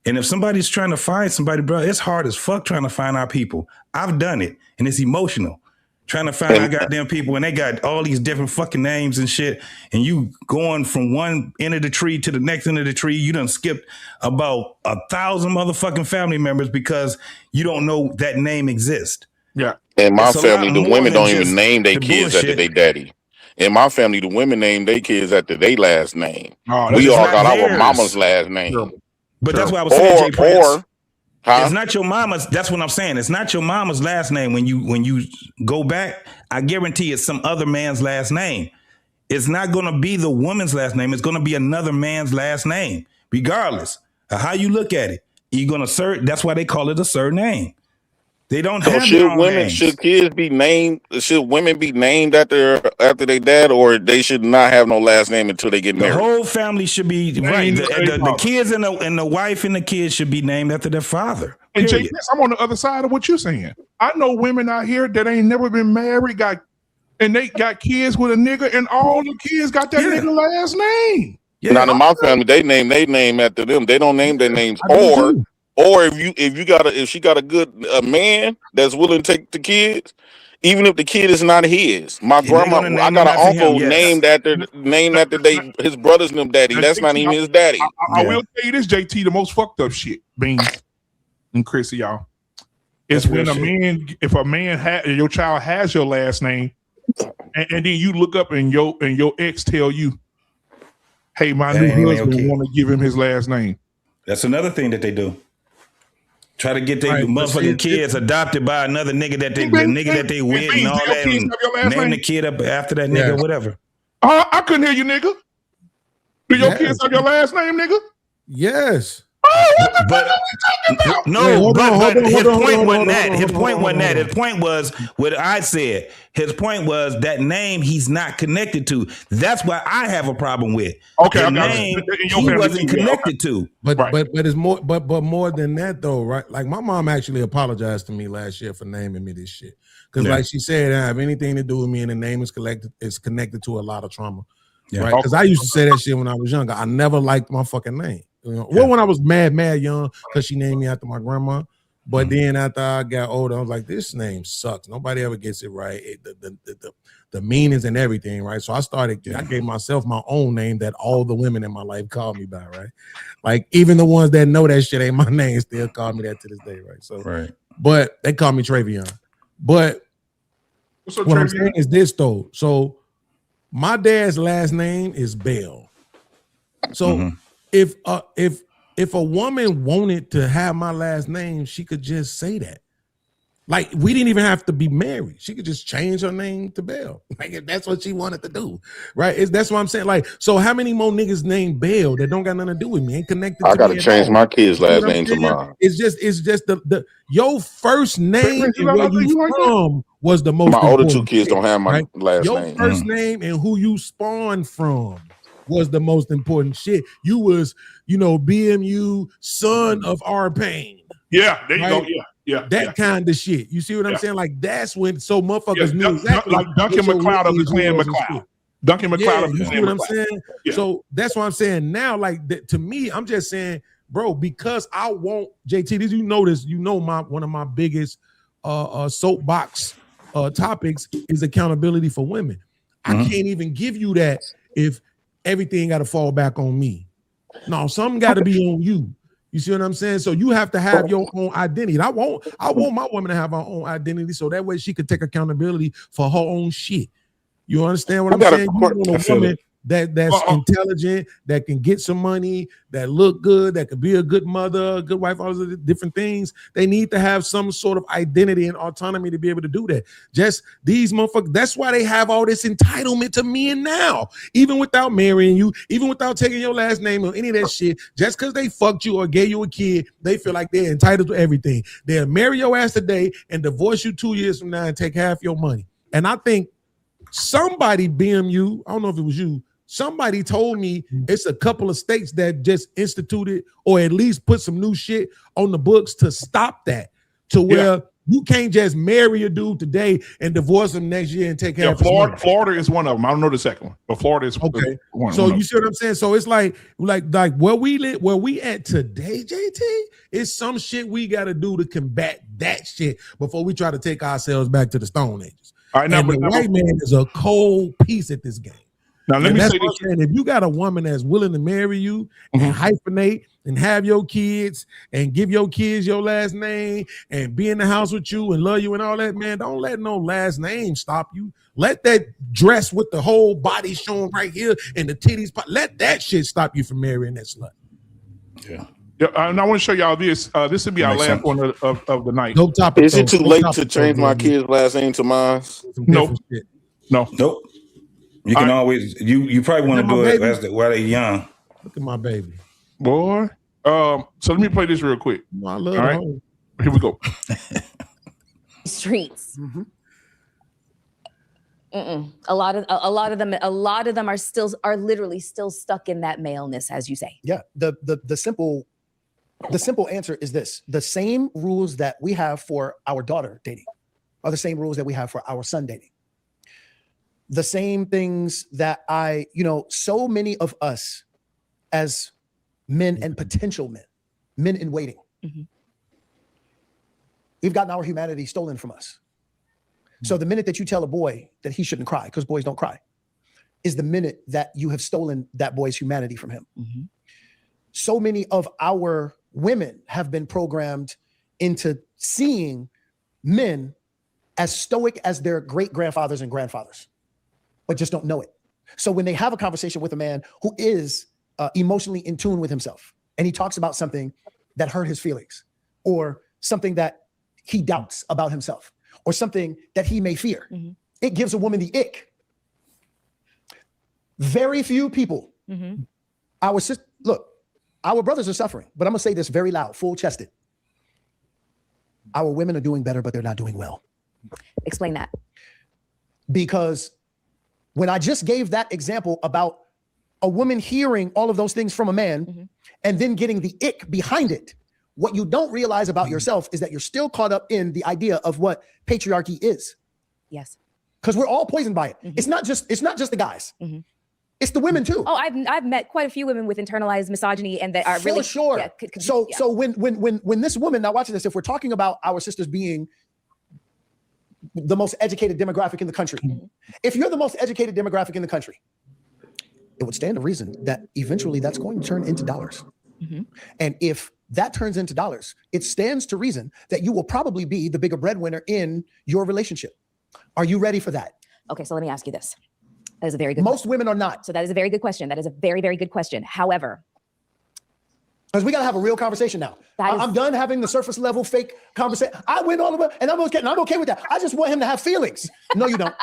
And if somebody's trying to find somebody, bro, it's hard as fuck trying to find our people. I've done it, and it's emotional. Trying to find our goddamn people, and they got all these different fucking names and shit, and you going from one end of the tree to the next end of the tree, you done skipped about 1,000 motherfucking family members because you don't know that name exists. Yeah. In my It's a family, lot the more women than don't just even name their the kids after bullshit. their daddy. In my family, the women name their kids after their last name. Oh, We it's all not got our theirs. mama's last name. But that's why I was saying, Jay Prince. Huh? It's not your mama's. That's what I'm saying. It's not your mama's last name. When you go back, I guarantee it's some other man's last name. It's not going to be the woman's last name. It's going to be another man's last name, regardless of how you look at it. You're going to that's why they call it a surname. They don't So have their own names. should kids be named? Should women be named after their dad, or they should not have no last name until they get The married? whole family should be right. Named The kids and the wife and the kids should be named after their father. And Period. JP, I'm on the other side of what you're saying. I know women out here that ain't never been married, and they got kids with a nigga, and all the kids got that nigga last name. Not in my family. They name after them. They don't name their names. Or if she got a good man that's willing to take the kids, even if the kid is not his. My grandma, I got an uncle named after his brothers and them daddy. That's not even his daddy. I will tell you this, JT, the most fucked up shit, Beans and Chrissy, y'all, is when if a man your child has your last name, and then you look up and your ex tell you, hey, my new husband want to give him his last name. That's another thing that they do. Try to get their motherfucking kids adopted by another nigga that they with and all that, and name the kid up after that nigga, whatever. I couldn't hear you, nigga. Do your kids have your last name, nigga? Yes. But his point wasn't that. His point wasn't that. His point was what I said. His point was that name he's not connected to. That's what I have a problem with. Okay, the name he wasn't connected to. But it's more but more than that though, right? Like my mom actually apologized to me last year for naming me this shit. Because like she said, I have anything to do with me, and the name is connected to a lot of trauma. Yeah. Right? Because I used to say that shit when I was younger. I never liked my fucking name. You know? Well, when I was mad young, because she named me after my grandma. But then after I got older, I was like, this name sucks. Nobody ever gets it right. The meanings and everything, right? So I gave myself my own name that all the women in my life call me by, right? Like even the ones that know that shit ain't my name still call me that to this day, right? So, but they call me Travion. But what I'm saying is this though. So my dad's last name is Bell. So if a woman wanted to have my last name, she could just say that. Like we didn't even have to be married. She could just change her name to Bell. Like if that's what she wanted to do, right? That's what I'm saying. Like, so how many more niggas named Bell that don't got nothing to do with me? Ain't connected. I gotta change my kid's last name to mine. It's just the your first name and where you from was the most. My older two kids don't have my last your name. Your first name and who you spawned from was the most important shit. You was, BMU, son of our pain. Yeah, there you go. Yeah. That kind of shit. You see what I'm saying? Like that's when motherfuckers knew exactly. Like Duncan McLeod of the Clan McLeod. Duncan McLeod of the you Clan see what I'm McLeod. saying? Yeah. So that's what I'm saying now. Like to me, I'm just saying, bro, because I want JT. Did you notice? One of my biggest soapbox topics is accountability for women. I can't even give you that if everything got to fall back on me. No, something got to be on you. You see what I'm saying? So you have to have your own identity. I want my woman to have her own identity so that way she could take accountability for her own shit. You understand what I'm saying? You want a woman that's intelligent, that can get some money, that look good, that could be a good mother, a good wife, all those different things. They need to have some sort of identity and autonomy to be able to do that. Just these motherfuckers, that's why they have all this entitlement to men now. Even without marrying you, even without taking your last name or any of that shit, just because they fucked you or gave you a kid, they feel like they're entitled to everything. They'll marry your ass today and divorce you 2 years from now and take half your money. And I think somebody, BMU, I don't know if it was you, somebody told me it's a couple of states that just instituted or at least put some new shit on the books to stop that, to where you can't just marry a dude today and divorce him next year and take half his money. Florida is one of them. I don't know the second one, but Florida is okay. One. So you see what I'm saying? So it's like where we at today, JT, is some shit we got to do to combat that shit before we try to take ourselves back to the Stone Ages. All right, and the white man is a cold piece at this game. Now let me say this: if you got a woman that's willing to marry you and hyphenate and have your kids and give your kids your last name and be in the house with you and love you and all that, man, don't let no last name stop you. Let that dress with the whole body showing right here and the titties, let that shit stop you from marrying that slut. Yeah. And I want to show y'all this. This will be our last one of the night. No topic. Is it too late to change my kid's last name to mine? No. Nope. You can always you probably want to do it while they're young. Look at my baby, boy. So let me play this real quick. I love all right, here we go. streets. Mm-hmm. A lot of them are literally still stuck in that maleness, as you say. Yeah. The simple answer is this: the same rules that we have for our daughter dating are the same rules that we have for our son dating. The same things that so many of us as men and potential men in waiting, we've gotten our humanity stolen from us. So the minute that you tell a boy that he shouldn't cry, because boys don't cry, is the minute that you have stolen that boy's humanity from him. So many of our women have been programmed into seeing men as stoic as their great grandfathers and grandfathers, but just don't know it. So when they have a conversation with a man who is emotionally in tune with himself, and he talks about something that hurt his feelings, or something that he doubts about himself, or something that he may fear, it gives a woman the ick. Very few people, our brothers are suffering, but I'm gonna say this very loud, full chested. Our women are doing better, but they're not doing well. Explain that. Because when I just gave that example about a woman hearing all of those things from a man and then getting the ick behind it, what you don't realize about yourself is that you're still caught up in the idea of what patriarchy is. Yes. Because we're all poisoned by it. It's not just the guys. It's the women too. Oh, I've met quite a few women with internalized misogyny and that are For really sure. Yeah, So when this woman, now watch this, if we're talking about our sisters being the most educated demographic in the country, if you're the most educated demographic in the country, it would stand to reason that eventually that's going to turn into dollars. And if that turns into dollars, it stands to reason that you will probably be the bigger breadwinner in your relationship. Are you ready for that? Okay, so let me ask you this. That is a very good Most women are not. So that is a very good question. That is a very, very good question. However, because we got to have a real conversation now. I'm done having the surface level fake conversation. I went all over and I'm okay with that. I just want him to have feelings. No, you don't.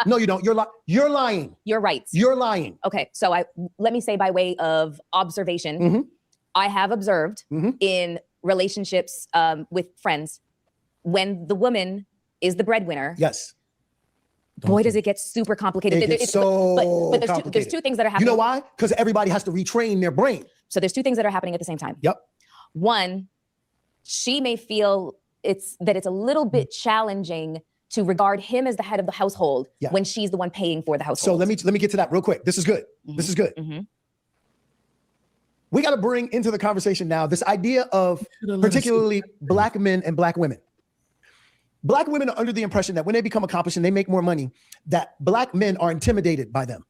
No, you don't. You're lying. You're right. You're lying. Okay, so let me say by way of observation, I have observed in relationships with friends, when the woman is the breadwinner. Yes. Boy, does it get super complicated. It gets so but complicated. there's two things that are happening. You know why? Because everybody has to retrain their brain. So there's two things that are happening at the same time. Yep. One, she may feel it's a little bit challenging to regard him as the head of the household when she's the one paying for the household. So let me get to that real quick. This is good. This is good. We got to bring into the conversation now this idea of particularly Black men and Black women. Black women are under the impression that when they become accomplished and they make more money, that Black men are intimidated by them.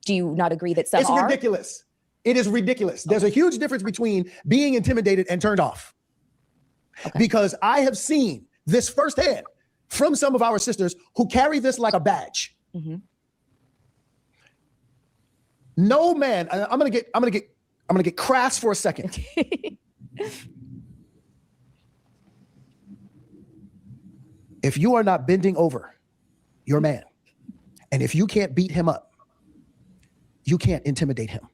Do you not agree that some It's are? ridiculous. It is ridiculous. There's a huge difference between being intimidated and turned off. Because I have seen this firsthand from some of our sisters who carry this like a badge. No man, I'm gonna get crass for a second. If you are not bending over your man, and if you can't beat him up, you can't intimidate him.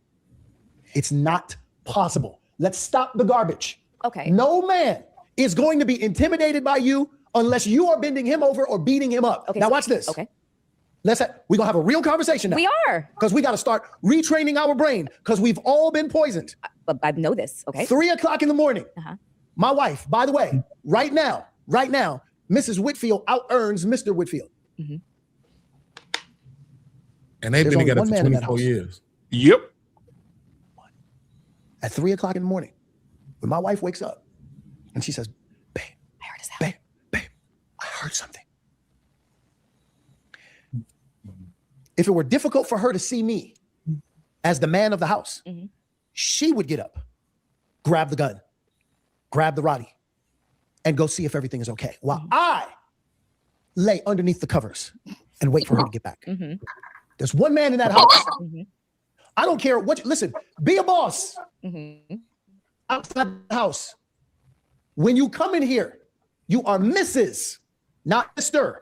It's not possible. Let's stop the garbage. Okay. No man is going to be intimidated by you unless you are bending him over or beating him up. Okay, now so- watch this. Okay. We're gonna have a real conversation now. We are. Because we got to start retraining our brain because we've all been poisoned. But I know this, okay? 3 o'clock in the morning. My wife, by the way, right now, Mrs. Whitfield out-earns Mr. Whitfield. And they've There's been only together one for man in that 24 house. years. Yep. At 3 o'clock in the morning, when my wife wakes up and she says, babe, I heard something. If it were difficult for her to see me as the man of the house, she would get up, grab the gun, grab the Roddy, and go see if everything is okay. While I lay underneath the covers and wait for her to get back. There's one man in that house. I don't care what listen, be a boss outside the house. When you come in here, you are Mrs., not Mr.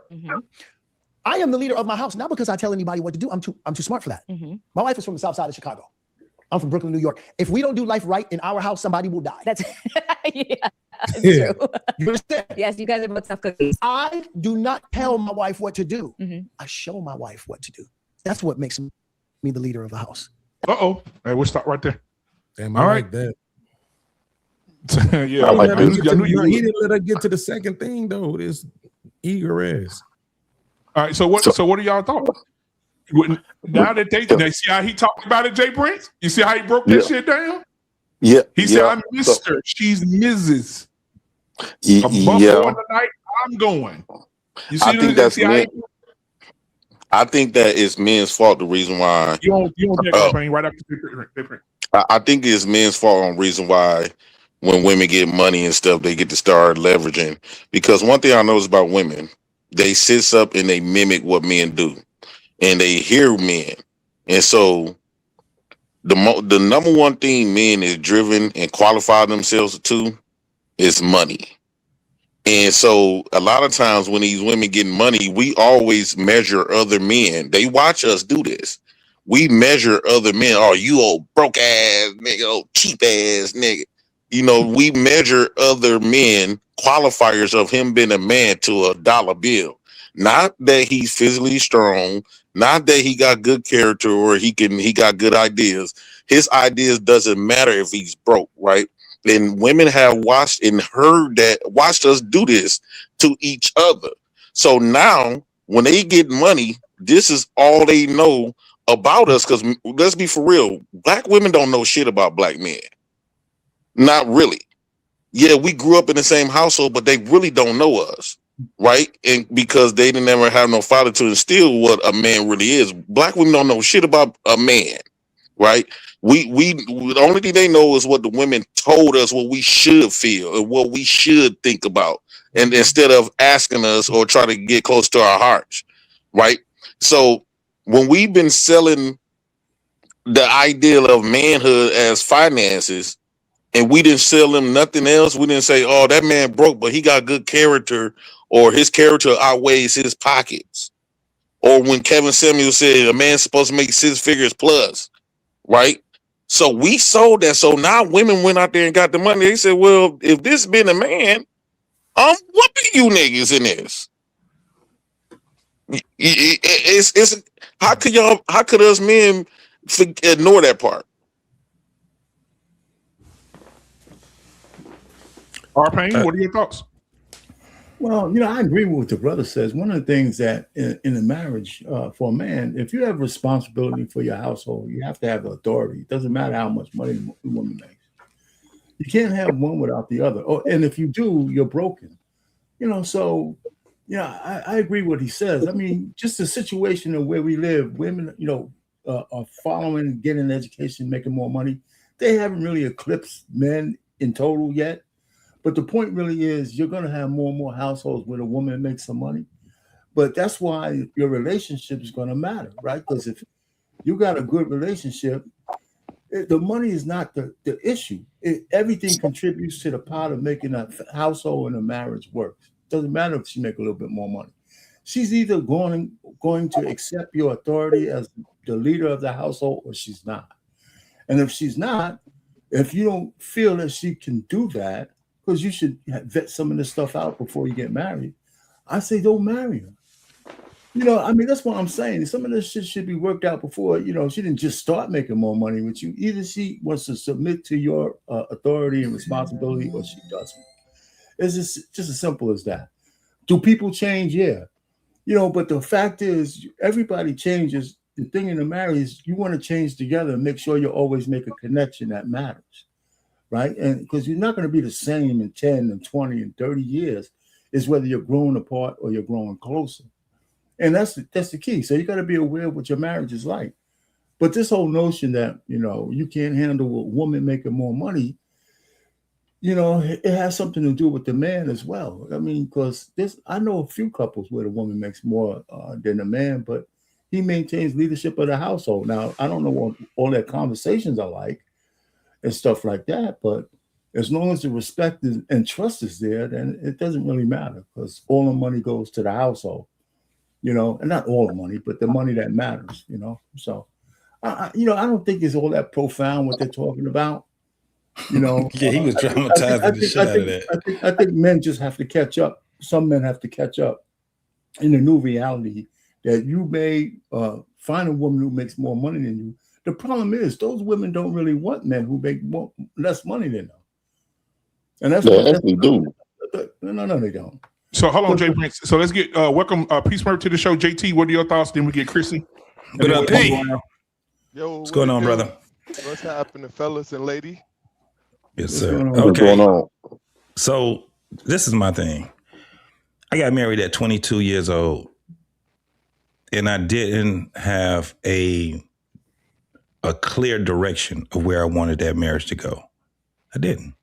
I am the leader of my house, not because I tell anybody what to do. I'm too smart for that. My wife is from the south side of Chicago. I'm from Brooklyn, New York. If we don't do life right in our house, somebody will die. That's It's true. You understand? Yes, you guys are both tough cookies. I do not tell my wife what to do. I show my wife what to do. That's what makes me the leader of the house. Uh-oh. Hey, we'll stop right there. Damn, All I right. like that. Yeah, He I knew you he would. didn't let her get to the second thing though. This eager ass. All right, so what do y'all thought? Now that they see how he talked about it, Jay Prince? You see how he broke that shit down? Yeah. He said, I'm Mr. She's Mrs. A buck going tonight, I'm going. You see I think that's see how men. I think that it's men's fault. The reason why you don't get campaign right after different. I think it's men's fault on reason why when women get money and stuff, they get to start leveraging. Because one thing I notice about women, they sit up and they mimic what men do, and they hear men, and so the number one thing men is driven and qualify themselves to is money. And so a lot of times when these women get money, we always measure other men. They watch us do this. We measure other men. Oh, you old broke ass nigga, old cheap ass nigga. You know, we measure other men qualifiers of him being a man to a dollar bill. Not that he's physically strong, not that he got good character or he got good ideas. His ideas doesn't matter if he's broke, right? And women have watched and watched us do this to each other. So now when they get money, this is all they know about us. Because let's be for real, black women don't know shit about black men. Not really. Yeah, we grew up in the same household, but they really don't know us, right? And because they didn't ever have no father to instill what a man really is. Black women don't know shit about a man, right? We the only thing they know is what the women told us what we should feel and what we should think about, and instead of asking us or try to get close to our hearts, right? So when we've been selling the ideal of manhood as finances, and we didn't sell them nothing else, we didn't say, "Oh, that man broke, but he got good character," or "His character outweighs his pockets," or when Kevin Samuel said, "A man's supposed to make 6 figures plus," right? So we sold that. So now women went out there and got the money. They said, well, if this been a man, I'm whooping you niggas in this. It's how could us men ignore that part? R-Pain, what are your thoughts? Well, you know, I agree with what the brother says. One of the things that in a marriage for a man, if you have responsibility for your household, you have to have authority. It doesn't matter how much money the woman makes. You can't have one without the other. Oh, and if you do, you're broken. You know, so, yeah, I agree what he says. I mean, just the situation of where we live, women, you know, are following, getting an education, making more money. They haven't really eclipsed men in total yet. But the point really is you're going to have more and more households where a woman makes some money. But that's why your relationship is going to matter, right? Because if you got a good relationship, the money is not the issue. Everything contributes to the pot of making a household and a marriage work. Doesn't matter if she make a little bit more money. She's either going to accept your authority as the leader of the household or she's not. And if she's not, if you don't feel that she can do that, because you should vet some of this stuff out before you get married, I say don't marry her. You know, I mean, that's what I'm saying. Some of this shit should be worked out before, you know, she didn't just start making more money with you. Either she wants to submit to your authority and responsibility or she doesn't. It's just as simple as that. Do people change? Yeah. You know, but the fact is everybody changes. The thing in the marriage is you want to change together and make sure you always make a connection that matters. Right? And because you're not going to be the same in 10 and 20 and 30 years, is whether you're growing apart or you're growing closer. And that's the key. So you got to be aware of what your marriage is like. But this whole notion that, you know, you can't handle a woman making more money, you know, it has something to do with the man as well. I mean, because I know a few couples where the woman makes more than the man, but he maintains leadership of the household. Now, I don't know what all their conversations are like and stuff like that. But as long as the respect and trust is there, then it doesn't really matter because all the money goes to the household, you know, and not all the money, but the money that matters, you know. So, I don't think it's all that profound what they're talking about. You know, Yeah, he was traumatizing the shit out of that. I think men just have to catch up. Some men have to catch up in the new reality that you may find a woman who makes more money than you. The problem is those women don't really want men who make less money than them. And that's what actually do. No, they don't. So hold on, Jay Prince. So let's get welcome Peace Murph to the show. JT, what are your thoughts? Then we get Chrissy. What up, P? Yo, What's going on, brother? What's happening, fellas and lady? Yes, sir. What's going on? So this is my thing. I got married at 22 years old, and I didn't have a clear direction of where I wanted that marriage to go. I didn't.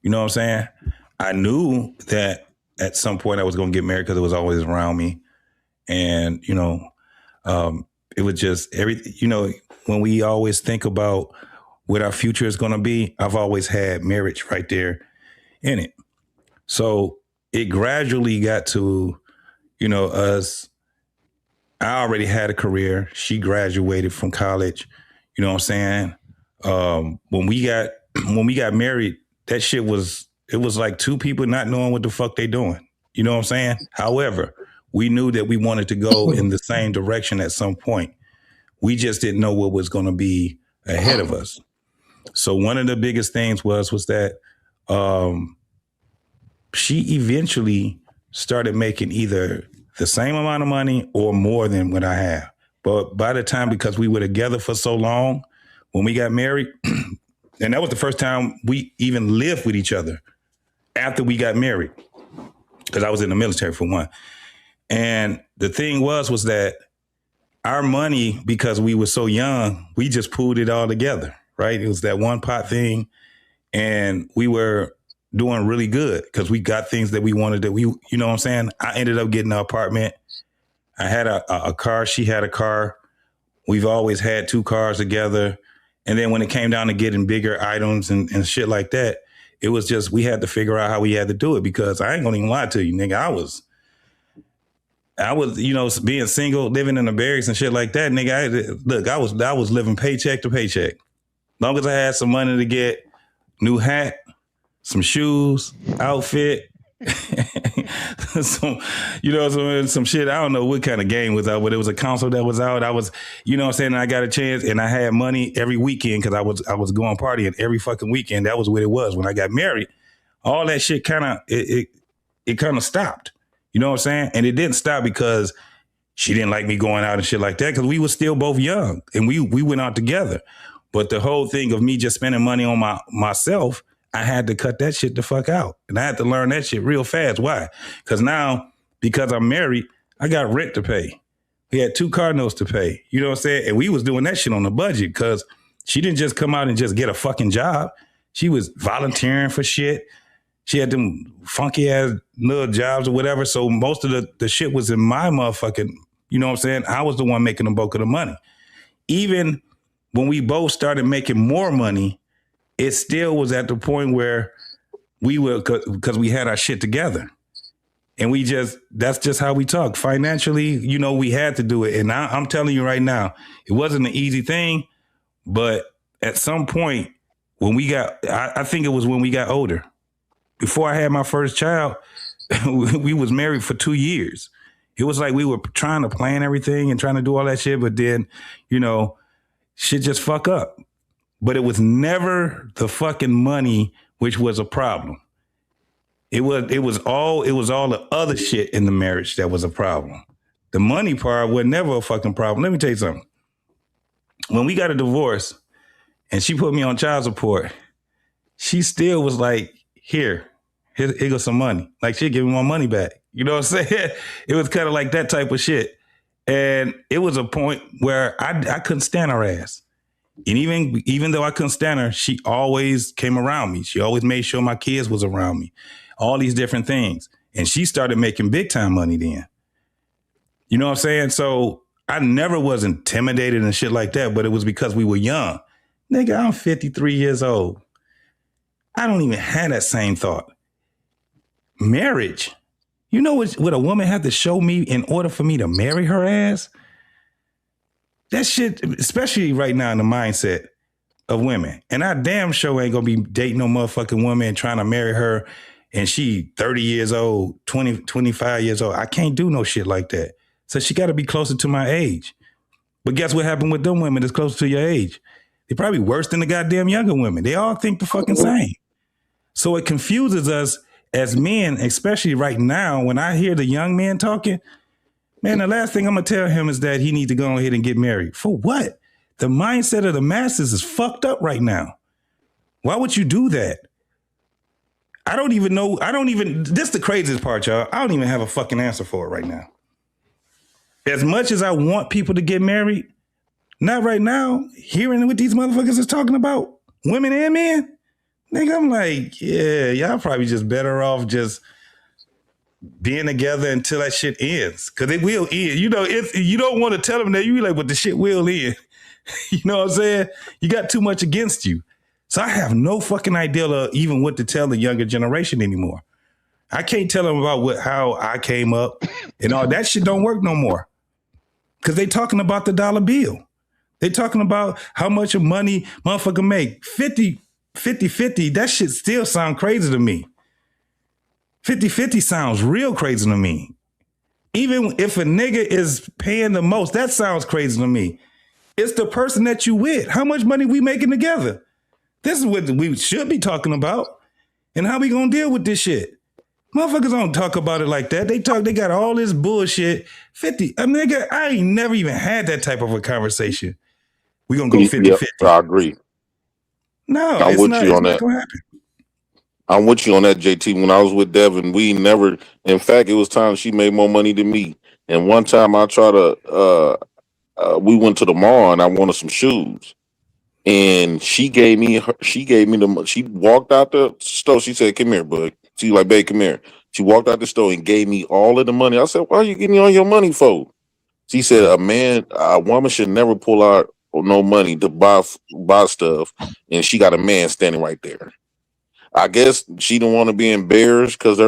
You know what I'm saying? I knew that at some point I was going to get married because it was always around me. And, you know, it was just when we always think about what our future is going to be, I've always had marriage right there in it. So it gradually got to, us. I already had a career. She graduated from college. You know what I'm saying? When we got married, that shit it was like two people not knowing what the fuck they doing. You know what I'm saying? However, we knew that we wanted to go in the same direction at some point. We just didn't know what was going to be ahead of us. So one of the biggest things was that she eventually started making either the same amount of money or more than what I have. But by the time, because we were together for so long, when we got married, and that was the first time we even lived with each other after we got married, because I was in the military for one. And the thing was that our money, because we were so young, we just pooled it all together, right? It was that one pot thing. And we were doing really good because we got things that we wanted you know what I'm saying? I ended up getting an apartment. I had a car. She had a car. We've always had two cars together. And then when it came down to getting bigger items and shit like that, it was just, we had to figure out how we had to do it, because I ain't gonna even lie to you, nigga. I was, being single, living in the barracks and shit like that, nigga. I was living paycheck to paycheck. Long as I had some money to get new hat, some shoes, outfit, some shit. I don't know what kind of game was out, but it was a console that was out. I was, you know what I'm saying? I got a chance, and I had money every weekend because I was going partying every fucking weekend. That was what it was. When I got married, all that shit kind of, it kind of stopped. You know what I'm saying? And it didn't stop because she didn't like me going out and shit like that, because we were still both young and we went out together. But the whole thing of me just spending money on myself, I had to cut that shit the fuck out. And I had to learn that shit real fast. Why? Because now, because I'm married, I got rent to pay. We had 2 car notes to pay. You know what I'm saying? And we was doing that shit on the budget, because she didn't just come out and just get a fucking job. She was volunteering for shit. She had them funky ass little jobs or whatever. So most of the shit was in my motherfucking, you know what I'm saying? I was the one making the bulk of the money. Even when we both started making more money, it still was at the point where we were, because we had our shit together. And that's just how we talk. Financially, we had to do it. And I'm telling you right now, it wasn't an easy thing, but at some point when I think it was when we got older. Before I had my first child, we was married for 2 years. It was like we were trying to plan everything and trying to do all that shit, but then, shit just fuck up. But it was never the fucking money which was a problem. It was all the other shit in the marriage that was a problem. The money part was never a fucking problem. Let me tell you something. When we got a divorce and she put me on child support, she still was like, here goes some money. Like, she'd give me my money back. You know what I'm saying? It was kind of like that type of shit. And it was a point where I couldn't stand her ass. And even though I couldn't stand her, she always came around me. She always made sure my kids was around me. All these different things. And she started making big time money then. You know what I'm saying? So I never was intimidated and shit like that, but it was because we were young. Nigga, I'm 53 years old. I don't even have that same thought. Marriage. You know what a woman had to show me in order for me to marry her ass? That shit, especially right now in the mindset of women. And I damn sure ain't gonna be dating no motherfucking woman and trying to marry her and she 30 years old, 20, 25 years old. I can't do no shit like that. So she got to be closer to my age. But guess what happened with them women that's closer to your age? They're probably worse than the goddamn younger women. They all think the fucking same. So it confuses us as men, especially right now when I hear the young men talking. Man, the last thing I'm going to tell him is that he needs to go ahead and get married. For what? The mindset of the masses is fucked up right now. Why would you do that? I don't even know. This is the craziest part, y'all. I don't even have a fucking answer for it right now. As much as I want people to get married, not right now, hearing what these motherfuckers is talking about, women and men, nigga, I'm like, yeah, y'all probably just better off just being together until that shit ends. Because it will end. You know, if you don't want to tell them that, you be like, but the shit will end. You know what I'm saying? You got too much against you. So I have no fucking idea of even what to tell the younger generation anymore. I can't tell them about how I came up and all that shit don't work no more. Because they talking about the dollar bill. They talking about how much of money motherfucker make. 50, that shit still sound crazy to me. 50-50 sounds real crazy to me. Even if a nigga is paying the most, that sounds crazy to me. It's the person that you with. How much money we making together? This is what we should be talking about. And how we gonna deal with this shit? Motherfuckers don't talk about it like that. They got all this bullshit. 50, a nigga, I ain't never even had that type of a conversation. We gonna go 50-50. Yep, I agree. No, I'm it's with not, you it's on not that. gonna happen. I'm with you on that, JT. When I was with Devin, we never, in fact, it was times she made more money than me. And one time I tried to, we went to the mall and I wanted some shoes. And she walked out the store. She said, come here, bud. She like, babe, come here. She walked out the store and gave me all of the money. I said, why are you getting all your money for? She said, a woman should never pull out no money to buy stuff. And she got a man standing right there. I guess she don't want to be embarrassed because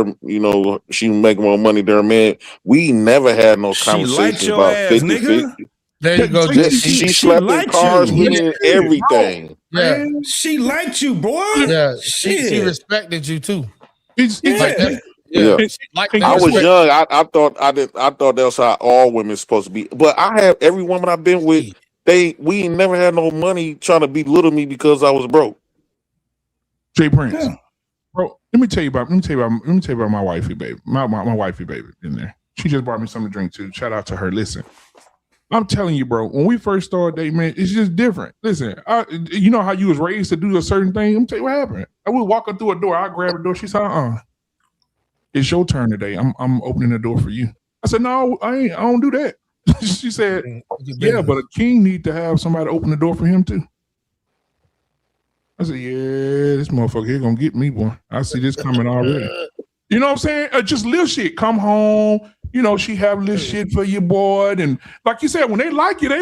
she make more money than her man. We never had no She liked conversations your about ass, 50-50. nigga. There you go, Yeah, JT. she slept in liked cars you. with me and everything. Yeah, She liked you, boy. yeah. She Shit. respected you too. It's Yeah. Like that. Yeah. She like I that was respect. young. I thought that was how all women supposed to be. But I have every woman I've been with, we ain't never had no money trying to belittle me because I was broke. Jay Prince. Bro, let me tell you about my wifey, baby. My wifey, baby, in there. She just brought me something to drink too. Shout out to her. Listen, I'm telling you, bro. When we first started dating, man, it's just different. Listen, you know how you was raised to do a certain thing. I'm tell you what happened. I was walking through a door. I grabbed the door. She said, it's your turn today. I'm opening the door for you. I said, no, I don't do that. She said, yeah, but a king need to have somebody open the door for him too. I said, yeah, this motherfucker here gonna get me, boy. I see this coming already. You know what I'm saying? Just little shit. Come home. You know, she have little shit for you, boy. And like you said, when they like you, boy.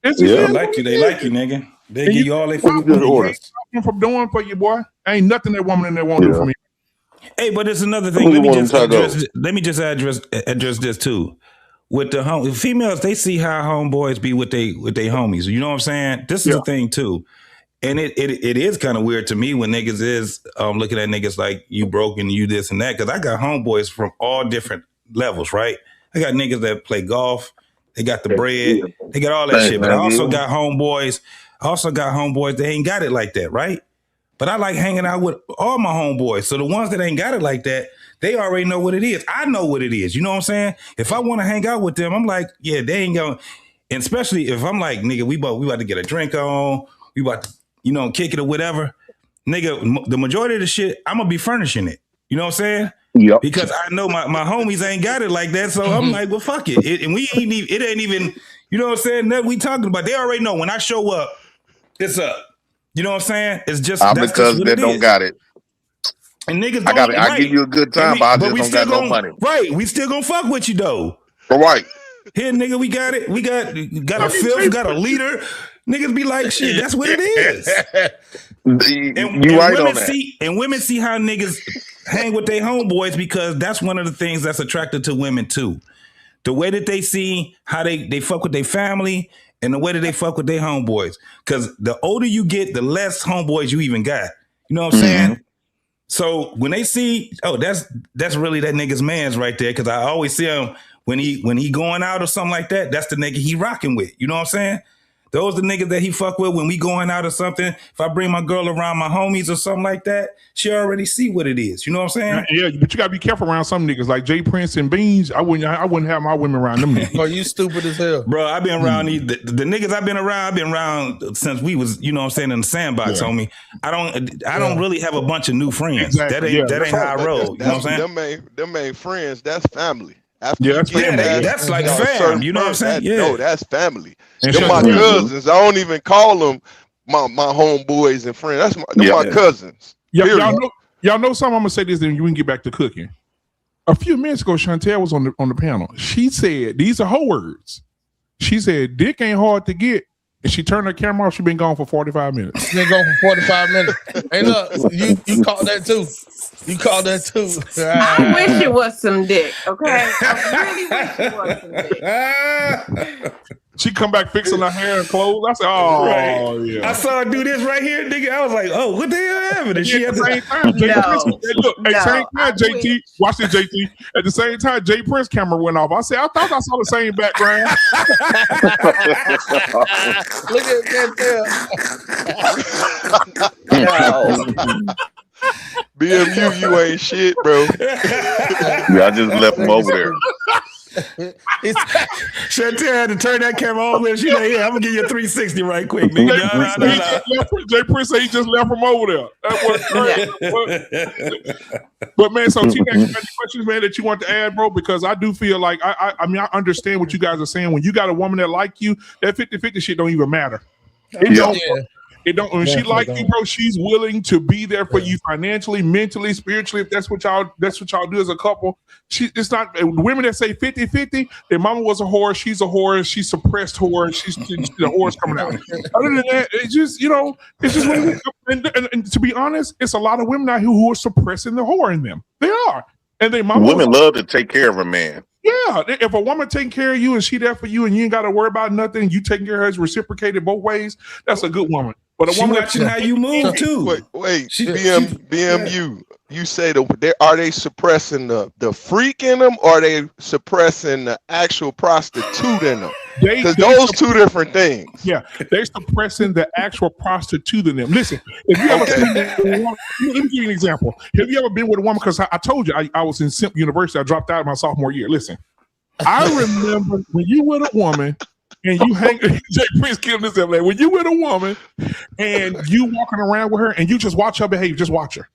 They like you, nigga. They give you all they fucking good order. From doing for you, boy. Ain't nothing that woman in there won't do for me. Hey, but there's another thing. Let me just address this too. With the females, they see how homeboys be with they homies. You know what I'm saying? This is the thing too. And it is kind of weird to me when niggas is looking at niggas like you broke and you this and that. Because I got homeboys from all different levels, right? I got niggas that play golf. They got the bread. They got all that shit. But I also got homeboys. They ain't got it like that, right? But I like hanging out with all my homeboys. So the ones that ain't got it like that, they already know what it is. I know what it is. You know what I'm saying? If I want to hang out with them, I'm like, yeah, they ain't going. And especially if I'm like, nigga, we about to get a drink on. We about to, kick it or whatever. Nigga, the majority of the shit, I'm going to be furnishing it. You know what I'm saying? Yep. Because I know my homies ain't got it like that. So I'm like, well, fuck it. It ain't even, you know what I'm saying? Nothing we talking about. They already know when I show up, it's up. You know what I'm saying? It's just that's because just what they it don't is. got it. And niggas I give you a good time, but I just don't got no money. Right. We still gonna fuck with you though. Right. Here, nigga, we got it. We got a fifth, got a leader. Niggas be like, shit, that's what it is. And right women on that. Women see how niggas hang with their homeboys because that's one of the things that's attractive to women too. The way that they see how they fuck with their family And the way that they fuck with their homeboys. Because the older you get, the less homeboys you even got. You know what I'm saying? So when they see, oh, that's really that nigga's man's right there. Because I always see him when he going out or something like that. That's the nigga he rocking with. You know what I'm saying? Those the niggas that he fuck with when we going out or something. If I bring my girl around my homies or something like that, she already see what it is. You know what I'm saying? Yeah, but you gotta be careful around some niggas like Jay Prince and Beans. I wouldn't have my women around them niggas. Are you stupid as hell, bro? I've been around the niggas I've been around since we was, you know what I'm saying, in the sandbox, homie. I don't really have a bunch of new friends. Exactly. That ain't how I roll. You know what I'm saying? Them ain't friends. That's family. After that's family. That's like fam. You know what I'm saying? No, that's family. And They're my cousins. I don't even call them my homeboys and friends. They're my cousins. Y'all know something. I'm gonna say this, then you can get back to cooking. A few minutes ago, Chantel was on the panel. She said these are her words. She said, "Dick ain't hard to get," and she turned her camera off. She been gone for 45 minutes. She been gone for 45 minutes. Hey, look, you called that too. You called that too. I wish it was some dick. Okay, I really wish it was some dick. She come back fixing her hair and clothes. I said, "Oh, yeah." I saw her do this right here, nigga. I was like, "Oh, what the hell happened?" And she At had the same time, same time, JT. Watch this, JT. At the same time, Jay Prince camera went off. I said, "I thought I saw the same background." Look at that. BMU, you ain't shit, bro. Yeah, I just left him over there. Chantel had to turn that camera on with. She's like, "Yeah, I'm gonna give you a 360 right quick, nigga." Jay Prince said he just left from over there. That was crazy. But man, so T-Mac, you got any questions, man, that you want to add, bro? Because I do feel like I mean I understand what you guys are saying. When you got a woman that like you, that 50-50 shit don't even matter. It don't. When she like you, bro, she's willing to be there for you financially, mentally, spiritually. If that's what y'all do as a couple. It's not women that say 50-50. Their mama was a whore. She's a whore. She suppressed whore. She's the whore's coming out. Other than that, it's just it's just women. And to be honest, it's a lot of women out here who are suppressing the whore in them. They are, and they mama. Women love to take care of a man. Yeah, if a woman taking care of you and she there for you and you ain't got to worry about nothing, you taking care of her, is reciprocated both ways. That's a good woman. But a woman watching how you move too. Wait, BMU. You say are they suppressing the freak in them, or are they suppressing the actual prostitute in them? Because those two different things. Yeah, they're suppressing the actual prostitute in them. Listen, if you ever let me give you an example. Have you ever been with a woman? Because I told you I was in Simp University. I dropped out my sophomore year. Listen, I remember when you with a woman and you hang. Jay Prince killed this man. When you with a woman and you walking around with her and you just watch her behave, just watch her.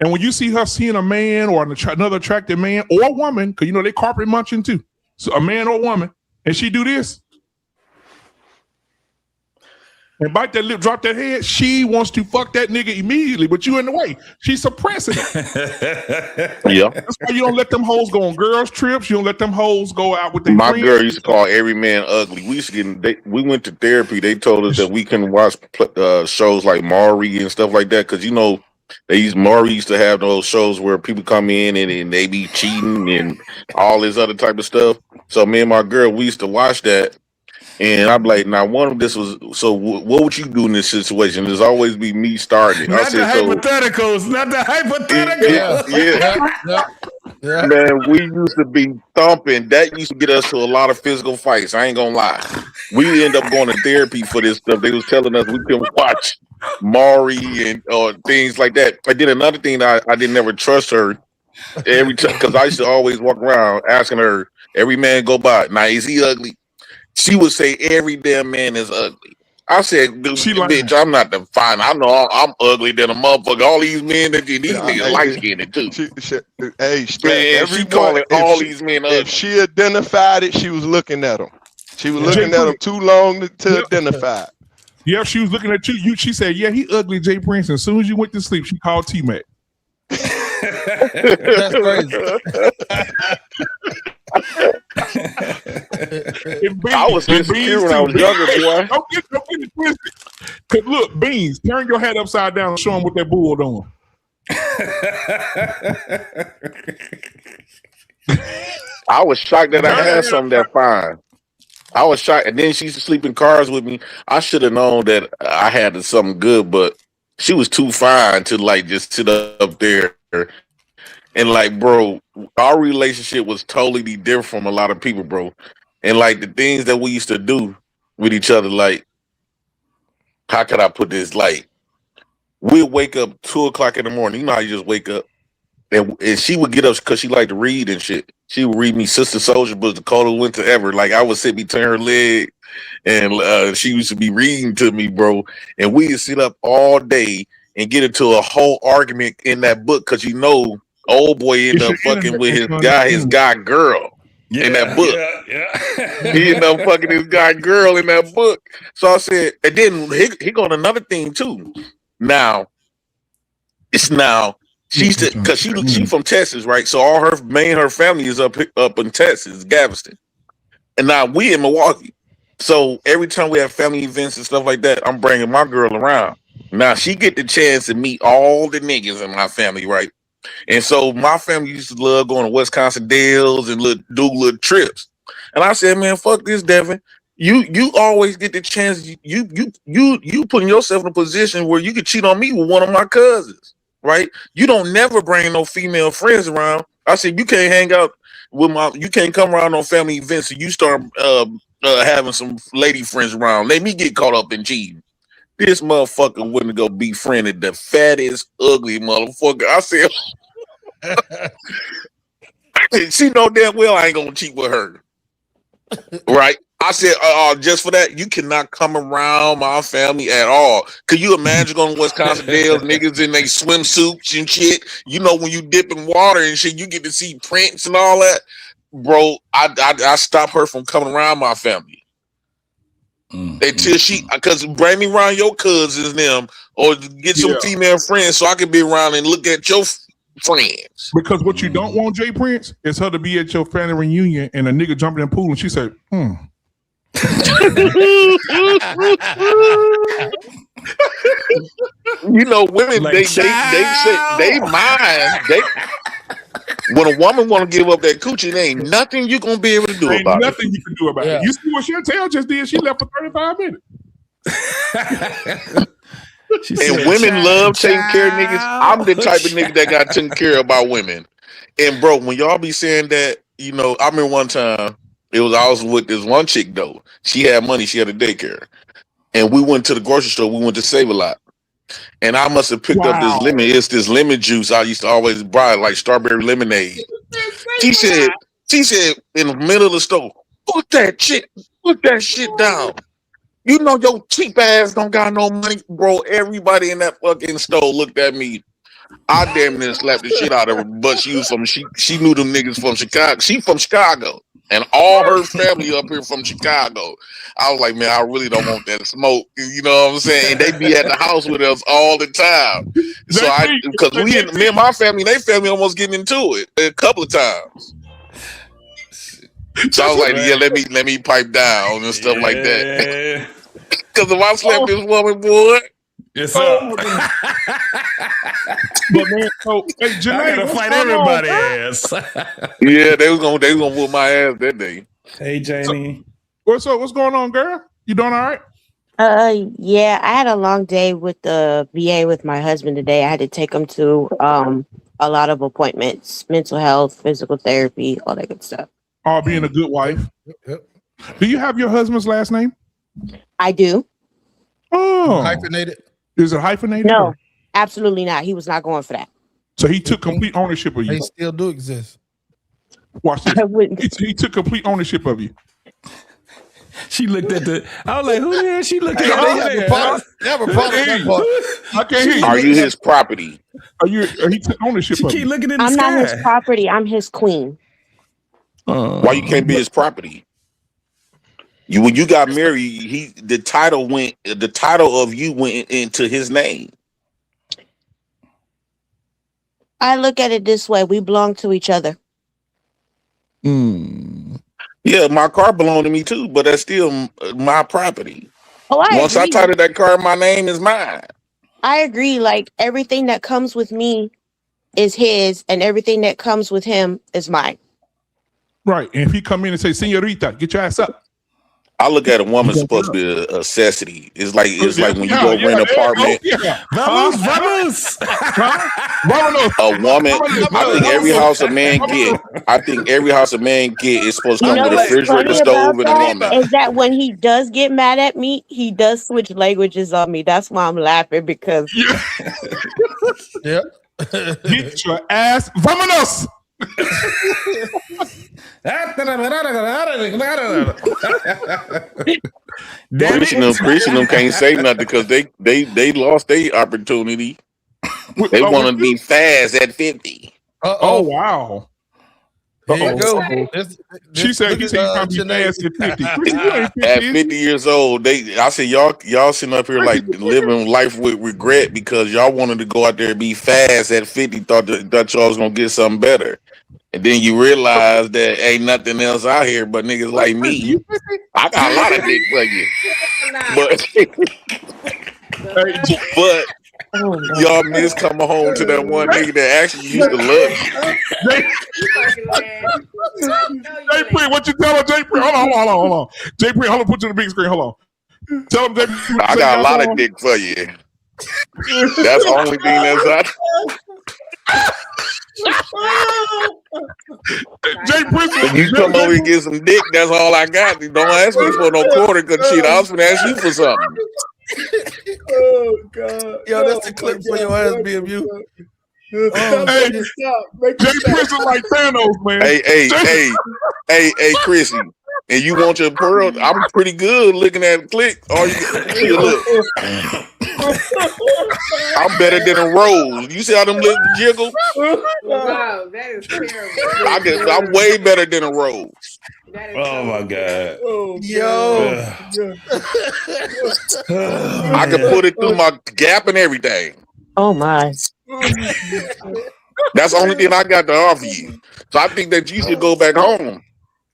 And when you see her seeing a man or another attractive man or a woman, because they carpet munching too, so a man or a woman, and she do this and bite that lip, drop that head, she wants to fuck that nigga immediately, but you in the way. She's suppressing it. Yeah. That's why you don't let them hoes go on girls' trips. You don't let them hoes go out with their My friends. girl used to call every man ugly. We went to therapy. They told us that we couldn't watch shows like Maury and stuff like that because Maury used to have those shows where people come in and they be cheating and all this other type of stuff. So me and my girl, we used to watch that. And I'm like, now one of this was, so what would you do in this situation? There's always be me starting. Not the hypotheticals. Yeah. Man, we used to be thumping. That used to get us to a lot of physical fights. I ain't gonna lie. We end up going to therapy for this stuff. They was telling us we couldn't watch Maury and things like that. I did another thing that I didn't ever trust her every time because I used to always walk around asking her, every man go by, now is he ugly? She would say every damn man is ugly. I said, bitch, I'm not the fine. I know I'm ugly than a motherfucker. All these men these niggas light skinned too. She calling all these men ugly. If she identified it, she was looking at them. She was looking at them too long to identify it. Yeah, she was looking at you. She said, "Yeah, he ugly, Jay Prince." And as soon as you went to sleep, she called T-Mac. That's crazy. I was insecure when I was younger, boy. Don't get it twisted. Look, Beans, turn your head upside down and show them what that bull doing. I was shocked that I had something that fine. I was shocked. And then she used to sleep in cars with me. I should have known that I had something good, but she was too fine to like just sit up there. And like, bro, our relationship was totally different from a lot of people, bro. And like the things that we used to do with each other, like, how could I put this? Like, we'd wake up 2:00 in the morning. You know how you just wake up. And she would get up because she liked to read and shit. She would read me Sister Soldier books, the coldest winter ever. Like I would sit between her leg, and she used to be reading to me, bro. And we'd sit up all day and get into a whole argument in that book because old boy ended up fucking with his guy girl in that book. Yeah. He ended up fucking his guy girl in that book. So I said, and then he got another thing too. Now she's because she from Texas, right? So all her family is up in Texas, Galveston, and now we in Milwaukee. So every time we have family events and stuff like that, I'm bringing my girl around. Now she get the chance to meet all the niggas in my family, right? And so my family used to love going to Wisconsin Dells and do little trips. And I said, man, fuck this, Devin. You always get the chance. You putting yourself in a position where you could cheat on me with one of my cousins. Right? You don't never bring no female friends around. I said you can't hang out with you can't come around on family events and you start having some lady friends around. Let me get caught up in cheating. This motherfucker wouldn't go befriended the fattest, ugly motherfucker. I said she know damn well I ain't gonna cheat with her. Right? I said, just for that, you cannot come around my family at all. Could you imagine going to Wisconsin Dells, niggas in their swimsuits and shit? You know, when you dip in water and shit, you get to see prints and all that. Bro, I stopped her from coming around my family. Until because bring me around your cousins them, or get some female friends so I can be around and look at your friends. Because what you don't want, Jay Prince, is her to be at your family reunion and a nigga jumping in the pool and she said, You know, women like, they mind. When a woman want to give up that coochie, there ain't nothing you gonna be able to do about it. Nothing you can do about it. You see what Chantel just did? She left for 35 minutes. And women love taking care of niggas. I'm the type of nigga that got taken care of by women. And bro, when y'all be saying that, you know, I remember one time I was with this one chick though. She had money, she had a daycare. And we went to the grocery store, we went to Save a Lot. And I must have picked up this lemon. It's this lemon juice I used to always buy, like strawberry lemonade. She said in the middle of the store, put that shit down. You know your cheap ass don't got no money, bro. Everybody in that fucking store looked at me. I damn near slapped the shit out of her, but she knew them niggas from Chicago. She from Chicago, and all her family up here from Chicago. I was like, man, I really don't want that smoke. You know what I'm saying? And they be at the house with us all the time. So because me and my family, they family almost getting into it a couple of times. So I was like, yeah, let me pipe down and stuff like that. Because if I slapped this woman, boy. Yes, sir. But man, so hey, Janae, I gotta fight everybody ass. Yeah, they was gonna whoop my ass that day. Hey, Janie. What's going on, girl? You doing all right? Yeah, I had a long day with the VA with my husband today. I had to take him to a lot of appointments, mental health, physical therapy, all that good stuff. All being a good wife. Yep. Do you have your husband's last name? I do. Oh, hyphenated? Is it hyphenated? No, absolutely not. He was not going for that. So he took complete ownership of you. They still do exist. Watch this. He took complete ownership of you. She looked at I was like, who the hell she looking at? I can't hear you. Are you his property? He took ownership of you. Keep looking in the I'm sky. not his property. I'm his queen. Why you can't be his property? When you got married, the title of you went into his name. I look at it this way: we belong to each other. Yeah, my car belonged to me too, but that's still my property. Oh, Once I title that car, my name is mine. I agree. Like everything that comes with me is his, and everything that comes with him is mine. Right. And if he come in and say, "Señorita, get your ass up," I look at a woman supposed to be a necessity. It's like when you go rent an apartment. Vamos. A woman, I think every house a man get is supposed to You come know with a what's refrigerator, funny stove, about and a that woman. is that when he does get mad at me, he does switch languages on me. That's why I'm laughing because Yeah. Get your ass. Vamonos. Preaching them can't say nothing because they lost their opportunity. They want to be fast at 50. Oh wow. Here you go. She said you can't be fast at 50. Chris, you ain't 50. At 50 years old, I said y'all sitting up here like living life with regret because y'all wanted to go out there and be fast at 50, thought y'all was gonna get something better. And then you realize that ain't nothing else out here but niggas like me. I got a lot of dick for you. But y'all miss coming home to that one nigga that actually used to love you. Jay Pre, what you tell her, Jay Pre? Hold on. Jay Pre, hold on, put you on the big screen. Hold on. Tell him, Jay Pre. I got a lot of dick for you. That's the only thing that's out. Jay Prince, if you come over and get some dick, that's all I got. Don't ask me for no quarter, cause shit, I was gonna ask you for something. Oh God! Yo, that's the clip for your ass, BMU. Hey, Jay Prince is like Thanos, man. Hey, Chrissy. And you want your pearl? I'm pretty good looking at it. Click. Here, look. I'm better than a rose. You see how them lips jiggle? Wow, that is terrible. I'm way better than a rose. Oh my God. Yo. I can put it through my gap and everything. Oh my. That's the only thing I got to offer you. So I think that you should go back home.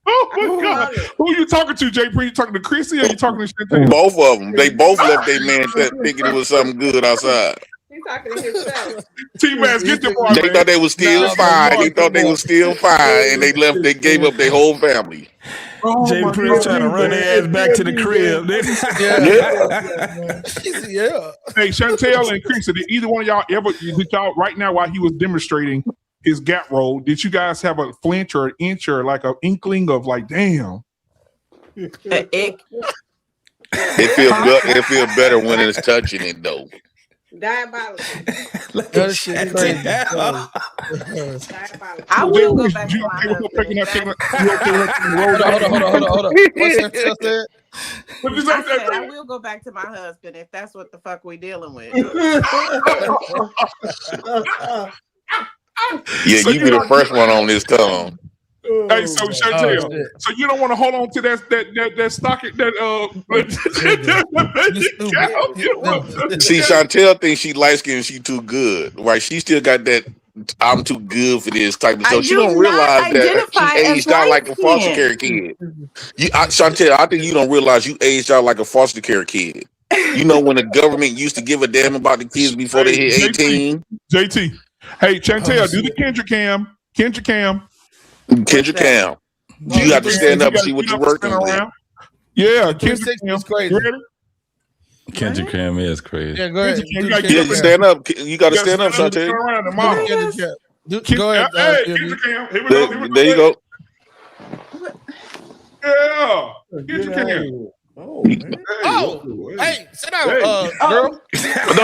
Oh my God. Who you talking to, Jay Pre? You talking to Chrissy or you talking to Chantel? Both of them. They both left their man thinking it was something good outside. He's talking to himself. T-Max, get the boy. They thought they was still fine. They thought they was still fine, and they left. They gave up their whole family. Oh, Jay Prince trying to run their ass back to the crib. Yeah. Hey, Chantel and Chrissy, did either one of y'all ever? Did y'all right now while he was demonstrating his gap roll? Did you guys have a flinch or an inch or like an inkling of like, damn? It feels good. It feels better when it's touching it though. Diabolical. That shit crazy. I will go back to my husband. Hold on. What's that said? I said I will go back to my husband if that's what the fuck we dealing with. Yeah, so you be the first one on this tongue. Hey, so Chantel, so you don't want to hold on to that stock See, Chantel thinks she light skinned and she too good. Right? She still got that I'm too good for this type of stuff. She don't realize that she aged out like a foster care kid. Chantel, I think you don't realize you aged out like a foster care kid. You know when the government used to give a damn about the kids before they hit 18? JT. Hey, Chantel, do the Kendra Cam. Kendra Cam. You got to stand up and see what you're working with. Yeah, Kendra Cam. Crazy. Kendra Cam is crazy. Yeah, go ahead. You got to stand up. You got to stand up, Chantel. Go ahead. Kendra Cam. Here we go. There you go. Yeah. Kendra Cam. Oh, hey, sit down, girl. No.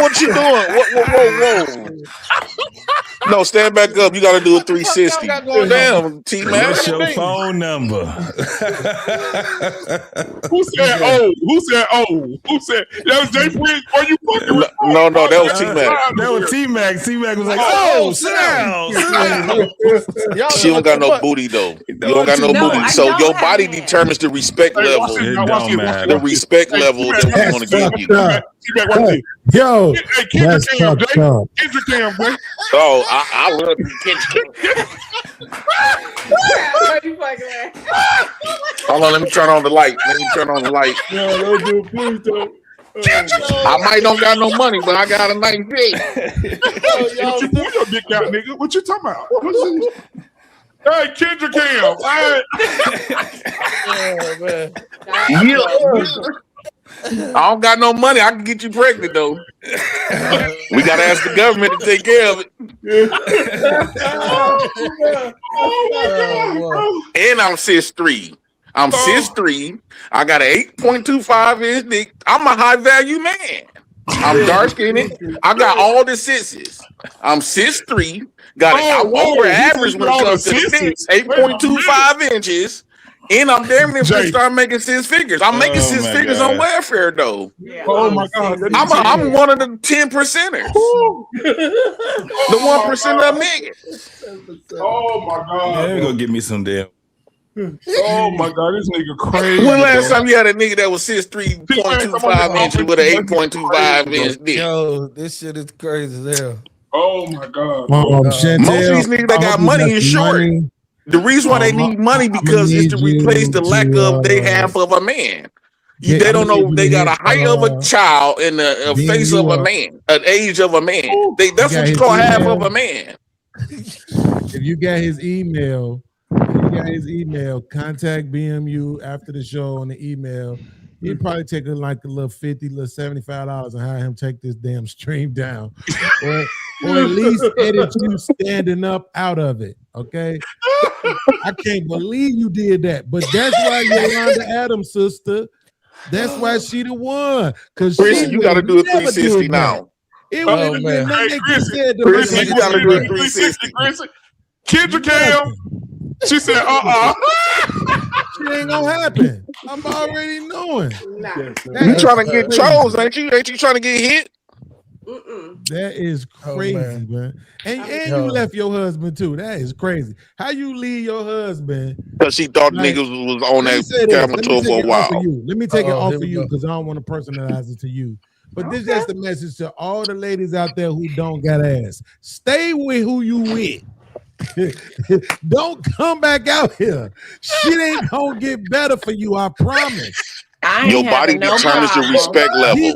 What you doing? Whoa. No, stand back up. You got to do a 360. Damn, T-Man. What's your phone number? Who said oh? Who said that was Jay Prince? Are you fucking with? No, that was T-Mac. That was T-Mac. T-Mac was like, sit down. She don't got no booty though. You don't got no booty. So your body determines the respect level. The respect level that we want to give you. Yo, Kendra Cam, boy. Oh, I love Kendra Cam. Hold on, let me turn on the light. No, don't do it, please don't. I might don't got no money, but I got a nice dick. What you pull your dick out, nigga? What you talking about? Hey, Kendra Cam. Oh, man. Yeah. I don't got no money. I can get you pregnant though. We gotta ask the government to take care of it. And I'm 6'3". I'm 6'3". I got an 8.25 inch dick. I'm a high value man. I'm dark skinned. I got all the sixes. I'm 6'3". I'm over average when it comes to the dick. 8.25 inches. And I'm damn near finna start making 6 figures. I'm making 6 figures on welfare though. Yeah. Oh my God. I'm one of the 10 percenters. The 1% of millions. Oh my God. Yeah, go get me some damn. Oh my God, this nigga crazy. When last time you had a nigga that was 6'3.25 inches with an 8.25 inch dick? Yo, this shit is crazy there. Oh my God. Most of these niggas that got money is short. The reason why they need money because it's to replace the lack of they half of a man. They don't know they got a height of a child and a face of a man, an age of a man. That's what you call half of a man. If you got his email, contact BMU after the show on the email. He'd probably take like a little $50, little $75 and have him take this damn stream down. or at least edit you standing up out of it. Okay. I can't believe you did that. But that's why Yolanda Adams, sister. That's why she the one. Because you gotta do a 360 now. It would have been nothing they said to Chris, you gotta do a 360. Kendra Cam. She said, She ain't gonna happen. I'm already knowing. You trying to get chose, ain't you? Ain't you trying to get hit? That is crazy, man. And you left your husband too. That is crazy. How you leave your husband? Because she thought niggas was on that camera tour for a while. Let me take it off of you because I don't want to personalize it to you. But this is just a message to all the ladies out there who don't got ass. Stay with who you with. Don't come back out here. Shit ain't gonna get better for you, I promise. Your body determines the respect level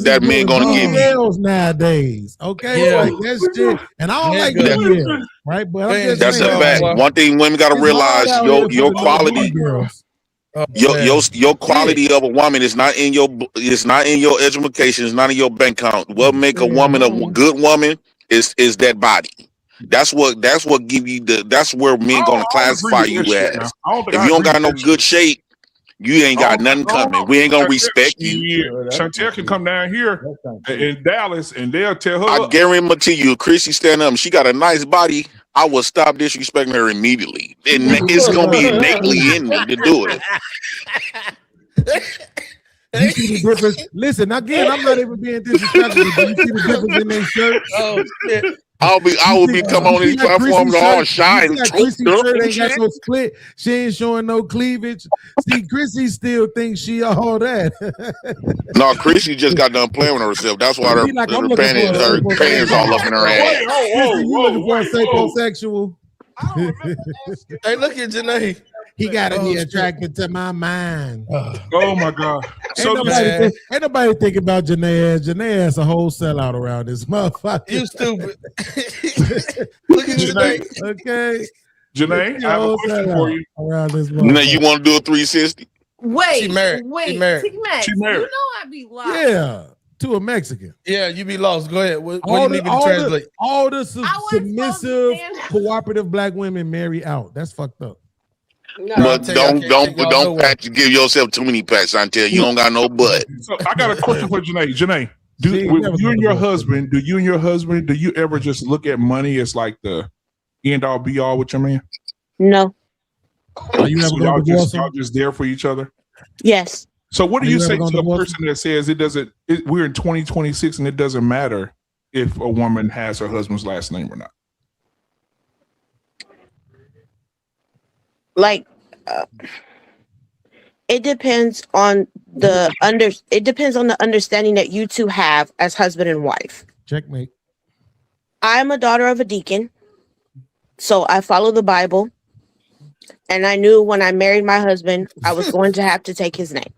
that men gonna give you nowadays. Okay, like that shit, and I don't like BBL, right? But I'm just that's a saying, fact. One thing women gotta realize: your quality, your quality of a woman is not in your education, it's not in your bank account. What make a woman a good woman is that body. That's what give you that's where men gonna classify you as. If you don't got no good shape, you ain't got nothing coming. We ain't gonna respect you. Chantel can come down here in Dallas and they'll tell her. I guarantee you, Chrissy stand up. She got a nice body. I will stop disrespecting her immediately. And it's gonna be innately in me to do it. You see the difference? Listen, again, I'm not even being disrespectful, but you see the difference in their shirts? Oh shit. I will be come on these platforms all shine. Chrissy shirt ain't got no split. She ain't showing no cleavage. See, Chrissy still thinks she all that. No, Chrissy just got done playing with herself. That's why her panties all up in her ass. Chrissy, you looking for a sapiosexual? Hey, look at Janae. He got to be attracted to my mind. Oh my God! Ain't nobody thinking about Janae. Janae is a whole sellout around this motherfucker. You stupid. Look at Janae. Okay, Janae, I have a question for you. Around this motherfucker. You want to do a 360? Wait, she married. She married. You know I'd be lost. Yeah. To a Mexican. Yeah, you be lost. Go ahead. What do you need me to translate? All the submissive, cooperative black women marry out. That's fucked up. No, but don't give yourself too many pats until you don't got no butt. So I got a question for Janae. Janae, do you and your husband ever just look at money as like the end all be all with your man? No. Are you so y'all just there for each other? Yes. So what do you say to a person that says we're in 2026 and it doesn't matter if a woman has her husband's last name or not? Like, it depends on the understanding that you two have as husband and wife. Checkmate. I'm a daughter of a deacon, so I follow the Bible, and I knew when I married my husband, I was going to have to take his name.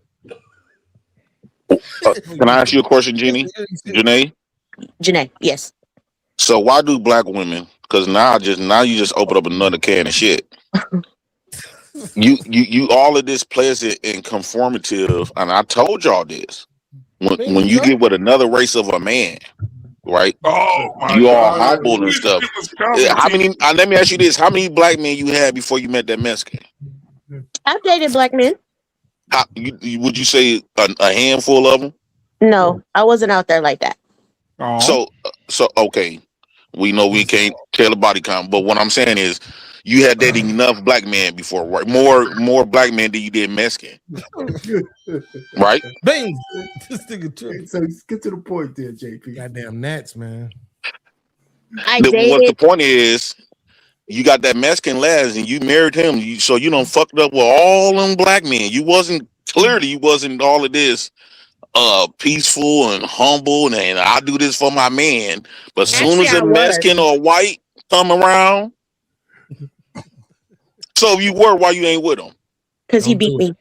Can I ask you a question, Jeannie? Janae? Janae, yes. So why do black women? Because now you just open up another can of shit. You all of this plays it in conformative, and I told y'all this. When you get with another race of a man, right? Oh my You all God. humble and This stuff. shit was coming, How T. many? Let me ask you this: how many black men you had before you met that Mexican? I've dated black men. Would you say a handful of them? No, I wasn't out there like that. So okay, we know we can't tell the body count, but what I'm saying is, you had dated enough black men before, right? More black men than you did Mexican, right? Bing. This nigga tripping. So get to the point there, JP. Goddamn gnats, man. I What the dated. point is, you got that Mexican last, and you married him. So you done fucked up with all them black men. You wasn't all of this peaceful and humble, and I do this for my man. But as soon Actually, as a I was. Mexican or white come around, so you were, why you ain't with him? Because he Don't beat do it. me.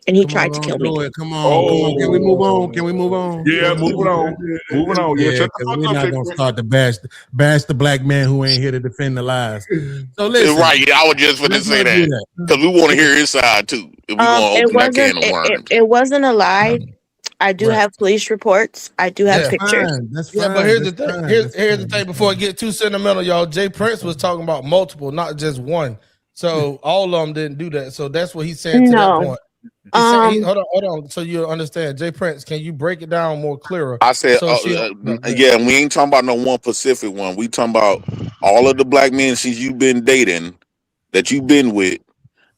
And he Come on, tried to don't kill me. do it. Come on, come on. Can we move on? Can we move on? Yeah, moving on. Moving on. Yeah, Yeah, shut the because fuck we're up, not J. gonna Prince. start to bash the black man who ain't here to defend the lies. So listen, Right? Yeah, I was just going to let's say not do that that. because we want to hear his side too. If we want to It open that wasn't. can of worms. It wasn't a lie. I do Right. have police reports. I do have Yeah. pictures. Fine, that's Yeah, fine. but here's That's the thing. fine. Here's That's the fine. thing. Before I get too sentimental, y'all, Jay Prince was talking about multiple, not just one. So all of them didn't do that. So that's what he's saying to that No. point. He's saying, hold on. So you understand, Jay Prince? Can you break it down more clearer? I said, So yeah, we ain't talking about no one Pacific one. We talking about all of the black men since you've been dating, that you've been with.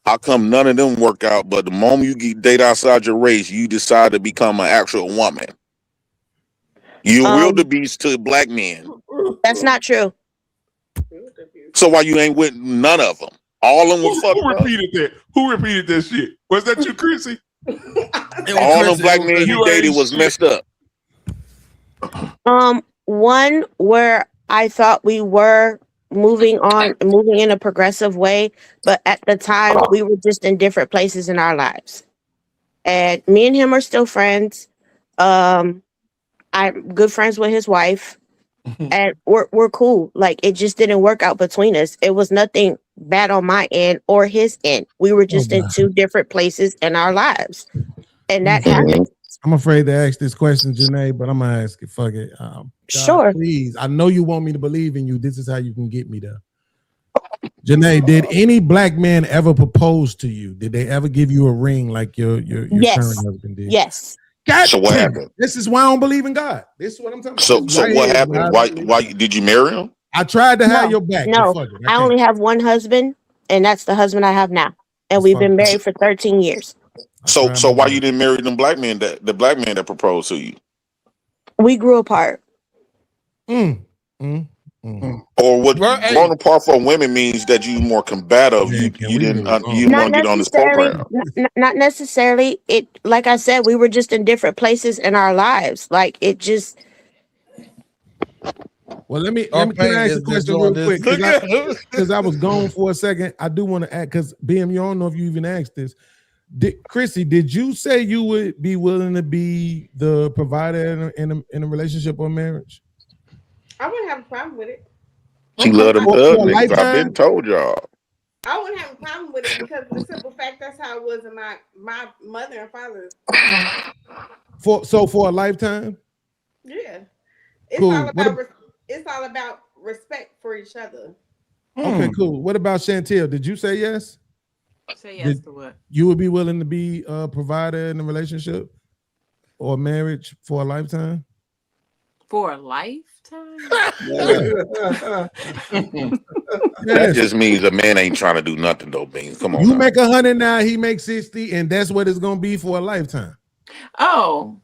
How come none of them work out? But the moment you get date outside your race, you decide to become an actual woman. You wildebeest to black men. That's not true. So why you ain't with none of them? All of them was fucked Who up. repeated that? Who repeated that shit? Was that you, Chrissy? All them black men you dated was messed up. One where I thought we were moving in a progressive way, but at the time we were just in different places in our lives. And me and him are still friends. I'm good friends with his wife, and we're cool. Like, it just didn't work out between us. It was nothing bad on my end or his end. We were just in two different places in our lives, and that happened. I'm afraid to ask this question, Janae, but I'm gonna ask it. Fuck it. God, Sure. please. I know you want me to believe in you. This is how you can get me there. Janae, did any black man ever propose to you? Did they ever give you a ring like your Yes. current husband did? Yes. God So what damn. happened? This is why I don't believe in God. This is what I'm talking about. So what happened? Why did you marry him? I tried to have your back. No, But fuck it. I only have one husband, and that's the husband I have now. And we've been married for 13 years. So why you didn't marry them black men the black man that proposed to you? We grew apart. Or what grown apart from women means that you more combative. You didn't want to get on this program. Not necessarily. It, like I said, we were just in different places in our lives. Like, it just. Well, let me can I ask a question real quick? Because I was gone for a second. I do want to ask, because BM, you don't know if you even asked this. Chrissy, did you say you would be willing to be the provider in a relationship or marriage? I wouldn't have a problem with it. She loved them thug niggas. I've been told y'all. I wouldn't have a problem with it because of the simple fact that's how it was in my mother and father. For a lifetime? Yeah. It's Cool. It's all about respect for each other. Okay, cool. What about Chantel? Did you say yes? Say yes to what? You would be willing to be a provider in a relationship or marriage for a lifetime? For a lifetime? That just means a man ain't trying to do nothing though, Beans. Come on. You now. make 100 now, he makes 60, and that's what it's gonna be for a lifetime. Oh,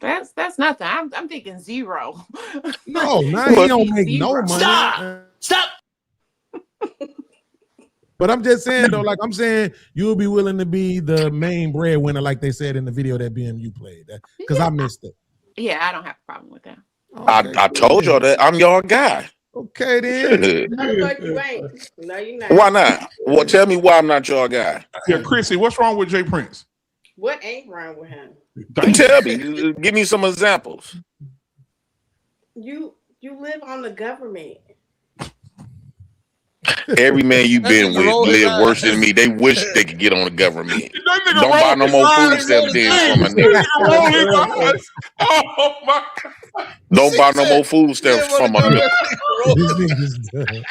that's nothing. I'm thinking zero. No, now he don't make no money. Stop. But I'm just saying though, like I'm saying, you'll be willing to be the main breadwinner, like they said in the video that BMU played, because I missed it. Yeah, I don't have a problem with that. I told y'all that I'm your guy. Okay then. No, you ain't. No, you're not. Why not? Well, tell me why I'm not your guy. Yeah, Chrissy, what's wrong with Jay Prince? What ain't wrong with him? Tell me. Give me some examples. You live on the government. Every man you That been nigga with rolled his live worse eyes. than me. They wish they could get on the government. That nigga Don't buy rolled no his more eyes. food stamps then from a That nigga. nigga rolled his eyes. Oh my God. Don't She buy no said, more food "You stamps didn't want to from a go nigga. This nigga's done.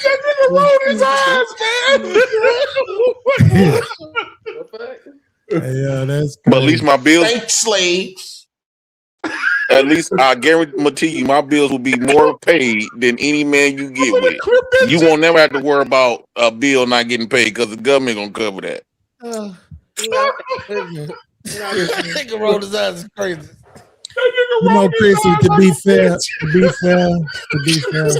That nigga rolled his eyes, man. Yeah, that's But at least crazy. my bills, Thank slaves. at least I guarantee you, my bills will be more paid than any man you get with. Clip that You shit. won't never have to worry about a bill not getting paid because the government gonna cover that. Listen, that nigga rolled his eyes. It's crazy. That nigga You know, rolled his Chrissy, eyes to like be a fair, bitch. to be fair,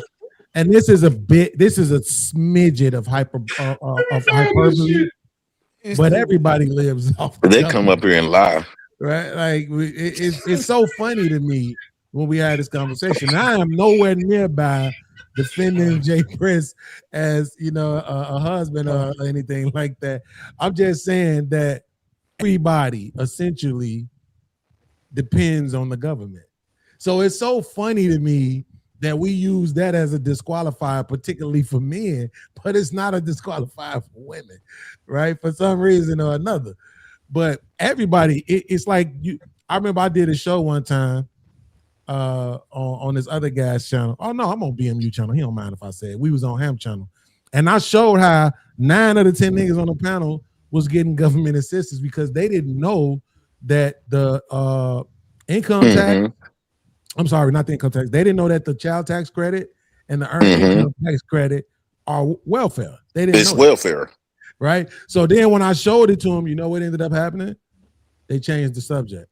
and this is a smidget of hyperbole, but everybody lives off the They come government, up here and lie. right? Like it's so funny to me when we had this conversation. I am nowhere nearby defending Jay Prince as a husband or anything like that. I'm just saying that everybody essentially depends on the government. So it's so funny to me that we use that as a disqualifier, particularly for men, but it's not a disqualifier for women, right? For some reason or another. But everybody, it's like I remember I did a show one time on this other guy's channel. Oh no, I'm on BMU channel. He don't mind if I say it. We was on Ham channel. And I showed how 9 of the 10 niggas on the panel was getting government assistance because they didn't know that the income tax, I'm sorry, not the income tax. They didn't know that the child tax credit and the earned income tax credit are welfare. They didn't know welfare. Right? So then when I showed it to them, you know what ended up happening? They changed the subject.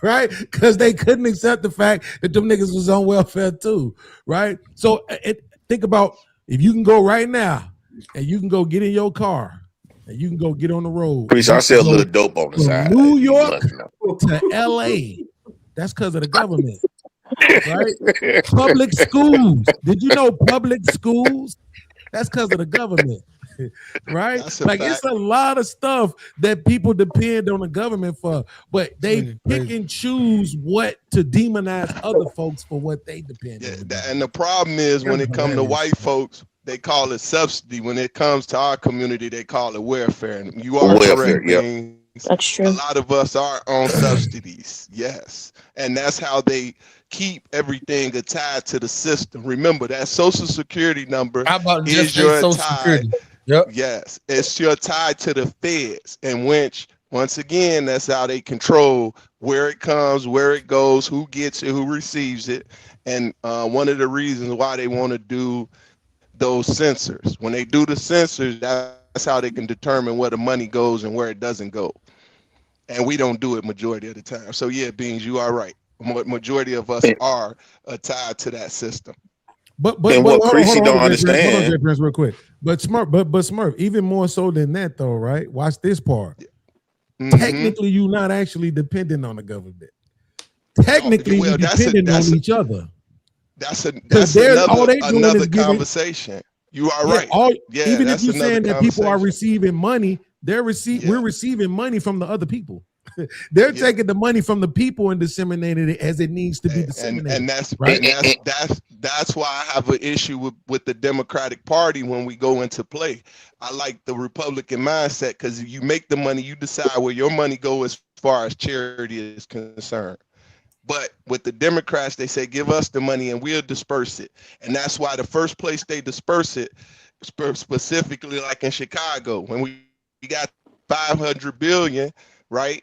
Right? Because they couldn't accept the fact that them niggas was on welfare too. Right? So think about if you can go right now and you can go get in your car and you can go get on the road. Pretty I sell a little dope on the from side. New York to LA. That's because of the government. Right? Public schools. Did you know public schools? That's because of the government. Right? Like it's a lot of stuff that people depend on the government for, but they pick and choose what to demonize other folks for what they depend on. And the problem is when it comes to white folks, they call it subsidy. When it comes to our community, they call it welfare. And you are correct, Bing. That's true. A lot of us are on subsidies, yes. And that's how they keep everything tied to the system. Remember, that Social Security number is your tie. Yep. Yes, it's your tie to the feds, in which, once again, that's how they control where it comes, where it goes, who gets it, who receives it. And one of the reasons why they want to do those sensors. When they do the sensors, that's how they can determine where the money goes and where it doesn't go. And we don't do it majority of the time. So yeah, Beans, you are right. Majority of us are tied to that system. But what Chrissy don't understand. Hold on, understand. Jay Prince, real quick. But Smurf, even more so than that, though, right? Watch this part. Technically, you're not actually dependent on the government. Technically, you're dependent on each other. That's another conversation. You are right. Even if you're saying that people are receiving money, we're receiving money from the other people. They're taking the money from the people and disseminating it as it needs to be disseminated. And that's right. That's why I have an issue with the Democratic Party when we go into play. I like the Republican mindset because you make the money, you decide where your money goes as far as charity is concerned. But with the Democrats, they say, give us the money and we'll disperse it. And that's why the first place they disperse it, specifically like in Chicago, when we got 500 billion, right?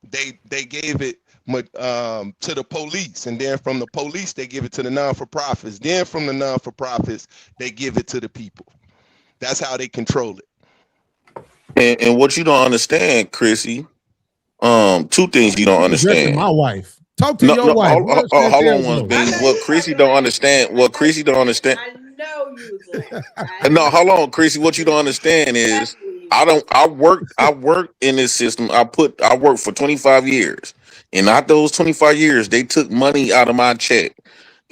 They gave it to the police. And then from the police, they give it to the non-for-profits. Then from the non-for-profits, they give it to the people. That's how they control it. And what you don't understand, Chrissy, two things you don't understand. My wife. Talk to your wife. Hold on one thing. What Chrissy don't understand. I know you was like, No, hold on, Chrissy. What you don't understand is I worked in this system. I worked for 25 years. And not those 25 years, they took money out of my check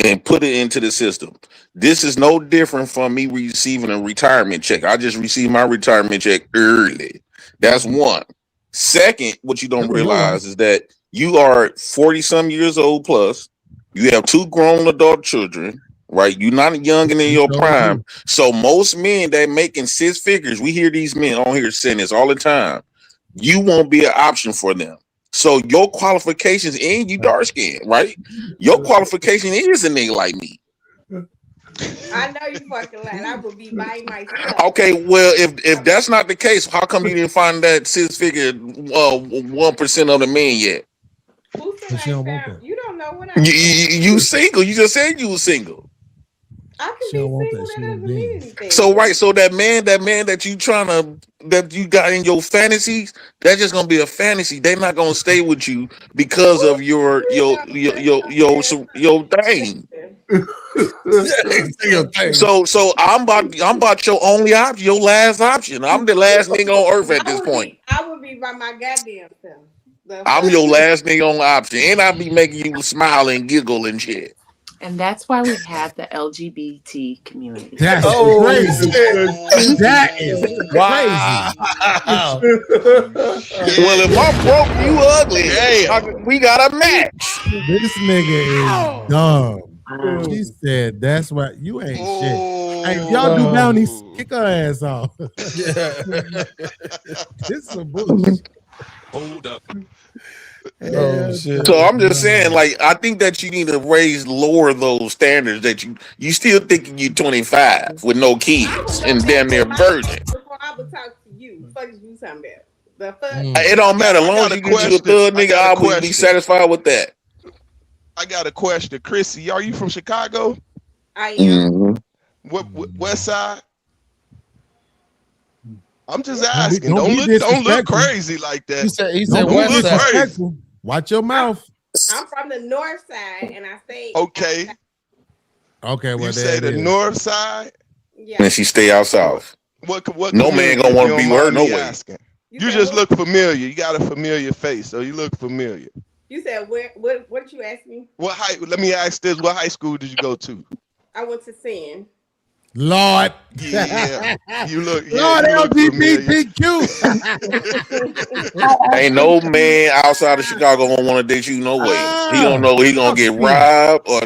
and put it into the system. This is no different from me receiving a retirement check. I just received my retirement check early. That's one. Second, what you don't realize is that you are 40 some years old plus, You have 2 grown adult children, right? You're not young and in your prime. So most men that making 6 figures, we hear these men on here saying this all the time. You won't be an option for them. So your qualifications, and you dark skin, right? Your qualification is a nigga like me. I know you fucking lying. I would be by myself. Okay, well, if that's not the case, how come you didn't find that 6 figure 1% of the men yet? Who said I ain't found? You don't know what I You single? You just said you was single. I can be single. That doesn't mean anything. So right, so that man that you that you got in your fantasies, that's just gonna be a fantasy. They're not gonna stay with you because of your thing. So I'm about your only option, your last option. I'm the last nigga on earth at this point. I would be by my goddamn self. I'm your last nigga on option, and I'll be making you smile and giggle and shit. And that's why we have the LGBT community. That's crazy. That is crazy. Well, if I'm broke, you ugly. Hey, we got a match. This nigga is dumb. She said, "That's why you ain't shit." Hey, if y'all do bounties, kick her ass off. This is some bullshit. Hold up. Oh, shit. So I'm just saying, like, I think that you need to lower those standards. That you still thinking you 25 with no kids and damn near virgin. Before I would talk to you, fuck is you talking about? The fuck? It don't matter. As long as you get you a thug nigga, I will be satisfied with that. I got a question, Chrissy. Are you from Chicago? I am. What West Side? I'm just asking. Don't look crazy like that. He said West Side. Crazy. Watch your mouth. I'm from the north side, and I stay. Okay. Okay. Well, you say the north side. Yeah. And she stay out south. What no man gonna want to be with her no way. You just look familiar. You got a familiar face, so you look familiar. You said where? What did you ask me? Let me ask this: what high school did you go to? I went to Sin. Lord. Yeah. You look. Lord, LGBTQ. Ain't no man outside of Chicago gonna want to date you no way. He don't know he gonna get robbed or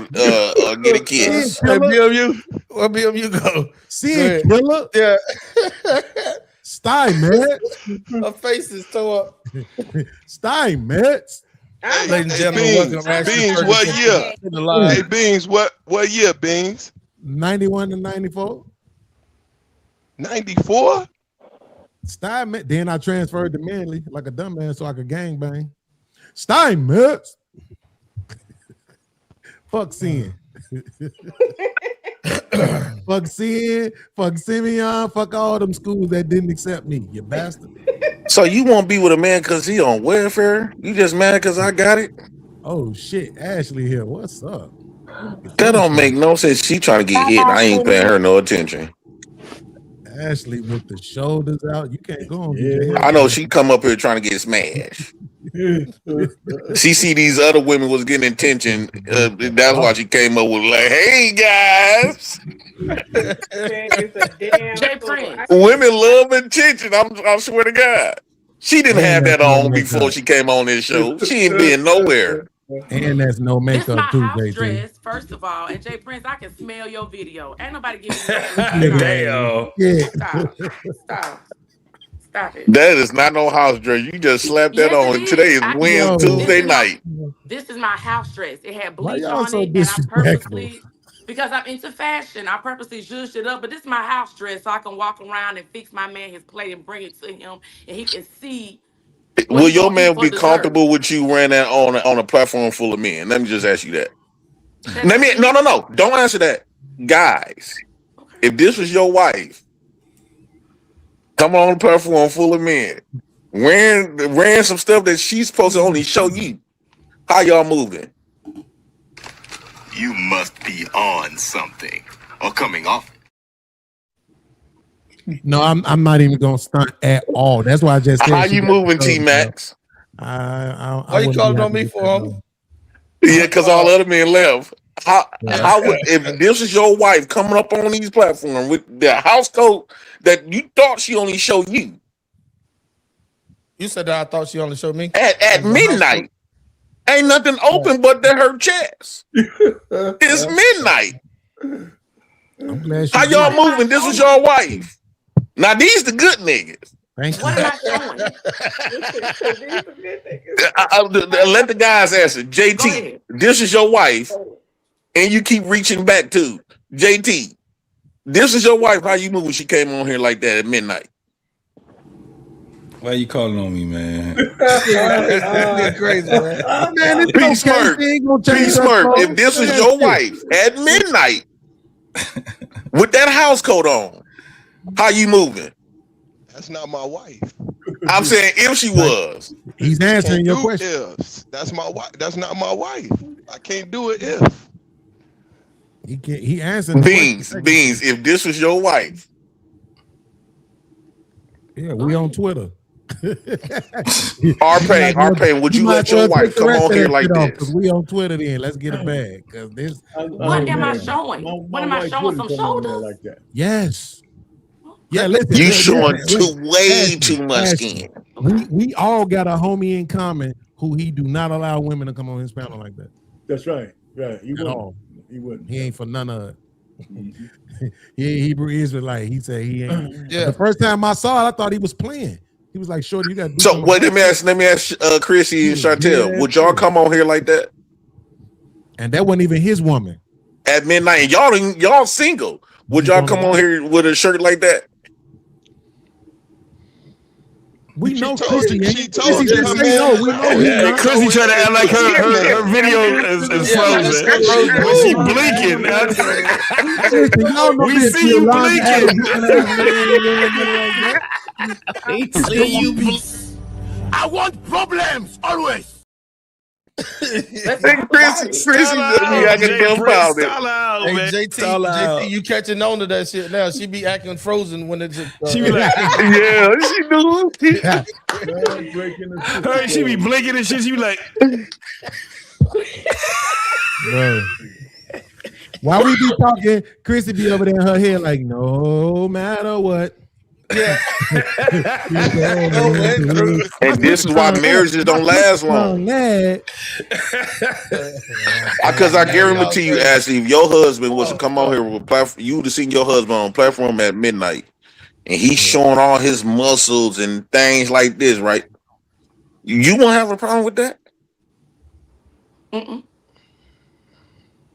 get a kiss. Where BMU go? See, killer. Yeah. Stein, man. Her face is tore up. Stein, man. Hey, ladies and gentlemen, welcome to Beans, what year? Hey, Beans, what year, Beans? 91 to 94. 94? Stein, then I transferred to Manly like a dumbass so I could gangbang. Stein, man. Fuck Sin. Fuck Sin, fuck Simeon, fuck all them schools that didn't accept me, you bastard. So you won't be with a man because he on welfare? You just mad because I got it? Oh shit, Ashley here. What's up? That don't make no sense. She trying to get hit. I ain't paying her no attention. Ashley with the shoulders out. You can't go on. I know she come up here trying to get smashed. She see these other women was getting attention. That's why she came up with like, "Hey guys." Jay Prince. Women love attention. I swear to God. She didn't have that on before she came on this show. She ain't been nowhere. And there's no This makeup my too, house JT. dress, first of all. And Jay Prince, I can smell your video. Ain't nobody giving you Damn. Yeah. Stop it. That is not no house dress. You just slapped that Yes, on. it is. Today is Tuesday night. This is my house dress. It had Why bleach y'all on so it, and I disrespectful? purposely, because I'm into fashion, I purposely zhuzhed it up. But this is my house dress, so I can walk around and fix my man his plate and bring it to him, and he can see. Will your man be comfortable with you wearing that on a platform full of men? Let me just ask you that. No. Don't answer that. Guys, if this was your wife, come on a platform full of men, wearing some stuff that she's supposed to only show you. How y'all moving? You must be on something or coming off. No, I'm not even gonna stunt at all. That's why I just said How you moving, T Max? Why you calling on me for him? Yeah, because all other men left. How would, if this is your wife coming up on these platforms with the house coat that you thought she only showed you? You said that I thought she only showed me at midnight. Ain't nothing open but her chest. It's midnight. I'm glad How y'all moving? This is your wife. Now these the good niggas. Thank What am I showing? Let the guys answer. JT, this is your wife, and you keep reaching back to JT. This is your wife. How you moving? She came on here like that at midnight. Why you calling on me, man? Crazy, man. Man, P Smurf. P Smurf. If this is your wife at midnight with that house coat on, how you moving? That's not my wife. I'm saying if she was. He's answering your question. Ifs. That's my wife. That's not my wife. I can't do it if. He answered Beans. If this was your wife. Yeah, we on Twitter. R-Pain, would you let your wife come on here like this? Because we on Twitter then. Let's get it back. Because this. What am I showing? What am I showing? Some shoulders? Like that. Yes. Yeah, listen. You showing way too much skin. We all got a homie in common who he do not allow women to come on his panel like that. That's right. Right. He wouldn't. He wouldn't. He ain't for none of it. He Hebrew Israelite. He said he ain't. Yeah. The first time I saw it, I thought he was playing. He was like, "Shorty, you got." So wait, let me ask Chrissy and Chantel. Would y'all come on here like that? And that wasn't even his woman. At midnight, and y'all single. Would y'all come on here with a shirt like that? We know Chrissy. She told Chrissy you. just say no. We know he Chrissy trying to act like her video is frozen. But she blinking. We see you blinking. I want problems always. Chrissy, I can dump out it. Hey, JT, you catching on to that shit now? She be acting frozen when it's. She be like, yeah, she do. She be blinking and shit. She be like, Bro. While we be talking, Chrissy be over there in her head like, no matter what. Yeah. And this is why marriages don't last long. Because I guarantee you, Ashley, if your husband was to come on here with a platform, you would have seen your husband on platform at midnight, and he's showing all his muscles and things like this, right? You won't have a problem with that?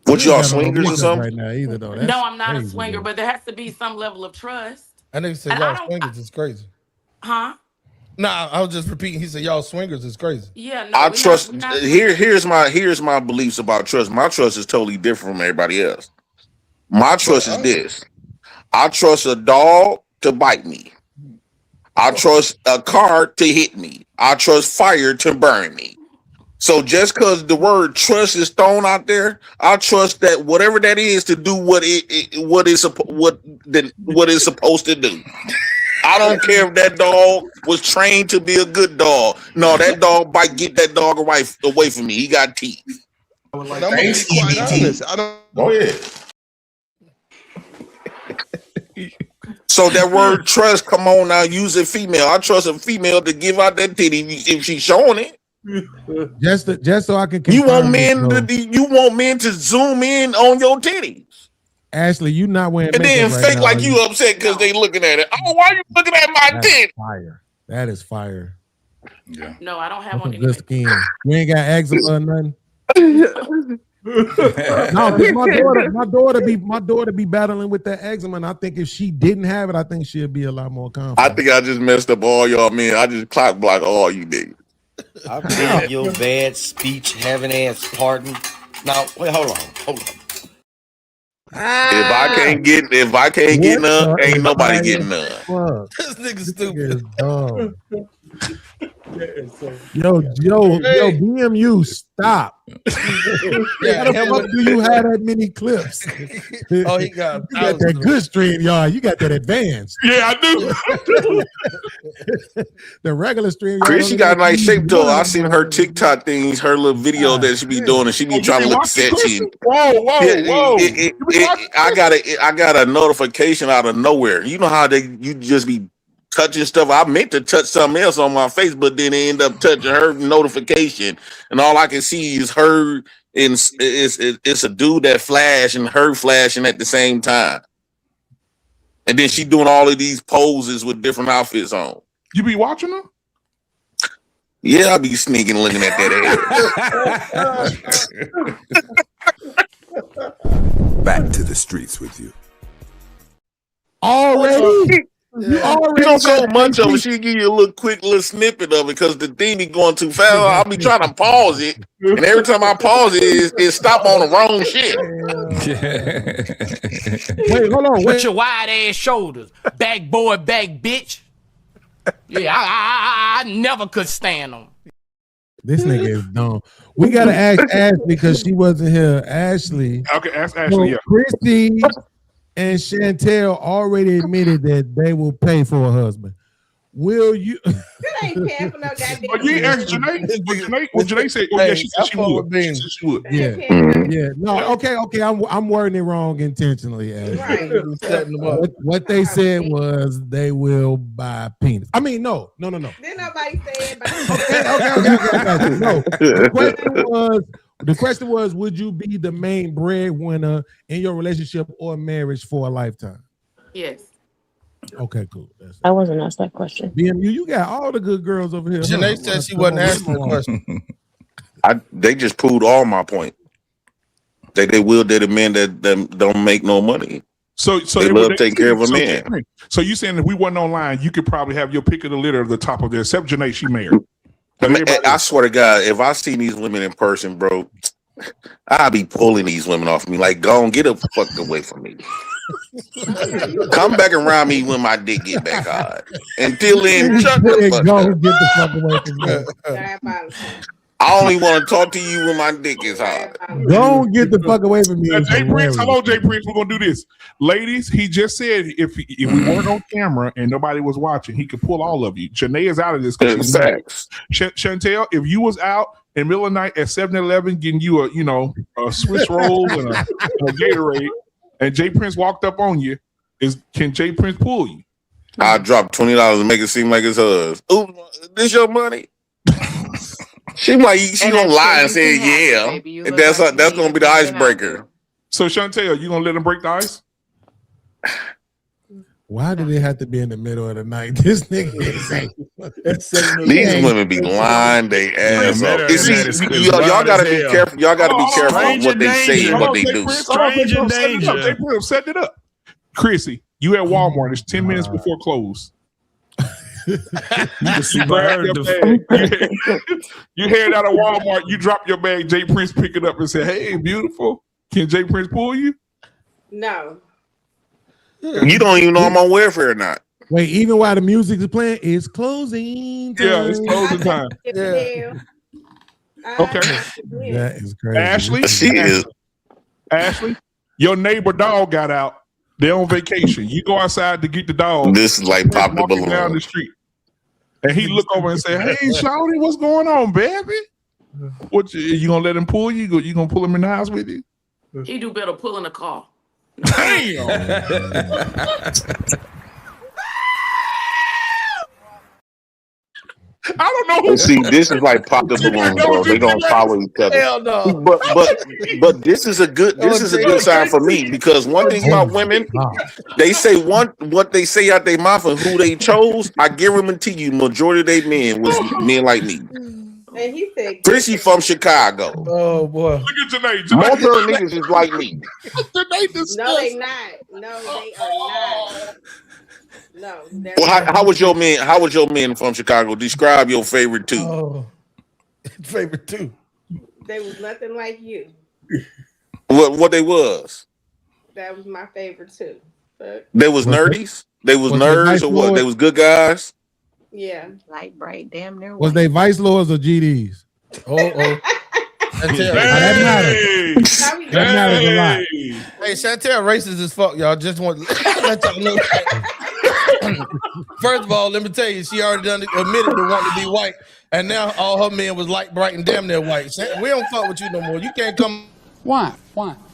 What y'all swingers or something? Right now either though. No, I'm not a swinger, but there has to be some level of trust. I nigga said y'all swingers is crazy. Huh? Nah, I was just repeating. He said y'all swingers is crazy. Yeah, no. I trust. Here's my beliefs about trust. My trust is totally different from everybody else. My trust is this: I trust a dog to bite me. I trust a car to hit me. I trust fire to burn me. So just because the word trust is thrown out there, I trust that whatever that is to do what it's supposed to do. I don't care if that dog was trained to be a good dog. No, that dog bite, get that dog away from me. He got teeth. I'm gonna be quite honest. I don't. Go ahead. So that word trust, come on now, use a female. I trust a female to give out that titty if she's showing it. Just so I can. You want men to zoom in on your titties. Ashley, you not wearing and then makeup fake right like now, you upset because they looking at it. Oh, why you looking at my titty? Fire. That is fire. Yeah. No, I don't have on any good skin. You ain't got eczema or nothing. No, my daughter be battling with that eczema, and I think if she didn't have it, I think she'd be a lot more confident. I think I just messed up all y'all men. I just clock block all you niggas. I beg your bad speech having ass pardon. Now, wait, hold on. If I can't get none, ain't nobody getting none. This nigga stupid. Yo, BMU, stop. How the fuck do you have that many clips? Oh, he got you got that good stream, y'all. You got that advanced. Yeah, I do. The regular stream. Chris, she got a nice shape though. I seen her TikTok things, her little video that she be doing, and she be trying to look sexy. Whoa. I got a notification out of nowhere. You know how you just be touching stuff. I meant to touch something else on my face, but then I end up touching her notification, and all I can see is her. And it's a dude that flash and her flashing at the same time, and then she doing all of these poses with different outfits on. You be watching her? Yeah, I be sneaking looking at that ass. Back to the streets with you. Already? You don't so much of it. She give you a little quick little snippet of it because the thing be going too fast. I'll be trying to pause it, and every time I pause it stop on the wrong shit. Wait, hold on. With your wide ass shoulders, back boy, back bitch. Yeah, I never could stand them. This nigga is dumb. We gotta ask Ashley because she wasn't here. Ashley. Okay, ask Ashley. Yeah. Christy and Chantel already admitted that they will pay for a husband. Will you? That ain't paying for no goddamn. But you asked Janae. Well, Janae said, "Oh yeah, she said she would." She said she would. Yeah, yeah. No, okay. I'm wording it wrong intentionally. Right. What they said was they will buy penis. I mean, no. Then nobody said. Okay. No. The question was, would you be the main breadwinner in your relationship or marriage for a lifetime? Yes. Okay, cool. I wasn't asked that question. BMU, you got all the good girls over here. Janae said she wasn't asking the question. They just proved all my point. They will date a man that don't make no money. So they love taking care of a man. So you saying if we wasn't online, you could probably have your pick of the litter at the top of there, except Janae, she married. I swear to God, if I see these women in person, bro, I'll be pulling these women off me. Like, go on, get the fuck away from me. Come back around me when my dick get back hard. Until then, shut the fuck up. Get the fuck away from me. I only want to talk to you when my dick is hard. Don't get the fuck away from me. Jay Prince, hello, Jay Prince. We're gonna do this, ladies. He just said if we weren't on camera and nobody was watching, he could pull all of you. Janae is out of this because she's facts. Chantel, if you was out in the middle of the night at 7-Eleven getting you a Swiss roll and a Gatorade, and Jay Prince walked up on you, can Jay Prince pull you? I dropped $20 and make it seem like it's hers. Ooh, this your money? She gonna lie and say yeah. And that's gonna be the icebreaker. So Chantel, you gonna let him break the ice? Why did it have to be in the middle of the night? This nigga is these women be lying they ass off. Y'all gotta be careful. Y'all gotta be careful on what they say and what they do. Strange in danger. Jay Prince, set it up. Chrissy, you at Walmart. It's 10 minutes before close. You head out of Walmart, you drop your bag, Jay Prince pick it up and say, "Hey, beautiful. Can Jay Prince pull you?" No. You don't even know I'm on welfare or not. Wait, even while the music is playing, it's closing time. Yeah, it's closing time. Okay. That is crazy. Ashley, Ashley, your neighbor dog got out. They're on vacation. You go outside to get the dog. This is like pop the balloon down the street, and he look over and say, "Hey, Shawty, what's going on, baby? What you gonna let him pull you? You gonna pull him in the house with you?" He do better pulling a car. Damn. I don't know. See, this is like pop the balloon, bro. They don't follow each other. Hell no. But this is a good sign for me because one thing about women, they say what they say out their mouth and who they chose. I guarantee you, majority of they men was men like me. And he said, Chrissy from Chicago. Oh boy. Look at Janae. Most of her niggas is like me. no, they not. No, they are not. No. Well, how was your man? How was your man from Chicago? Describe your favorite two. Oh, favorite two. They was nothing like you. What they was? That was my favorite too. But they was nerdies. They was nerds or what? They was good guys. Yeah, light bright, damn near. Was they Vice Lords or GDs? That matters. That matters a lot. Hey, Chantel racist as fuck, y'all. Just want to let y'all know that. First of all, let me tell you, she already admitted to wanting to be white, and now all her men was light, bright, and damn near white. We don't fuck with you no more. You can't come. Why? Oh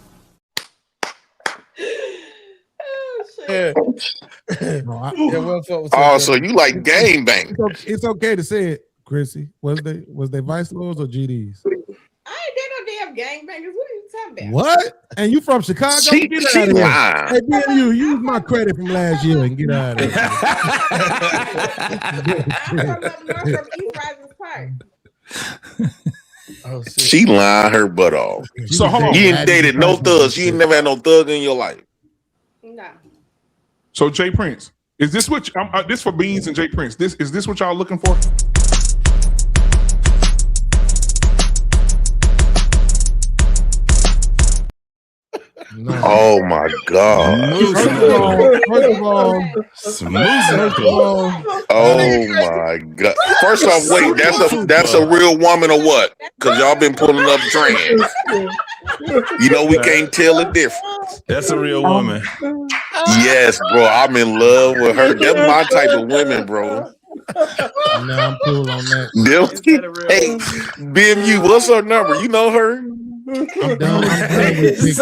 shit. Yeah. No, I- Yeah, well, fuck with Oh, some so you like gang bang? it's okay to say it, Chrissy. Was they Vice Lords or GDs? I ain't did no damn gangbangers. What are you talking about? What? And you from Chicago? She Get out of here. lying. Hey, you use my credit from last year and get out of here. I'm from up north from East Rising Park. Oh, shit. She lying her butt off. So hold on. You ain't dated no thugs. You ain't never had no thug in your life. No. So Jay Prince, is this what this for Beans and Jay Prince? Is this what y'all looking for? No. Oh my God. First of all, Oh my God. First off, wait, that's a real woman or what? Because y'all been pulling up trans. You know we can't tell the difference. That's a real woman. Yes, bro. I'm in love with her. That's my type of women, bro. Nah, I'm cool on that. Hey, BMU, what's her number? You know her? I'm done with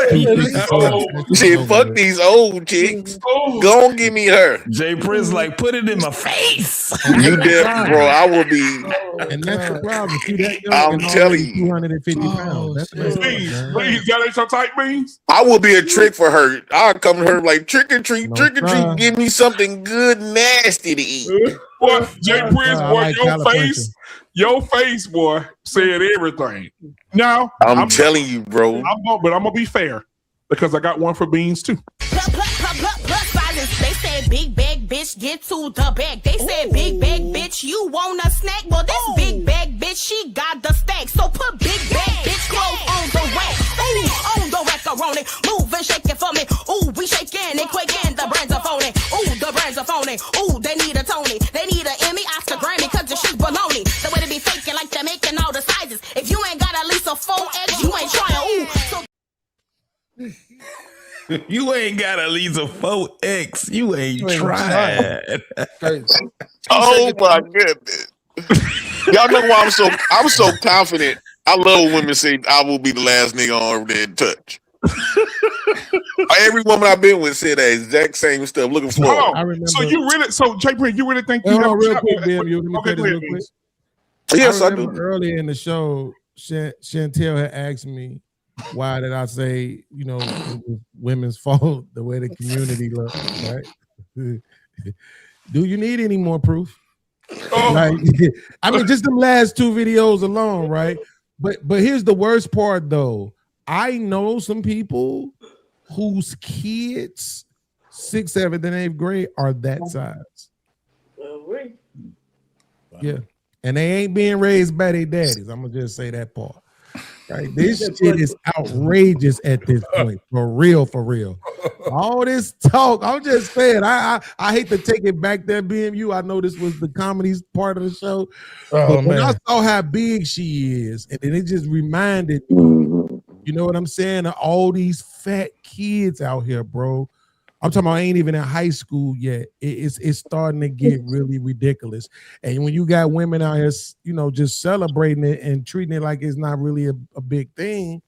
Shit, fuck these old chicks. Go on, give me her. Jay Prince, like, put it in my face. You deaf, bro. I will be. And that's the problem. See that young I'm and telling already you. 250 pounds. That's messed up, man. Please, y'all ain't your type, Beans? I will be a trick for her. I'll come to her like trick or treat, give me something good, nasty to eat. Boy, Jay Prince, boy, like your face, boy, said everything. Now, I'm telling you, bro. But I'm gonna be fair because I got one for Beans too. They said big bag bitch, get to the bag. They said big bag bitch, you want a snack? Well, this big bag bitch, she got the stack. So put big bag bitch clothes on the rack. Ooh, on the macaroni, move and shake it for me. Ooh, we shaking and quaking. The brands are phony. Ooh, the brands are phony. Ooh, they need a Tony. They need an Emmy, Oscar, Grammy, cause the shit baloney. The way they be faking like they're making all the sizes. If you ain't got at least a 4X, you ain't trying. Ooh, so You ain't got at least a 4X. You ain't trying. Oh my goodness. Y'all know why I'm so confident. I love when women say I will be the last nigga on earth they touch. Every woman I've been with said that exact same stuff. Looking for Oh, so Jay Prince, you really think you have real quick, BMU? Let me Okay, say this real quick. Yes, I remember do. Earlier in the show, Chantel had asked me, why did I say, it was women's fault the way the community looks, right? Do you need any more proof? Like, I mean, just them last two videos alone, right? But here's the worst part, though. I know some people whose kids, 6th, 7th, and 8th grade are that size. Yeah. And they ain't being raised by their daddies. I'm gonna just say that part. Right? This shit is outrageous at this point. For real, for real. All this talk, I'm just saying, I hate to take it back there, BMU. I know this was the comedy part of the show. But when I saw how big she is, and then it just reminded me, you know what I'm saying? Of all these fat kids out here, bro. I'm talking about I ain't even in high school yet. It's starting to get really ridiculous. And when you got women out here, just celebrating it and treating it like it's not really a big thing,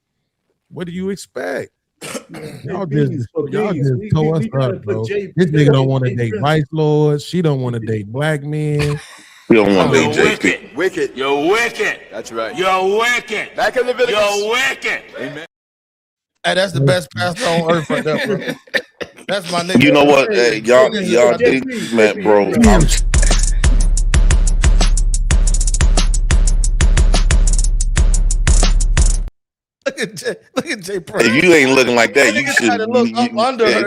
what do you expect? Y'all just toe us up, bro. This nigga don't want to date Vice Lords. She don't want to date black men. We don't want to date wicked. Wicked. You're wicked. That's right. You're wicked. Back in the village. You're wicked. Amen. Hey, that's the best pastor on earth right there, bro. That's my nigga. You know what? Hey, y'all think, man, bro. Look at Jay Prince. If you ain't looking like that, you should.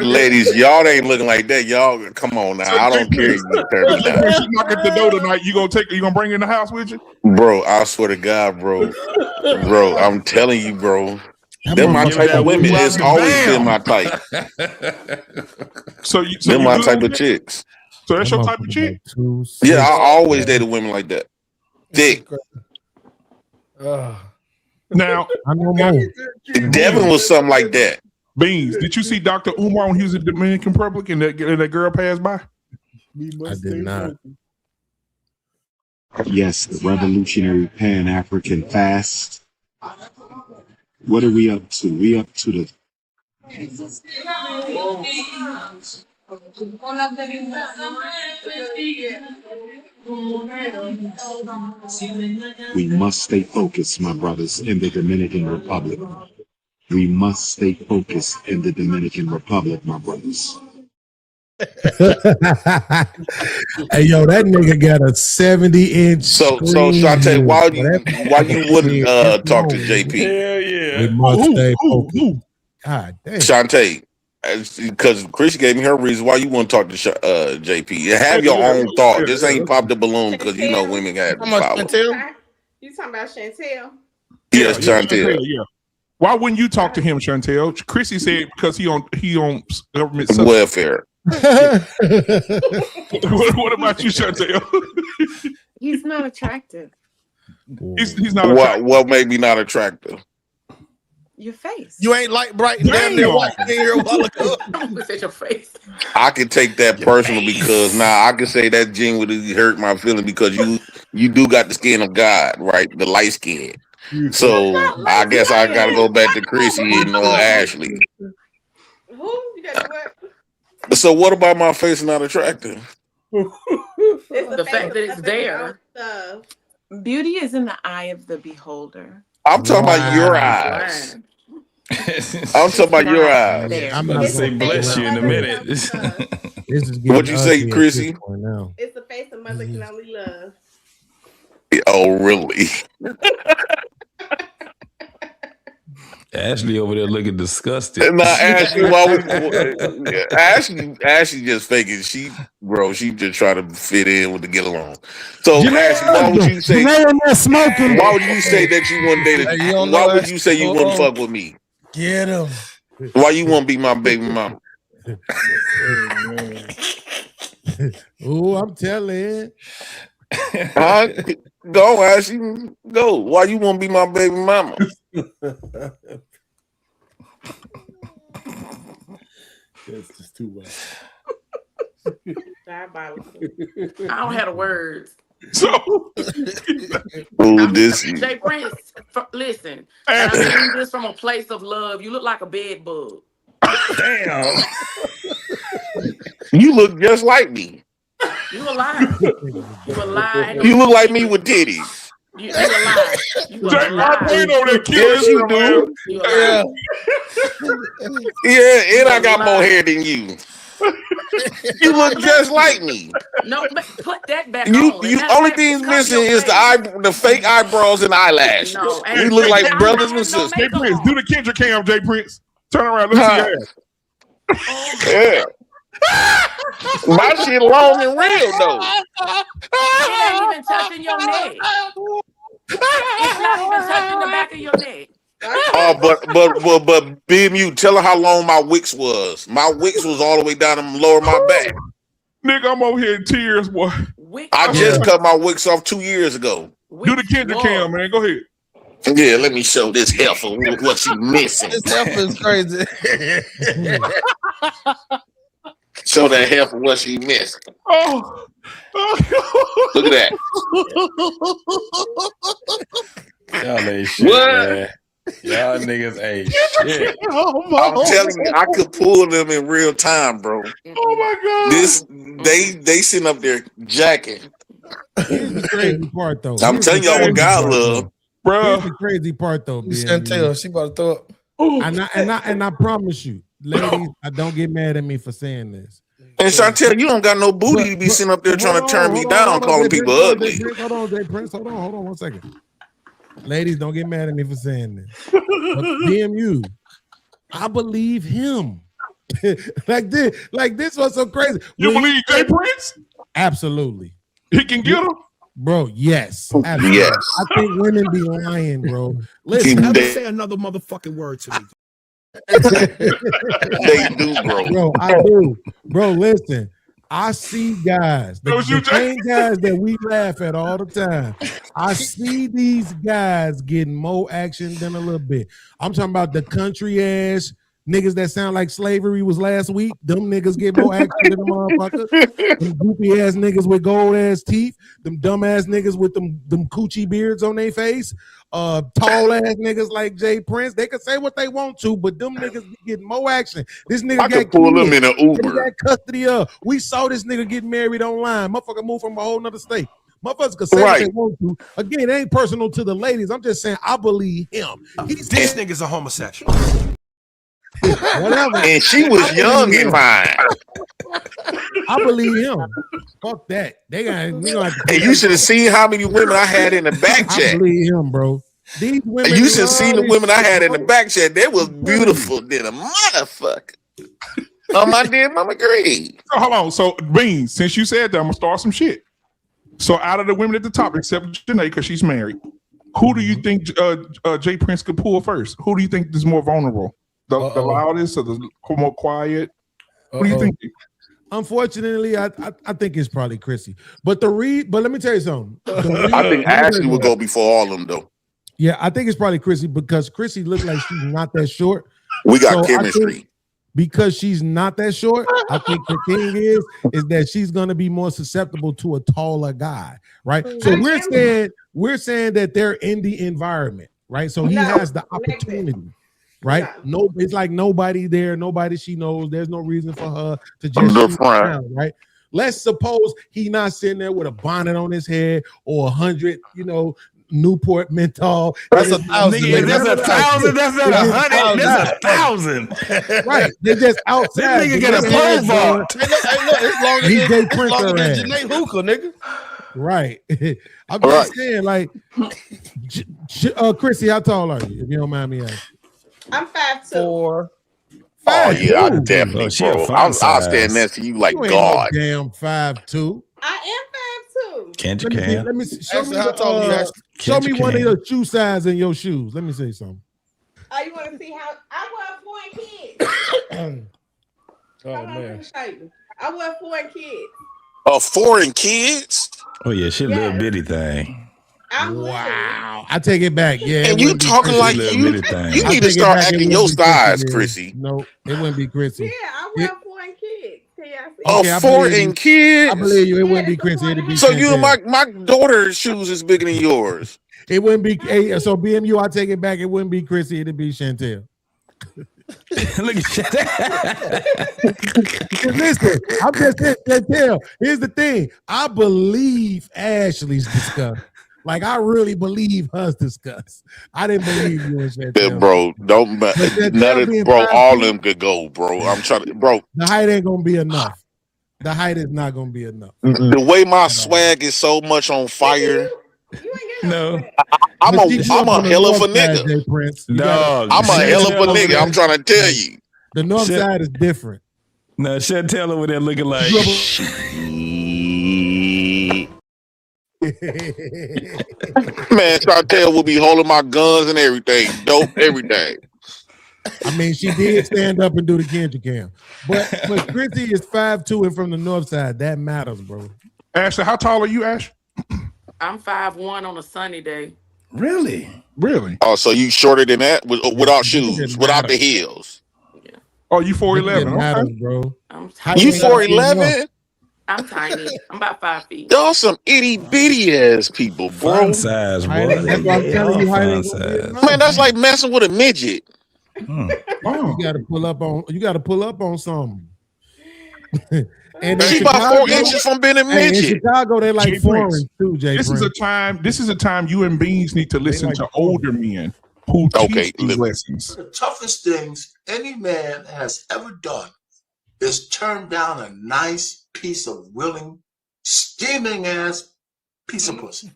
Ladies, y'all ain't looking like that. Y'all, come on now. I don't care. You 30 now. She knock at the door tonight. You gonna bring her in the house with you? Bro, I swear to God, bro. Bro, I'm telling you, bro. They're my type of women. It's always been my type. They're my type of chicks. So that's your type of chick? Yeah, I always dated women like that. Thick. Now, Devin was something like that. Beans, did you see Dr. Umar when he was in the Dominican Republic and that girl passed by? I did not. Yes, the Revolutionary Pan-African Fast. What are we up to? We up to the We must stay focused, my brothers, in the Dominican Republic. We must stay focused in the Dominican Republic, my brothers. Hey, yo, that nigga got a 70-inch So screen. Shantae, why you wouldn't talk to We JP? must stay focused. God damn. Shantae, because Chris gave me her reason why you want to talk to JP. Have your own thought. This ain't pop the balloon because you know women got power. You talking about Chantel? Yes, Chantel. Yeah. Why wouldn't you talk to him, Chantel? Chrissy said because he on government welfare. what about you, Chantel? He's not attractive. He's not attractive. What made me not attractive? Your face. You ain't like bright and damn near white here a while ago. Look your face. I can take that personal because now I can say that genuinely hurt my feeling because you do got the skin of God, right? The light skin. So I guess I gotta go back to Chrissy and Ashley. Who? You got what? So what about my face not attractive? It's the fact that it's there. Beauty is in the eye of the beholder. I'm talking about your eyes. I'm talking about your eyes. I'm gonna say bless you in a minute. What'd you say, Chrissy? It's the face of mother can only love. Oh, really? Ashley over there looking disgusted. Nah, Ashley, Ashley just faking. She just try to fit in with the get along. So Ashley, why would you say? Why would you say that you wouldn't date? Why would you say you wouldn't fuck with me? Get him. Why you won't be my baby mama? Oh, I'm telling. Go, Ashley. Go. Why you won't be my baby mama? That's just too much. Diabolical. I don't have the words. So, Jay Prince, listen. I'm saying this from a place of love. You look like a bed bug. Damn. You look just like me. You a liar. You a liar. You look like me with titties. You a liar. You a liar. Yes, you do. Yeah. Yeah, and I got more hair than you. You look just like me. No, put that back You on. only thing's missing is the fake eyebrows and eyelashes. No, we look like brothers and sisters. Jay Prince, do the Kendrick cam, Jay Prince. Turn around, let's see your ass. Yeah. My shit long and real though. It ain't even touching your neck. It's not even touching the back of your neck. Oh, but BMU, tell her how long my wicks was. My wicks was all the way down the lower of my back. Nigga, I'm over here in tears, boy. I just cut my wicks off 2 years ago. Do the Kendrick cam, man. Go ahead. Yeah, let me show this heifer what she missing. This heifer is crazy. Show that heifer what she missing. Oh. Look at that. Y'all ain't shit, man. Y'all niggas ain't shit. I'm telling you, I could pull them in real time, bro. Oh my god. They sitting up there jacking. Here's the crazy part, though. I'm telling y'all what God love, bro. Here's the crazy part, though. Chantel, she about to throw up. And I promise you, ladies, I don't get mad at me for saying this. And Chantel, you don't got no booty to be sitting up there trying to turn me down, calling people ugly. Hold on, Jay Prince. Hold on 1 second. Ladies, don't get mad at me for saying this. But BMU, I believe him. like this was so crazy. You believe Jay Prince? Absolutely. He can get him? Bro, yes. Absolutely. Yes. I think women be lying, bro. Listen, Never say another motherfucking word to me. They do, bro. Bro, I do. Bro, listen. I see guys, the same guys that we laugh at all the time. I see these guys getting more action than a little bit. I'm talking about the country ass niggas that sound like slavery was last week. Them niggas get more action than the motherfucker. Them goopy ass niggas with gold ass teeth. Them dumb ass niggas with them coochie beards on their face. tall ass niggas like Jay Prince. They can say what they want to, but them niggas be getting more action. This nigga I got could pull them kids. in an He Uber. got custody of. We saw this nigga get married online. Motherfucker moved from a whole nother state. Motherfuckers can say what they Right. want to. Again, it ain't personal to the ladies. I'm just saying I believe him. This nigga's a homosexual. Whatever. And she was young and fine. I believe him. Fuck that. They got. We gonna have to And you should have seen how many women I had in the back I chat. believe him, bro. These women. And you should have seen the love women I this had shit, in the bro. back chat. They was beautiful than a motherfucker. Oh, my dear mama grade. So hold on. So Beans, since you said that, I'm gonna start some shit. So out of the women at the top, except Janae, because she's married, who do you think Jay Prince could pull first? Who do you think is more vulnerable? The loudest or the more quiet? What do you think? Unfortunately, I think it's probably Chrissy. But let me tell you something. I think Ashley would go before all of them, though. Yeah, I think it's probably Chrissy because Chrissy looks like she's not that short. We got So I chemistry. think because she's not that short, I think the thing is that she's gonna be more susceptible to a taller guy, right? So we're saying that they're in the environment, right? So he has the opportunity. Right? No, it's like nobody there, nobody she knows. There's no reason for her to just shoot around, right? Let's suppose he not sitting there with a bonnet on his head or 100, Newport menthol. That's 1,000. Nigga, that's 1,000. That's not 100. That's 1,000. Right? They're just outside. This nigga get a pole vault. Hey, look, it's longer DJ than Prince Janae Hookah, nigga. Right. I'm just saying, like, Chrissy, how tall are you? If you don't mind me asking. I'm 5'2". Oh yeah, I definitely, bro. I'll stand next to you like You ain't God. no damn 5'2". I am 5'2". Can't you Let me see. Show Ashley, me, how tall are you, Ashley? show me one of your shoe size in your shoes. Let me say something. Oh, you want to see how I wear foreign kids? Oh man, I wear foreign kids. Foreign kids? Oh yeah, she a little bitty thing. Wow. I take it back. Yeah. And you talking like you need to start acting your size, Chrissy. No, it wouldn't be Chrissy. Yeah, I wear foreign kids. Foreign kids? I believe you. It wouldn't be Chrissy. It'd be So you and Chantel. my daughter's shoes is bigger than yours. It wouldn't be. Hey, so BMU, I take it back. It wouldn't be Chrissy. It'd be Chantel. Look at that. Listen, I'm just saying, Chantel. Here's the thing. I believe Ashley's disgust. Like, I really believe hers disgust. I didn't believe you and Chantel. Bro, don't none of bro, all of them could go, bro. I'm trying to, bro. The height ain't gonna be enough. The height is not gonna be enough. The way my swag is so much on fire. No, I'm a hell of a nigga. No, I'm a hell of a nigga. I'm trying to tell you. The north side is different. No, Chantel over there looking like. Man, Chantel will be holding my guns and everything. Dope, everything. I mean, she did stand up and do the Kendrick cam. But Chrissy is 5'2" and from the north side. That matters, bro. Ashley, how tall are you, Ash? I'm 5'1" on a sunny day. Really? Really? Oh, so you shorter than that without shoes, without the heels. Oh, you 4'11", It matters, okay. bro. You 4'11"? I'm tiny. I'm about 5 feet. Y'all some itty bitty ass people, bro. Fun size, boy. That's why I'm telling you, Fun size. Man, that's like messing with a midget. You gotta pull up on something. And she about 4 inches from being a midget. In Chicago, they like Jay foreign Prince. too, Jay This Prince. is a time you and Beans need to listen to older men who teach these lessons. The toughest things any man has ever done is turn down a nice piece of willing, steaming ass piece of pussy.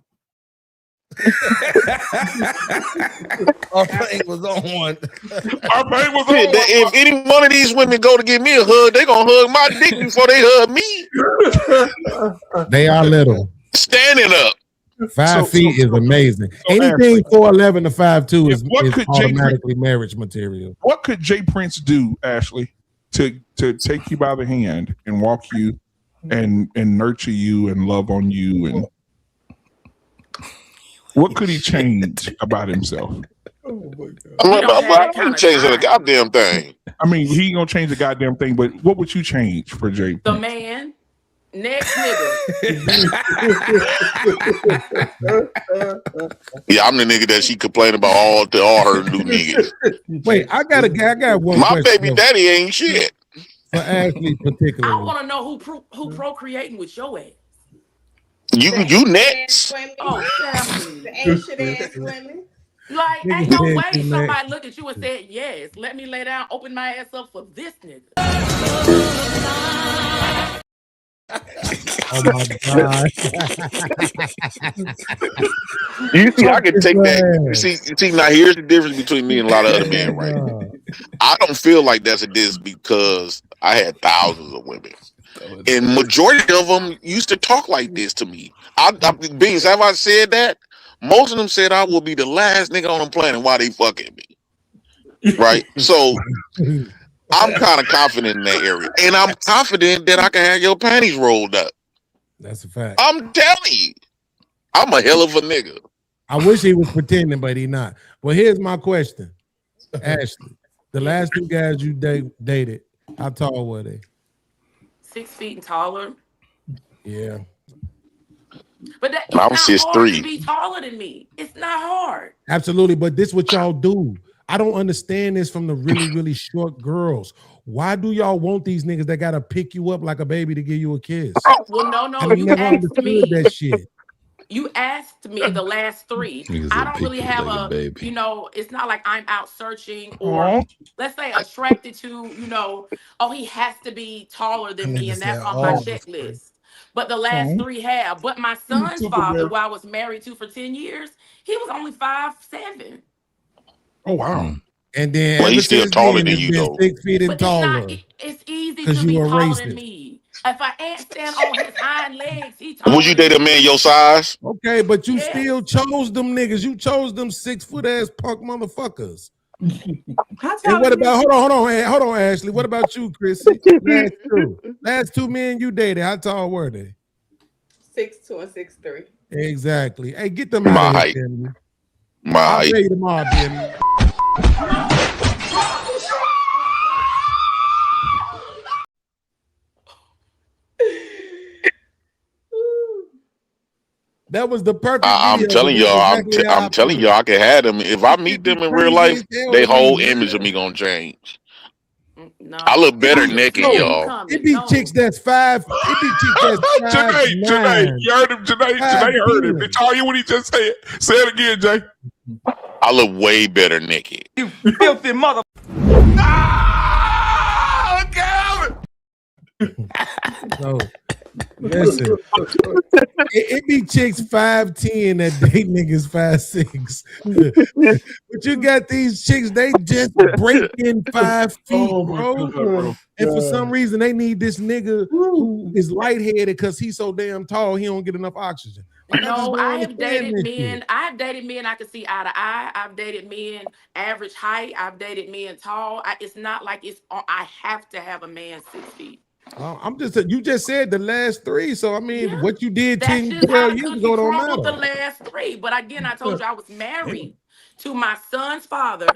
our bank was on one. Our bank was on one. If any one of these women go to give me a hug, they gonna hug my dick before they hug me. They are little. Standing up. 5 feet is amazing. Anything 4'11" to 5'2" is could automatically marriage material. What could Jay Prince do, Ashley, to take you by the hand and walk you and nurture you and love on you, and what could he change about himself? I can't change a goddamn thing. I mean, he ain't gonna change the goddamn thing, but what would you change for Jay The Prince? man. Next nigga. Yeah, I'm the nigga that she complained about all her new niggas. Wait, I got one My question baby daddy ain't shit. for Ashley I particularly. want to know who procreating with your ass. You next. Oh, Shambly. The ancient ass women. Like, Nigga ain't no said way you somebody next. looked at you and said, yes, let me lay down, open my ass up for this nigga. Oh my God. You see, I Fuck can this take that. ass. You see, now here's the difference between me and a lot of other men, right? I don't feel like that's a diss because I had thousands of women. And majority of them used to talk like this to me. Beans, have I said that? Most of them said I will be the last nigga on the planet while they fucking me. Right? So I'm kind of confident in that area. And I'm confident that I can have your panties rolled up. That's a fact. I'm telling you. I'm a hell of a nigga. I wish he was pretending, but he not. Well, here's my question. Ashley, the last two guys you dated, how tall were they? 6 feet and taller. Yeah. But it's I'm not 6'3". hard to be taller than me. It's not hard. Absolutely, but this what y'all do. I don't understand this from the really, really short girls. Why do y'all want these niggas that gotta pick you up like a baby to give you a kiss? Well, no, I you never asked understood me. that shit. You asked me the last three. I don't really have it's not like I'm out searching or let's say attracted to, oh, he has to be taller than me and that's on my checklist. But the last three have. But my son's father, who I was married to for 10 years, he was only 5'7". Oh, wow. And then Well, ever he's still since taller then, than it's you, been though. 6 feet and But taller. it's easy 'Cause to you be a taller than racist. me. If I ain't stand on his hind legs, he taller Would you than date a me. man your size? Okay, but you Yes. still chose them niggas. You chose them 6 foot ass punk motherfuckers. And what about hold on, Ashley. What about you, Chrissy? Last two men you dated, how tall were they? 6'2" and 6'3". Exactly. Hey, get them My out of here, height. Timmy. My I'll height. tell you tomorrow, Timmy. That was the perfect I'm video. telling That's y'all, exactly how I'm I telling feel. y'all, I can have them. If I meet them in real Crazy life, as hell their to me, whole man. image of me gonna change. No. I look better Coming naked, soon, y'all. coming. It be No. chicks that's 5. It be chicks that's 5'9". Janae, you heard him. Janae heard him. Did y'all hear what he just said? Say it again, Jay. I look way better naked. You filthy mother. So, listen, it be chicks 5'10" that date niggas 5'6". But you got these chicks, they just breaking 5 feet, bro. And for some reason, they need this nigga who is lightheaded because he's so damn tall, he don't get enough oxygen. Like, No, I have dated this men. shit. I have dated men I can see eye to eye. I've dated men average height. I've dated men tall. It's not like I have to have a man 6 feet. I'm just you just said the last 3, so I mean, what you did That's 10, just 12 how the years cookie ago don't crumbled the matter. last 3. But again, I told you I was married to my son's father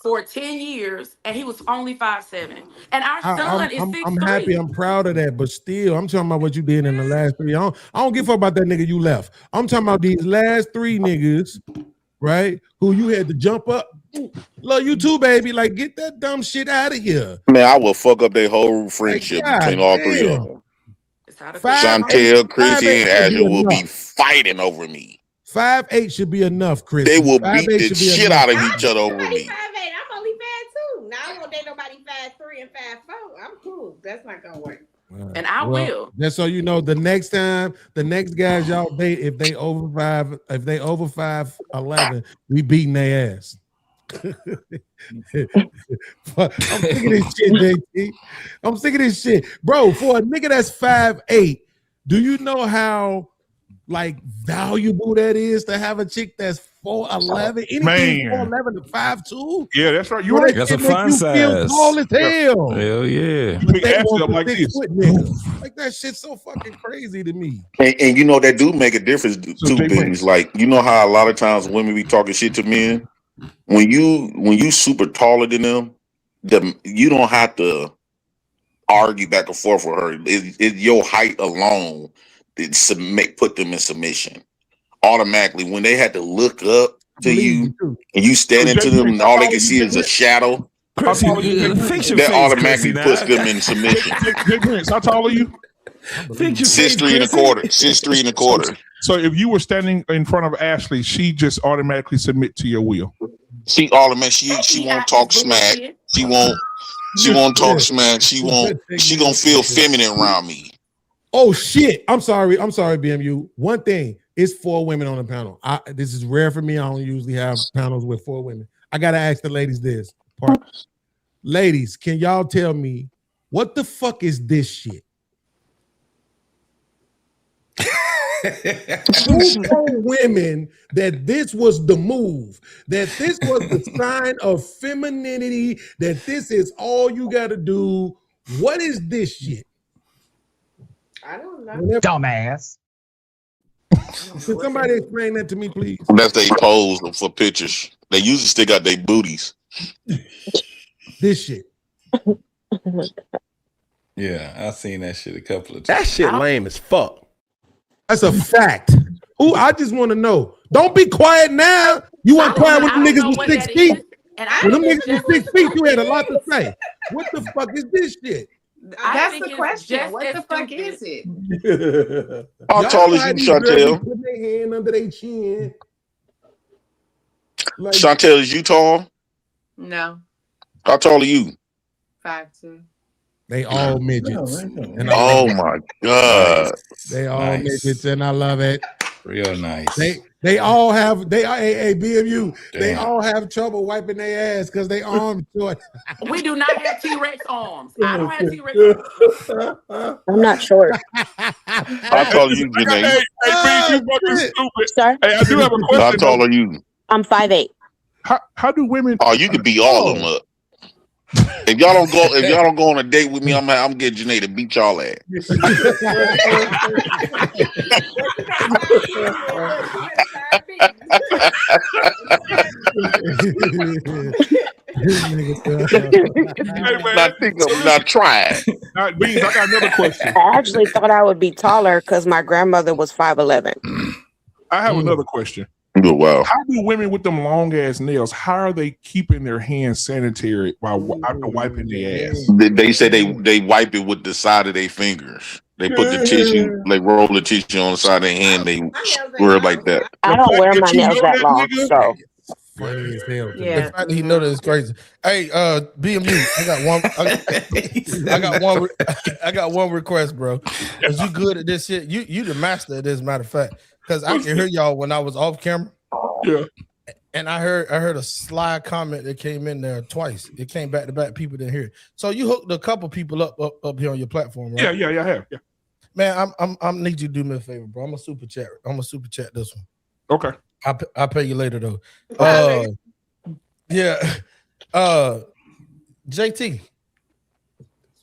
for 10 years, and he was only 5'7". And our son is 6'3". I'm happy, I'm proud of that, but still, I'm talking about what you did in the last 3. I don't give a fuck about that nigga you left. I'm talking about these last 3 niggas, right? Who you had to jump up. Love you too, baby. Like, get that dumb shit out of here. Man, I will fuck up their whole friendship between all 3 of them. Chantel, Chrissy, and Ashley will be fighting over me. 5'8" should be enough, Chris. They will beat the shit out of each other over me. 5'8". I'm only 5'2". Now I won't date nobody 5'3" and 5'4". I'm cool. That's not gonna work. And I will. Just so you know, the next time, the next guys y'all date, if they over 5'11", we beating their ass. I'm sick of this shit, JT. I'm sick of this shit, bro. For a nigga that's 5'8", do you know how like valuable that is to have a chick that's 4'11"? Anything 4'11" to 5'2"? Yeah, that's right. You're right. That's a Make fun you size. feel tall as hell. Hell yeah. But they ass want up the like 6 this. foot niggas. Like that shit's so fucking crazy to me. And you know that do make a difference too, things like you know how a lot of times women be talking shit to men. When you super taller than them, you don't have to argue back and forth with her. It your height alone put them in submission automatically. When they had to look up to you and you standing to them and all they can see is a shadow, Fix your that automatically puts them in submission. Jay Prince, how tall are you? 6'3" and a quarter. 6'3" and a quarter. So if you were standing in front of Ashley, she just automatically submit to your will. She won't talk smack. She won't talk smack. She gonna feel feminine around me. Oh shit! I'm sorry, BMU. One thing, it's 4 women on the panel. This is rare for me. I don't usually have panels with 4 women. I gotta ask the ladies this part. Ladies, can y'all tell me what the fuck is this shit? Who told women that this was the move, that this was the sign of femininity, that this is all you gotta do? What is this shit? I don't know. Dumbass. Can somebody explain that to me, please? That's they pose for pictures. They usually stick out their booties. This shit. Yeah, I've seen that shit a couple of times. That shit lame as fuck. That's a fact. Who? I just want to know. Don't be quiet now. You weren't quiet when the niggas was 6 feet. When them niggas was 6 feet, you had a lot to say. What the fuck is this shit? That's the question. What the fuck is it? How tall is you, Chantel? Put their hand under their chin. Like, Chantel, is you tall? No. How tall are you? 5'2". They all midgets. And I Oh love it. my God. They all midgets, and I love it. Real nice. They all have BMU. Damn. They all have trouble wiping their ass because they arms short. We do not have T-Rex arms. I don't have T-Rex arms. I'm not short. How tall are you, Janae? Hey, you fucking stupid. Sorry? Hey, I do have a question. How tall are you? I'm 5'8". How do women? Oh, you could beat all of them up. If y'all don't go on a date with me, I'm getting Janae to beat y'all ass. Not trying. Beans, I got another question. I actually thought I would be taller because my grandmother was 5'11". I have another question. Oh, wow. How do women with them long ass nails? How are they keeping their hands sanitary while after wiping their ass? They say they wipe it with the side of their fingers. They put the tissue, like roll the tissue on the side of their hand. They wear it like that. I don't wear my nails that long, so. Funny as hell. Yeah. The fact that he know that is crazy. Hey, BMU, I got one request, bro. Cause you good at this shit. You the master of this, matter of fact. Because I can hear y'all when I was off camera. Yeah. And I heard a sly comment that came in there twice. It came back to back. People didn't hear it. So you hooked a couple people up here on your platform, right? Yeah, I have. Yeah. Man, I need you to do me a favor, bro. I'm gonna super chat this one. Okay. I'll pay you later though. Yeah. JT.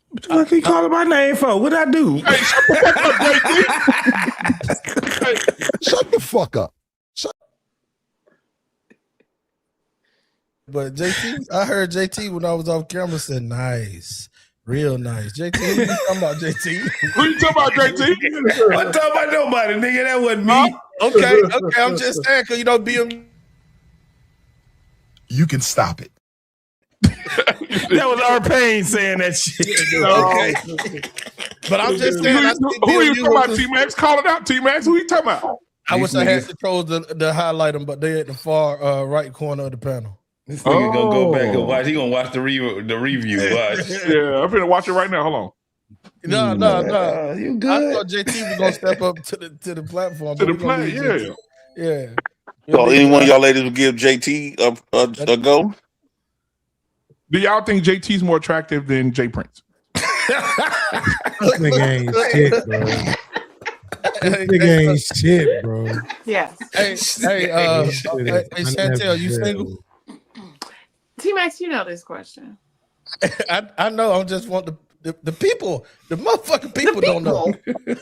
What the fuck he calling my name for? What'd I do? Hey, Shut the fuck up. But JT, I heard JT when I was off camera said nice. Real nice. JT, who you talking about, JT? Who you talking about, JT? I'm talking about nobody, nigga. That wasn't me. Okay. I'm just saying, because you know, You can stop it. That was our pain saying that shit. Okay. But I'm just saying. Who are you talking about, T-Max? Call it out, T-Max. Who you talking about? I wish I had controls to highlight them, but they're at the far right corner of the panel. This nigga gonna go back and watch. He gonna watch the review. Watch. Yeah, I'm finna watch it right now. Hold on. No. You good? I thought JT was gonna step up to the platform. To the play, yeah. So anyone y'all ladies will give JT a go? Do y'all think JT's more attractive than Jay Prince? Nigga ain't shit, bro. Nigga ain't shit, bro. Yes. Hey, Chantel, you single? T-Max, you know this question. I know. I just want the people, the motherfucking people don't know. The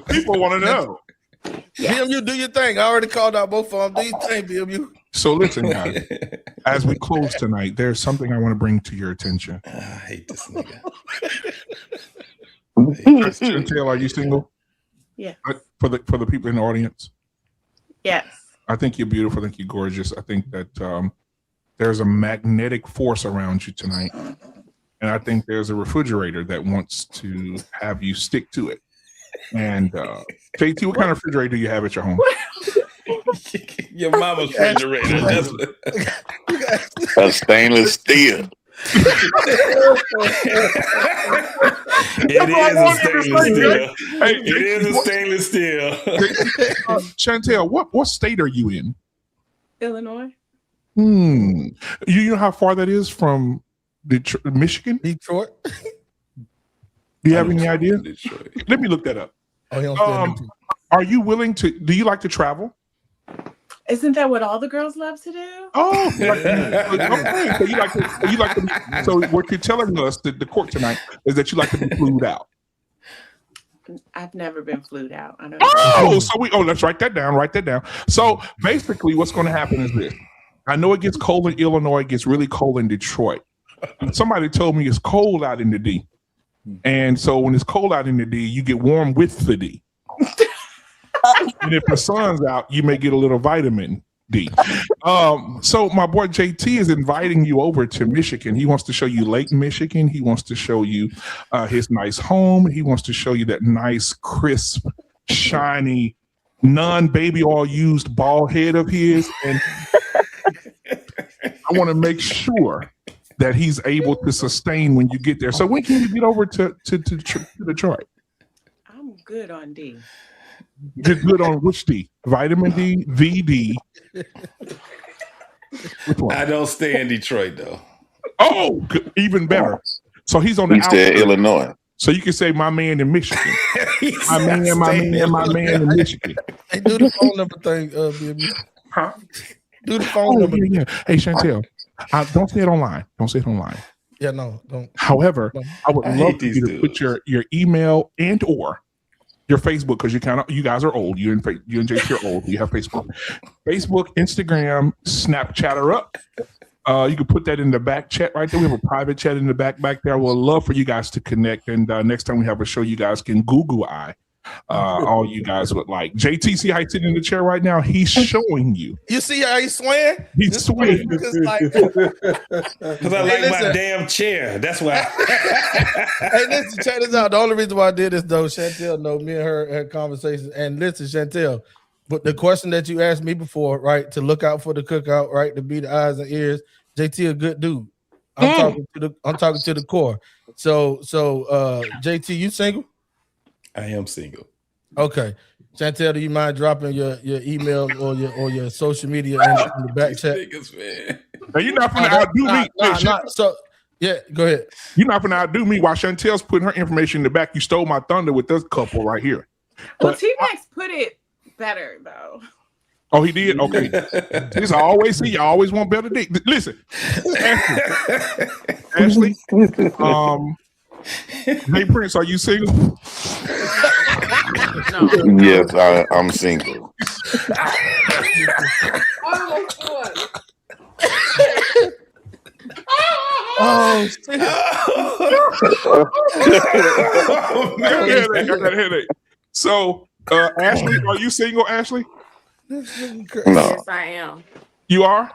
people want to know. BMU, do your thing. I already called out both of them. Do your thing, BMU. So listen, guys, as we close tonight, there's something I want to bring to your attention. I hate this nigga. Chantel, are you single? Yeah. For the people in the audience? Yes. I think you're beautiful. I think you're gorgeous. I think that there's a magnetic force around you tonight. And I think there's a refrigerator that wants to have you stick to it. And JT, what kind of refrigerator do you have at your home? Your mama's refrigerator. That's a stainless steel. It is a stainless steel. It is a stainless steel. Chantel, what state are you in? Illinois. You know how far that is from Michigan? Detroit. Do you have any idea? Let me look that up. Are you willing to? Do you like to travel? Isn't that what all the girls love to do? Oh, okay. So you like to. So what you're telling us, the court tonight, is that you like to be flued out. I've never been flued out. I don't know. Let's write that down. Write that down. So basically, what's going to happen is this. I know it gets cold in Illinois. It gets really cold in Detroit. Somebody told me it's cold out in the D. And so when it's cold out in the D, you get warm with the D. And if the sun's out, you may get a little vitamin D. So my boy JT is inviting you over to Michigan. He wants to show you Lake Michigan. He wants to show you his nice home. He wants to show you that nice, crisp, shiny, non-baby oil used bald head of his. And I want to make sure that he's able to sustain when you get there. So when can you get over to Detroit? I'm good on D. You're good on which D? Vitamin D, VD. Which one? I don't stay in Detroit though. Oh, even better. So he's on the outskirts. Illinois. So you can say my man in Michigan. my man in Michigan. Hey, do the phone number thing, baby. Huh? Do the phone number. Yeah. Hey, Chantel, don't say it online. Don't say it online. Yeah, no, don't. However, I would love for you to put your email and or your Facebook, because you guys are old. You and JT are old. You have Facebook, Instagram, Snapchat are up. You can put that in the back chat right there. We have a private chat in the back there. We'd love for you guys to connect. And next time we have a show, you guys can Google all you guys would like. JT, see how he's sitting in the chair right now? He's showing you. You see how he's swaying? He's swaying. Because I like my damn chair. That's why. Hey, listen, check this out. The only reason why I did this, though, Chantel, no, me and her had conversations. And listen, Chantel, but the question that you asked me before, right, to look out for the cookout, right, to be the eyes and ears, JT a good dude. I'm talking to the core. So JT, you single? I am single. Okay. Chantel, do you mind dropping your email or your social media in the back chat? Now, you're not going to outdo me. So yeah, go ahead. You're not going to outdo me while Chantel's putting her information in the back. You stole my thunder with this couple right here. Well, T-Max put it better though. Oh, he did? Okay. This I always see. You always want better dick. Listen, Ashley. Hey Prince, are you single? No. Yes, I'm single. Oh, shit. I got a headache. So, Ashley, are you single, Ashley? No. Yes, I am. You are?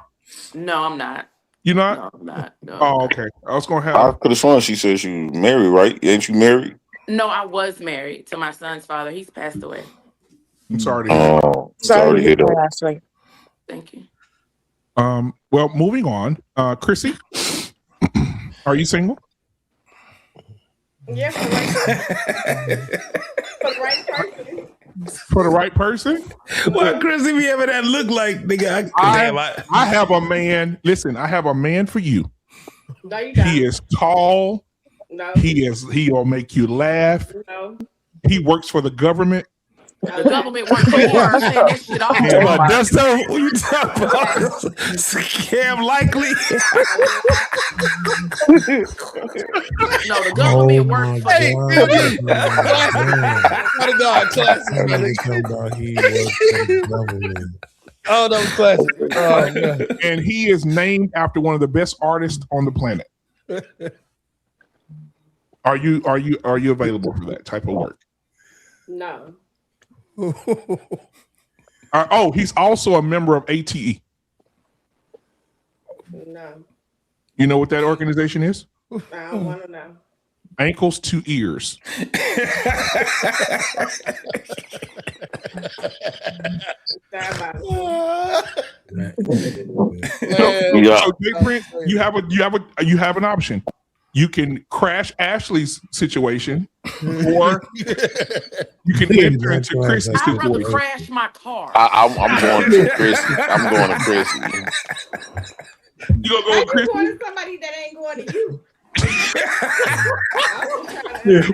No, I'm not. You not? No, I'm not. No, oh, okay. I was gonna have. I could have sworn she said she was married, right? Ain't you married? No, I was married to my son's father. He's passed away. I'm sorry to hear. Sorry to hear that. Ashley. Thank you. Well, moving on. Chrissy, are you single? Yeah, for the right person. For the right person? Why Chrissy be having that look like nigga? I have a man. Listen, I have a man for you. No, you don't. He is tall. No. He'll make you laugh. No. He works for the government. The government works for her. Saying that shit all. What you talking about? Scam likely. No, the government works for Hey, God, classic. He works for the government. Oh, that was classic. Oh, man. And he is named after one of the best artists on the planet. Are you available for that type of work? No. He's also a member of ATE. No. You know what that organization is? I don't want to know. Ankles to ears. So Jay Prince, you have an option. You can crash Ashley's situation, or you can enter into Chris's I'd rather situation. crash my car. I'm going to Chris. I'm going to Chris. You gonna go with Chris? Going to somebody that ain't going to you.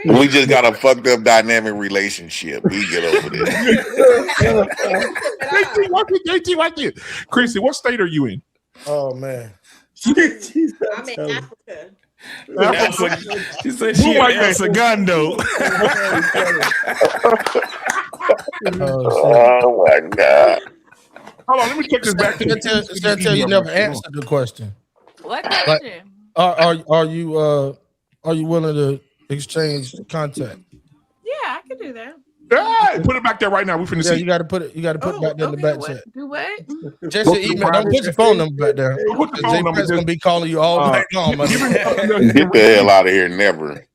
We just got a fucked up dynamic relationship. We get over this. JT, watch it. Chrissy, what state are you in? Oh man. I'm in Africa. She said she in El Segundo. Oh my God. Hold on, let me check this back. Chantel, you never answered the question. What question? Are you willing to exchange contact? Yeah, I can do that. Yeah, put it back there right now. We finna see. You got to put it. You got to put it back there in the back chat. Do what? Just your email. Don't put your phone number back there. Jay Prince gonna be calling you all night long. Get the hell out of here! Never.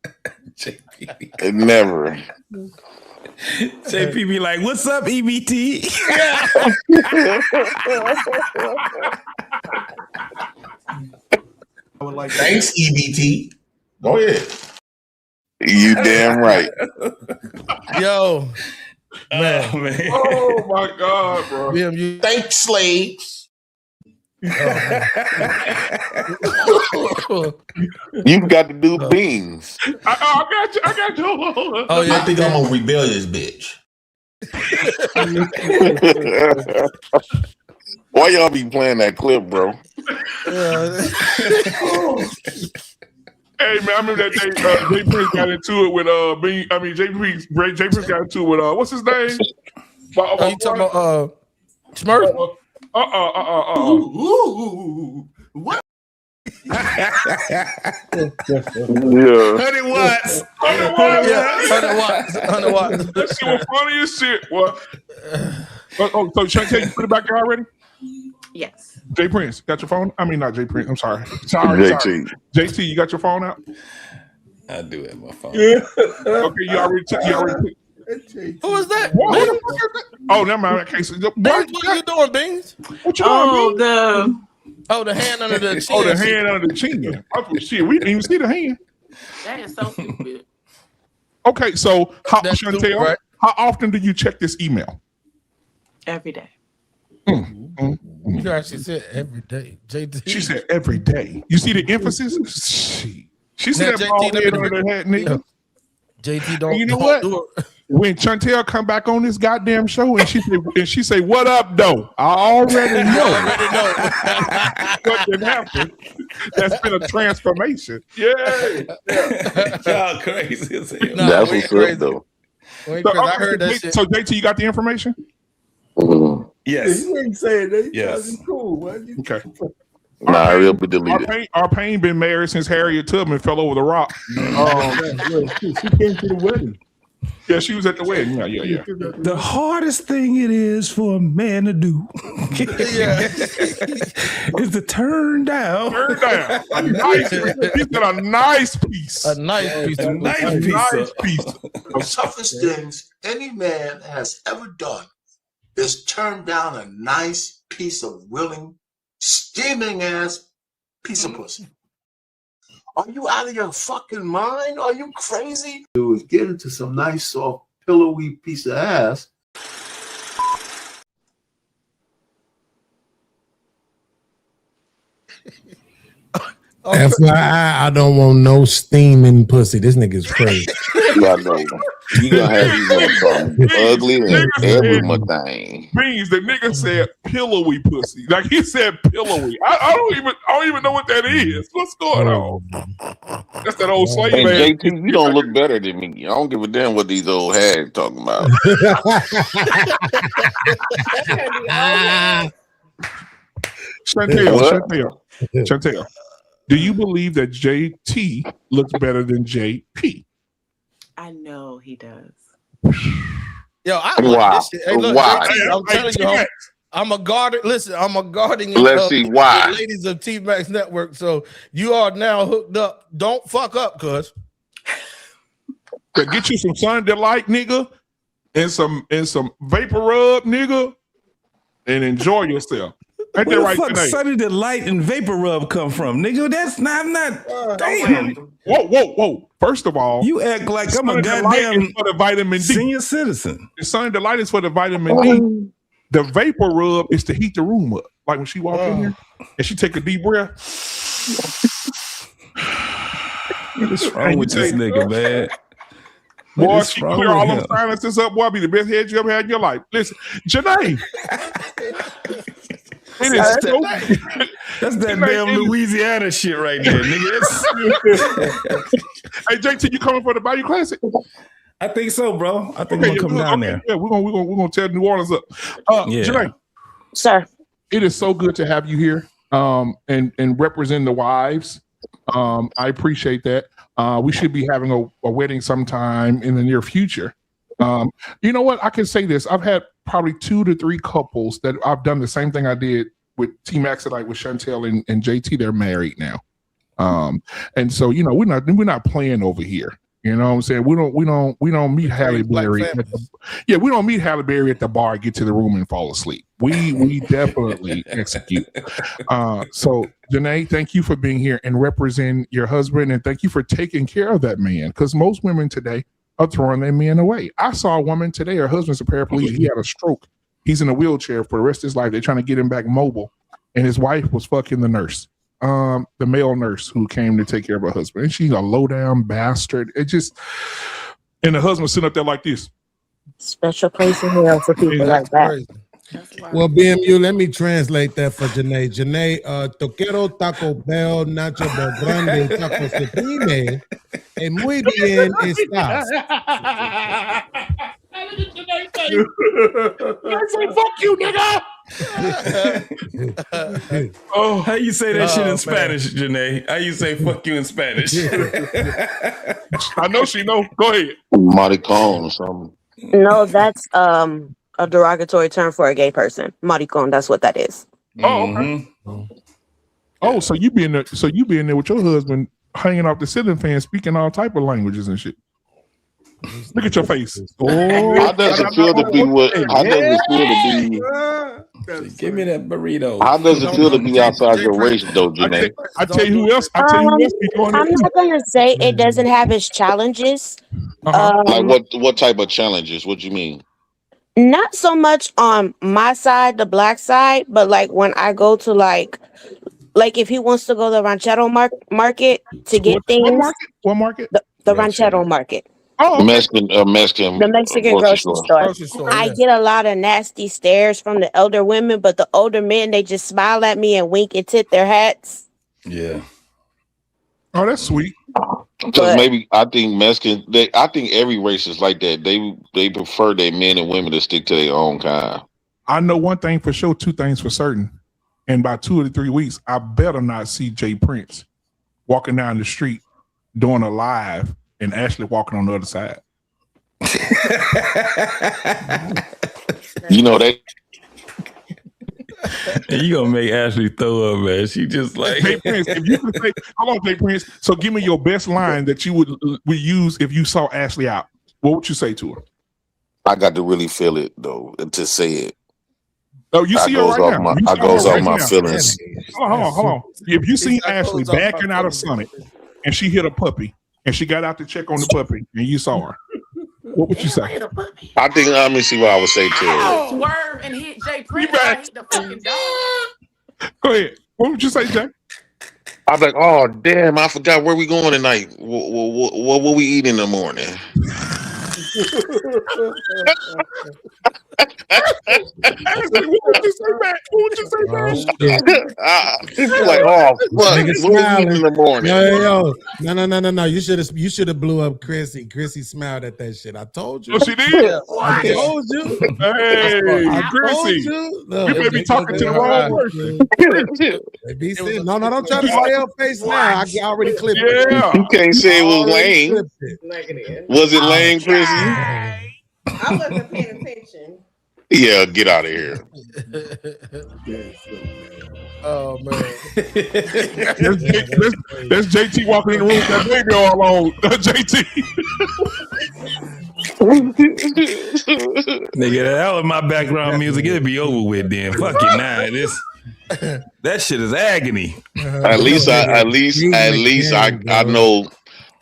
Never. JP be like, "What's up, EBT?" Thanks, EBT. Go ahead. You damn right. Yo, man. Oh my God, bro. Thanks, slaves. You've got to do beans. I got you. Oh yeah, I think I'm a rebellious bitch. Why y'all be playing that clip, bro? Hey man, I remember that day Jay Prince got into it with Jay Prince got into it with what's his name? You talking about Smurf? What? Yeah. 100 watts. 100 watts. That shit was funny as shit. What? So Chantel, you put it back there already? Yes. Jay Prince, got your phone? I mean, not Jay Prince. I'm sorry. JT. JT, you got your phone out? I do have my phone. Yeah. Okay, you already took. Who is that? Oh, never mind. Okay, so, what you doing, Beans? What you doing, Beans? The hand under the chin. Oh, the hand under the chin. Shit, we didn't even see the hand. That is so stupid. Okay, so Chantel, stupid, right? how often do you check this email? Every day. You actually said every day. JT. She said every day. You see the emphasis? She said that bald head under her head, nigga. JT, don't. You know don't what? do it. When Chantel come back on this goddamn show and she say, "What up, though?" I already know. What did happen? That's been a transformation. Yeah. Y'all crazy as hell. Nah, That's what's up, though. I heard that shit. So JT, you got the information? Yes. You ain't saying that. Yes. Cool. Okay. Nah, it'll be deleted. Our pain been married since Harriet Tubman fell over the rock. She came to the wedding. Yeah, she was at the wedding. Yeah. The hardest thing it is for a man to do is to turn down. A nice piece. A nice piece. The toughest things any man has ever done is turn down a nice piece of willing, steaming ass piece of pussy. Are you out of your fucking mind? Are you crazy? Do is get into some nice, soft, pillowy piece of ass. FYI, I don't want no steaming pussy. This nigga's crazy. Yeah, I know. You gonna have these women call me ugly and every thing. Beans, the nigga said pillowy pussy. Like he said pillowy. I don't even know what that is. What's going on? That's that old slave And man. JT, you don't look better than me. I don't give a damn what these old hags talking about. Chantel, do you believe that JT looks better than JP? I know he does. Yo, I like this shit. Hey, look, Why? JT, I'm telling you, I'm a guardian. Listen, I'm a guardian. Let's see why. The ladies of T-Max Network. So you are now hooked up. Don't fuck up, cuz. Get you some Sun Delight, nigga, and some vapor rub, nigga, and enjoy yourself. Where the right fuck Sunny Delight and Vapor Rub come from, nigga? That's not. I'm not. Damn. Whoa. First of all, you act like I'm a goddamn for the vitamin D. Senior citizen. The Sunny Delight is for the vitamin D. The Vapor Rub is to heat the room up. Like when she walk in here and she take a deep breath. What's wrong with this nigga, man? Boy, she clear all them silences up. Boy, be the best head you ever had in your life. Listen, Janae. That's that damn Louisiana shit right there, nigga. Hey, JT, you coming for the Bayou Classic? I think so, bro. I think we're gonna come down there. Yeah, we're gonna tear New Orleans up. Yeah. Janae, sir, it is so good to have you here. And represent the wives. I appreciate that. We should be having a wedding sometime in the near future. You know what? I can say this. I've had probably 2 to 3 couples that I've done the same thing I did with T-Max, like with Chantel and JT. They're married now. And so, you know, we're not playing over here. You know what I'm saying? We don't meet Halle Berry. We don't meet Halle Berry at the bar, get to the room and fall asleep. We definitely execute. So Janae, thank you for being here and representing your husband, and thank you for taking care of that man. Because most women today are throwing their men away. I saw a woman today, her husband's a paraplegic. He had a stroke. He's in a wheelchair for the rest of his life. They're trying to get him back mobile. And his wife was fucking the nurse. The male nurse who came to take care of her husband. And she's a low down bastard. And the husband sitting up there like this. Special place in hell for people like that. Well, BMU, let me translate that for Janae. Janae, toquero Taco Bell, Nacho Belgrande, Taco Supreme, muy bien estás. I say, fuck you, nigga. Oh, how you say that shit in Spanish, Janae? How you say fuck you in Spanish? I know she know. Go ahead. Maricon or something. No, that's a derogatory term for a gay person. Maricon, that's what that is. Oh, okay. Oh, so you be in there with your husband hanging off the ceiling fan, speaking all type of languages and shit. Look at your face. Oh, how does it feel to be what? How does it feel to be? Give me that burrito. How does it feel to be outside your race, though, Janae? I tell you who else. I'm not gonna say it doesn't have its challenges. Like what type of challenges? What do you mean? Not so much on my side, the black side, but like when I go to like if he wants to go to the ranchero market to get things. What market? The ranchero market. Oh, Mexican the Mexican grocery store. I get a lot of nasty stares from the elder women, but the older men, they just smile at me and wink and tip their hats. Yeah. Oh, that's sweet. Because maybe I think I think every race is like that. They prefer their men and women to stick to their own kind. I know one thing for sure, 2 things for certain. And by 2 or 3 weeks, I better not see Jay Prince walking down the street doing a live and Ashley walking on the other side. You know that. You gonna make Ashley throw up, man. She just like, hey Prince, if you could say, hold on, Jay Prince. So give me your best line that you would use if you saw Ashley out. What would you say to her? I got to really feel it though to say it. Oh, you see her right now. I goes off my feelings. Hold on. If you see Ashley backing out of Sonic and she hit a puppy and she got out to check on the puppy and you saw her, what would you say? I think, let me see what I would say to her. Swerve and hit Jay Prince. I hit the fucking dog. Go ahead. What would you say, Jay? I'm like, oh, damn, I forgot where we going tonight. What we eat in the morning? What would you say back? What would you say back? Like, oh fuck, Nigga what we eating smiling. in the morning? Yo. No. You should have blew up Chrissy. Chrissy smiled at that shit. I told you. Oh, she did? I told you. Hey, I told Chrissy. you. You may be talking to the wrong person. No, don't try to stale face now. I already clipped it. Yeah. You can't say it was lame. Negative. Was it lame, Chrissy? I wasn't paying attention. Yeah, get out of here. Oh man. That's JT walking in the room with that baby all on. JT. Nigga, that was my background music. It'd be over with then. Fuck it now. That shit is agony. At least I know.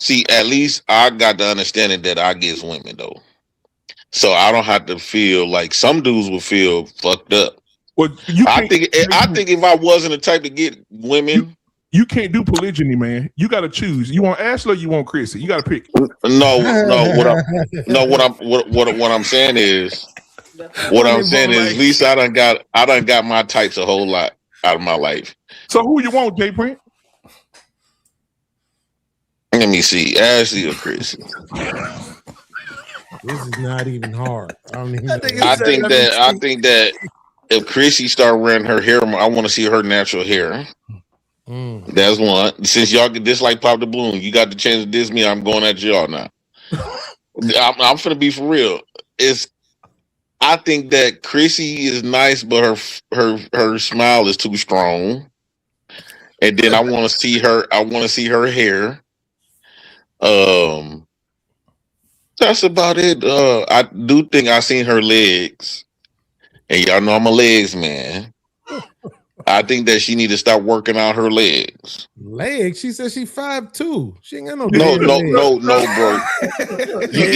See, at least I got the understanding that I get women though, so I don't have to feel like some dudes would feel fucked up. Well, I think if I wasn't the type to get women, you can't do polygyny, man. You got to choose. You want Ashley or you want Chrissy? You got to pick. No. What I'm saying is, at least I done got my types a whole lot out of my life. So who you want, J Print? Let me see, Ashley or Chrissy. This is not even hard. I think that if Chrissy start wearing her hair, I want to see her natural hair. That's one. Since y'all can dislike Pop the Balloon, you got the chance to diss me. I'm going at y'all now. I'm finna be for real. I think that Chrissy is nice, but her smile is too strong. And then I want to see her. I want to see her hair. That's about it. I do think I seen her legs, and y'all know I'm a legs man. I think that she need to start working out her legs. Legs? She said she 5'2". She ain't got no. No, bro.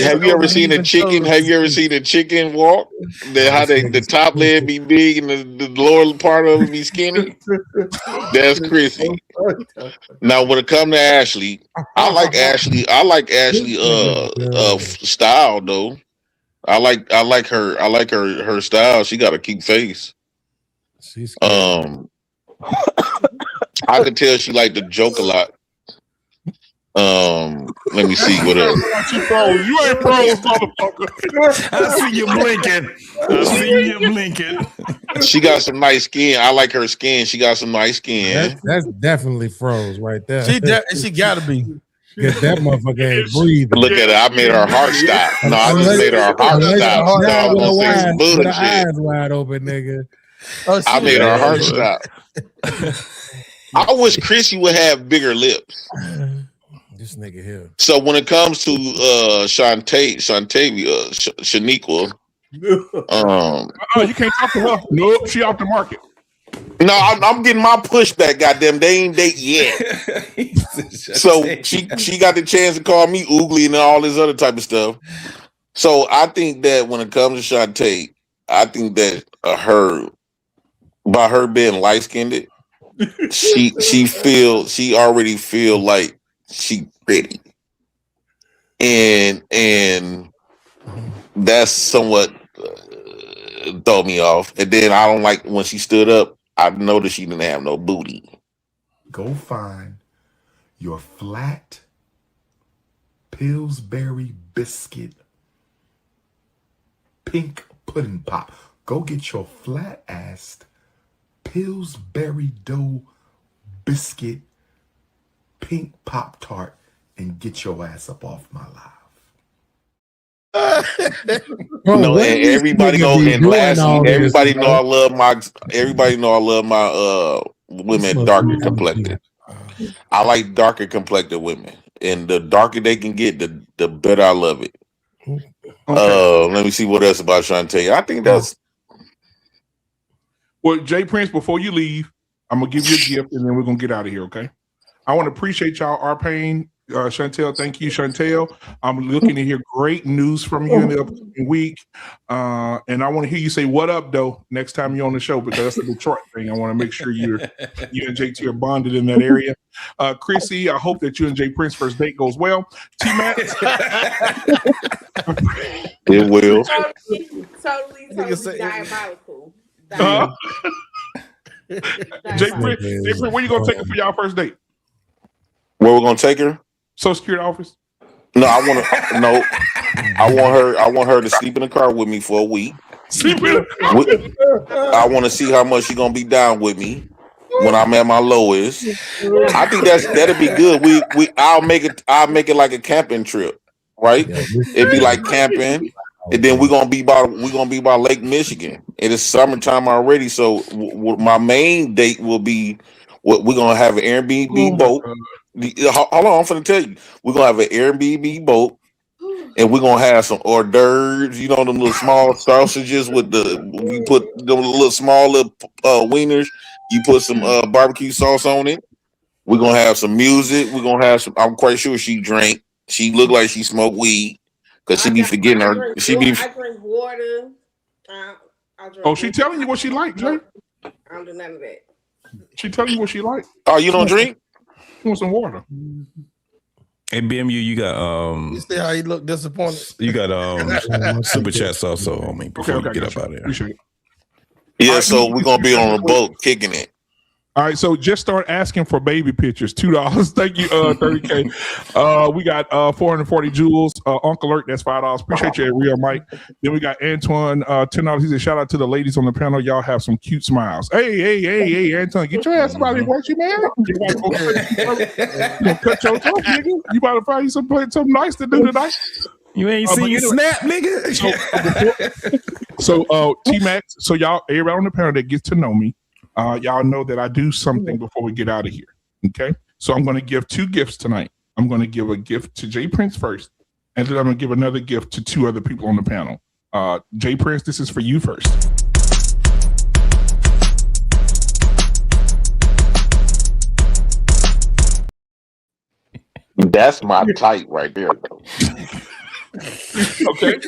Have you ever seen a chicken? Have you ever seen a chicken walk? The top leg be big and the lower part of it be skinny. That's Chrissy. Now, when it comes to Ashley, I like Ashley style though. I like her style. She got a cute face. I could tell she liked to joke a lot. Let me see what else. You ain't froze, motherfucker. I see you blinking. She got some nice skin. I like her skin. She got some nice skin. That's definitely froze right there. She gotta be. Get that motherfucker ain't breathing. Look at it. I made her heart stop. No, I just made her heart stop. With her eyes wide open, nigga. I made her heart stop. I wish Chrissy would have bigger lips. This nigga here. So when it comes to Shaniqua, you can't talk to her. Nope, she off the market. No, I'm getting my pushback. Goddamn, they ain't date yet. So she got the chance to call me oogly and all this other type of stuff. So I think that when it comes to Shantae, I think that by her being light skinned, she already feel like she pretty, and that's somewhat throw me off. And then I don't like when she stood up. I noticed she didn't have no booty. Go find your flat Pillsbury biscuit pink pudding pop. Go get your flat assed Pillsbury dough biscuit pink Pop Tart and get your ass up off my live. No, and everybody know. And lastly, everybody know I love my women darker complected. I like darker complected women, and the darker they can get, the better I love it. Okay. Let me see what else about Shantae. I think that's. Well, Jay Prince, before you leave, I'm gonna give you a gift, and then we're gonna get out of here. Okay. I want to appreciate y'all. Our pain. Chantel, thank you, Chantel. I'm looking to hear great news from you in the upcoming week. And I want to hear you say what up, though, next time you're on the show, because that's a Detroit thing. I want to make sure you and JT are bonded in that area. Chrissy, I hope that you and Jay Prince first date goes well. T-Mac. It will. Totally diabolical. Jay Prince, where you gonna take her for y'all first date? Where we're gonna take her? Social Security office. No, I want her to sleep in the car with me for a week. I want to see how much she's gonna be down with me when I'm at my lowest. I think that'll be good. I'll make it like a camping trip, right? It'd be like camping, and then we're gonna be by Lake Michigan. It is summertime already, so my main date will be we're gonna have an Airbnb boat. Hold on, I'm finna tell you. We're gonna have an Airbnb boat. And we're gonna have some hors d'oeuvres, you know, them little small sausages you put the little wieners, you put some barbecue sauce on it. We're gonna have some music. We're gonna have some. I'm quite sure she drank. She looked like she smoked weed because she be forgetting her. I drink water. She telling you what she like, Jay? I don't do none of that. She telling you what she like. Oh, you don't drink? You want some water? Hey, BMU, you got You see how he look disappointed? You got super chats also on me before you get up out of there. Appreciate it. Yeah, so we're gonna be on a boat kicking it. All right, so just start asking for baby pictures. $2. Thank you, 30K. We got 440 jewels. Uncle Alert, that's $5. Appreciate you, Real Mike. Then we got Antoine, $10. He said, shout out to the ladies on the panel. Y'all have some cute smiles. Hey, Antoine, get your ass somebody once you married. You cut your throat, nigga. You about to find you something nice to do tonight. You ain't seen your snap, nigga. So T-Max, so y'all, everybody on the panel that gets to know me, y'all know that I do something before we get out of here. Okay. So I'm going to give 2 gifts tonight. I'm going to give a gift to Jay Prince first, and then I'm going to give another gift to 2 other people on the panel. Jay Prince, this is for you first. That's my type right there, though. Okay.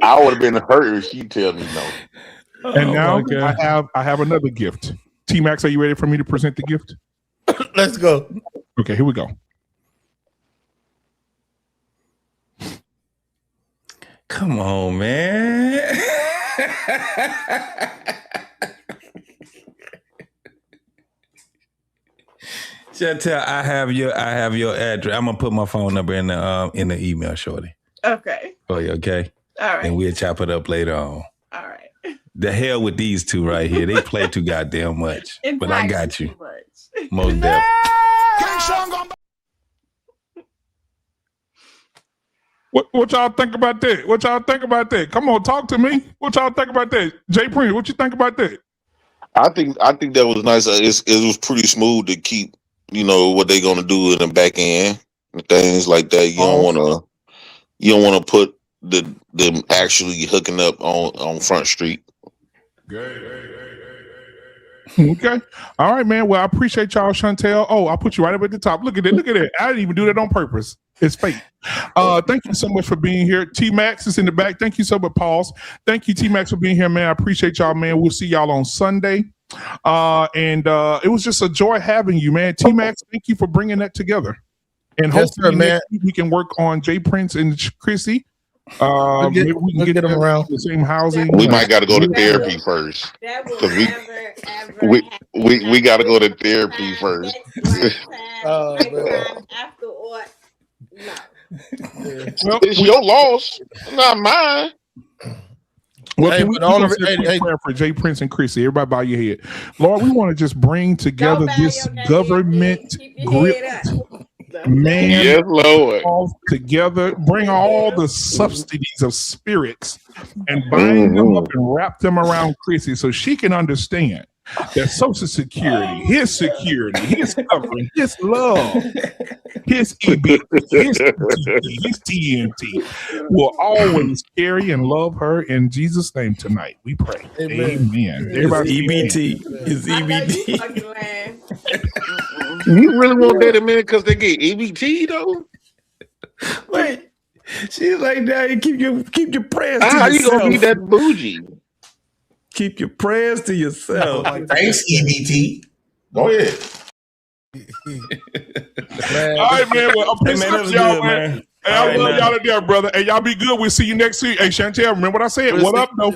I would have been hurt if she tell me no. And now I have another gift. T-Max, are you ready for me to present the gift? Let's go. Okay, here we go. Come on, man. Chantel, I have your address. I'm gonna put my phone number in the email, shorty. Okay. Oh, you okay? All right. And we'll chop it up later on. All right. The hell with these 2 right here. They play too goddamn much. But I got you. Most definitely. What y'all think about that? What y'all think about that? Come on, talk to me. What y'all think about that? Jay Prince, what you think about that? I think that was nice. It was pretty smooth to keep, you know, what they gonna do in the back end and things like that. You don't wanna put them actually hooking up on Front Street. Okay. All right, man. Well, I appreciate y'all, Chantel. Oh, I'll put you right up at the top. Look at it. Look at it. I didn't even do that on purpose. It's fake. Thank you so much for being here. T-Max is in the back. Thank you so much, Pauls. Thank you, T-Max, for being here, man. I appreciate y'all, man. We'll see y'all on Sunday. And it was just a joy having you, man. T-Max, thank you for bringing that together. And hopefully next week we can work on Jay Prince and Chrissy. Maybe we can get them around the same housing. We might got to go to therapy first. We got to go to therapy first. It's your loss, not mine. Well, can we pray for Jay Prince and Chrissy? Everybody bow your head. Lord, we want to just bring together this government gripped man, yes, Lord, all together, bring all the subsidies of spirits and bind them up and wrap them around Chrissy so she can understand that Social Security, his covering, his love, his EBT, his TNT will always carry and love her in Jesus' name tonight. We pray. Amen. Everybody EBT. It's EBT. You really want that man because they get EBT though? Wait. She's like, now you keep your prayers to how yourself. You gonna be that bougie? Keep your prayers to yourself. Thanks, EBT. Go ahead. All right, man. Well, Hey, man, that was y'all, good, man. Hey, All I right, love man. y'all to death, brother. Hey, y'all be good. We'll see you next week. Hey, Chantel, remember what I said? What up, though?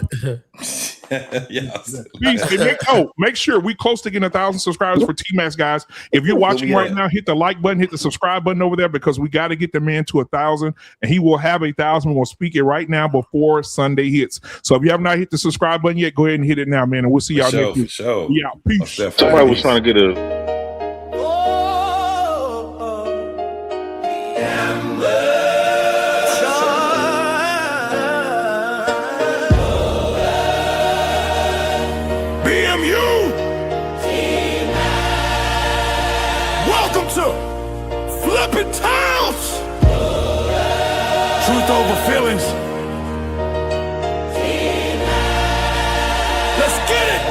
Yes. Peace. Hey, make sure we close to getting 1,000 subscribers for T-Max, guys. If you're watching right now, hit the like button, hit the subscribe button over there because we got to get the man to 1,000, and he will have 1,000. We'll speak it right now before Sunday hits. So if you have not hit the subscribe button yet, go ahead and hit it now, man, and we'll see y'all next week. Sure. Yeah, peace. Somebody was trying to get a. Welcome to Flippin' Towns. Truth over feelings. Let's get it.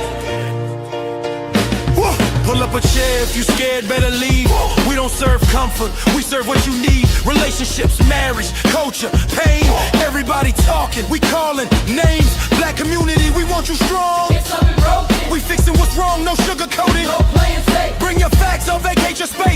Woo. Pull up a chair if you scared, better leave. We don't serve comfort, we serve what you need. Relationships, marriage, culture, pain. Everybody talking, we calling names. Black community, we want you strong. We fixing what's wrong, no sugarcoating. No playing safe. Bring your facts, I'll vacate your space.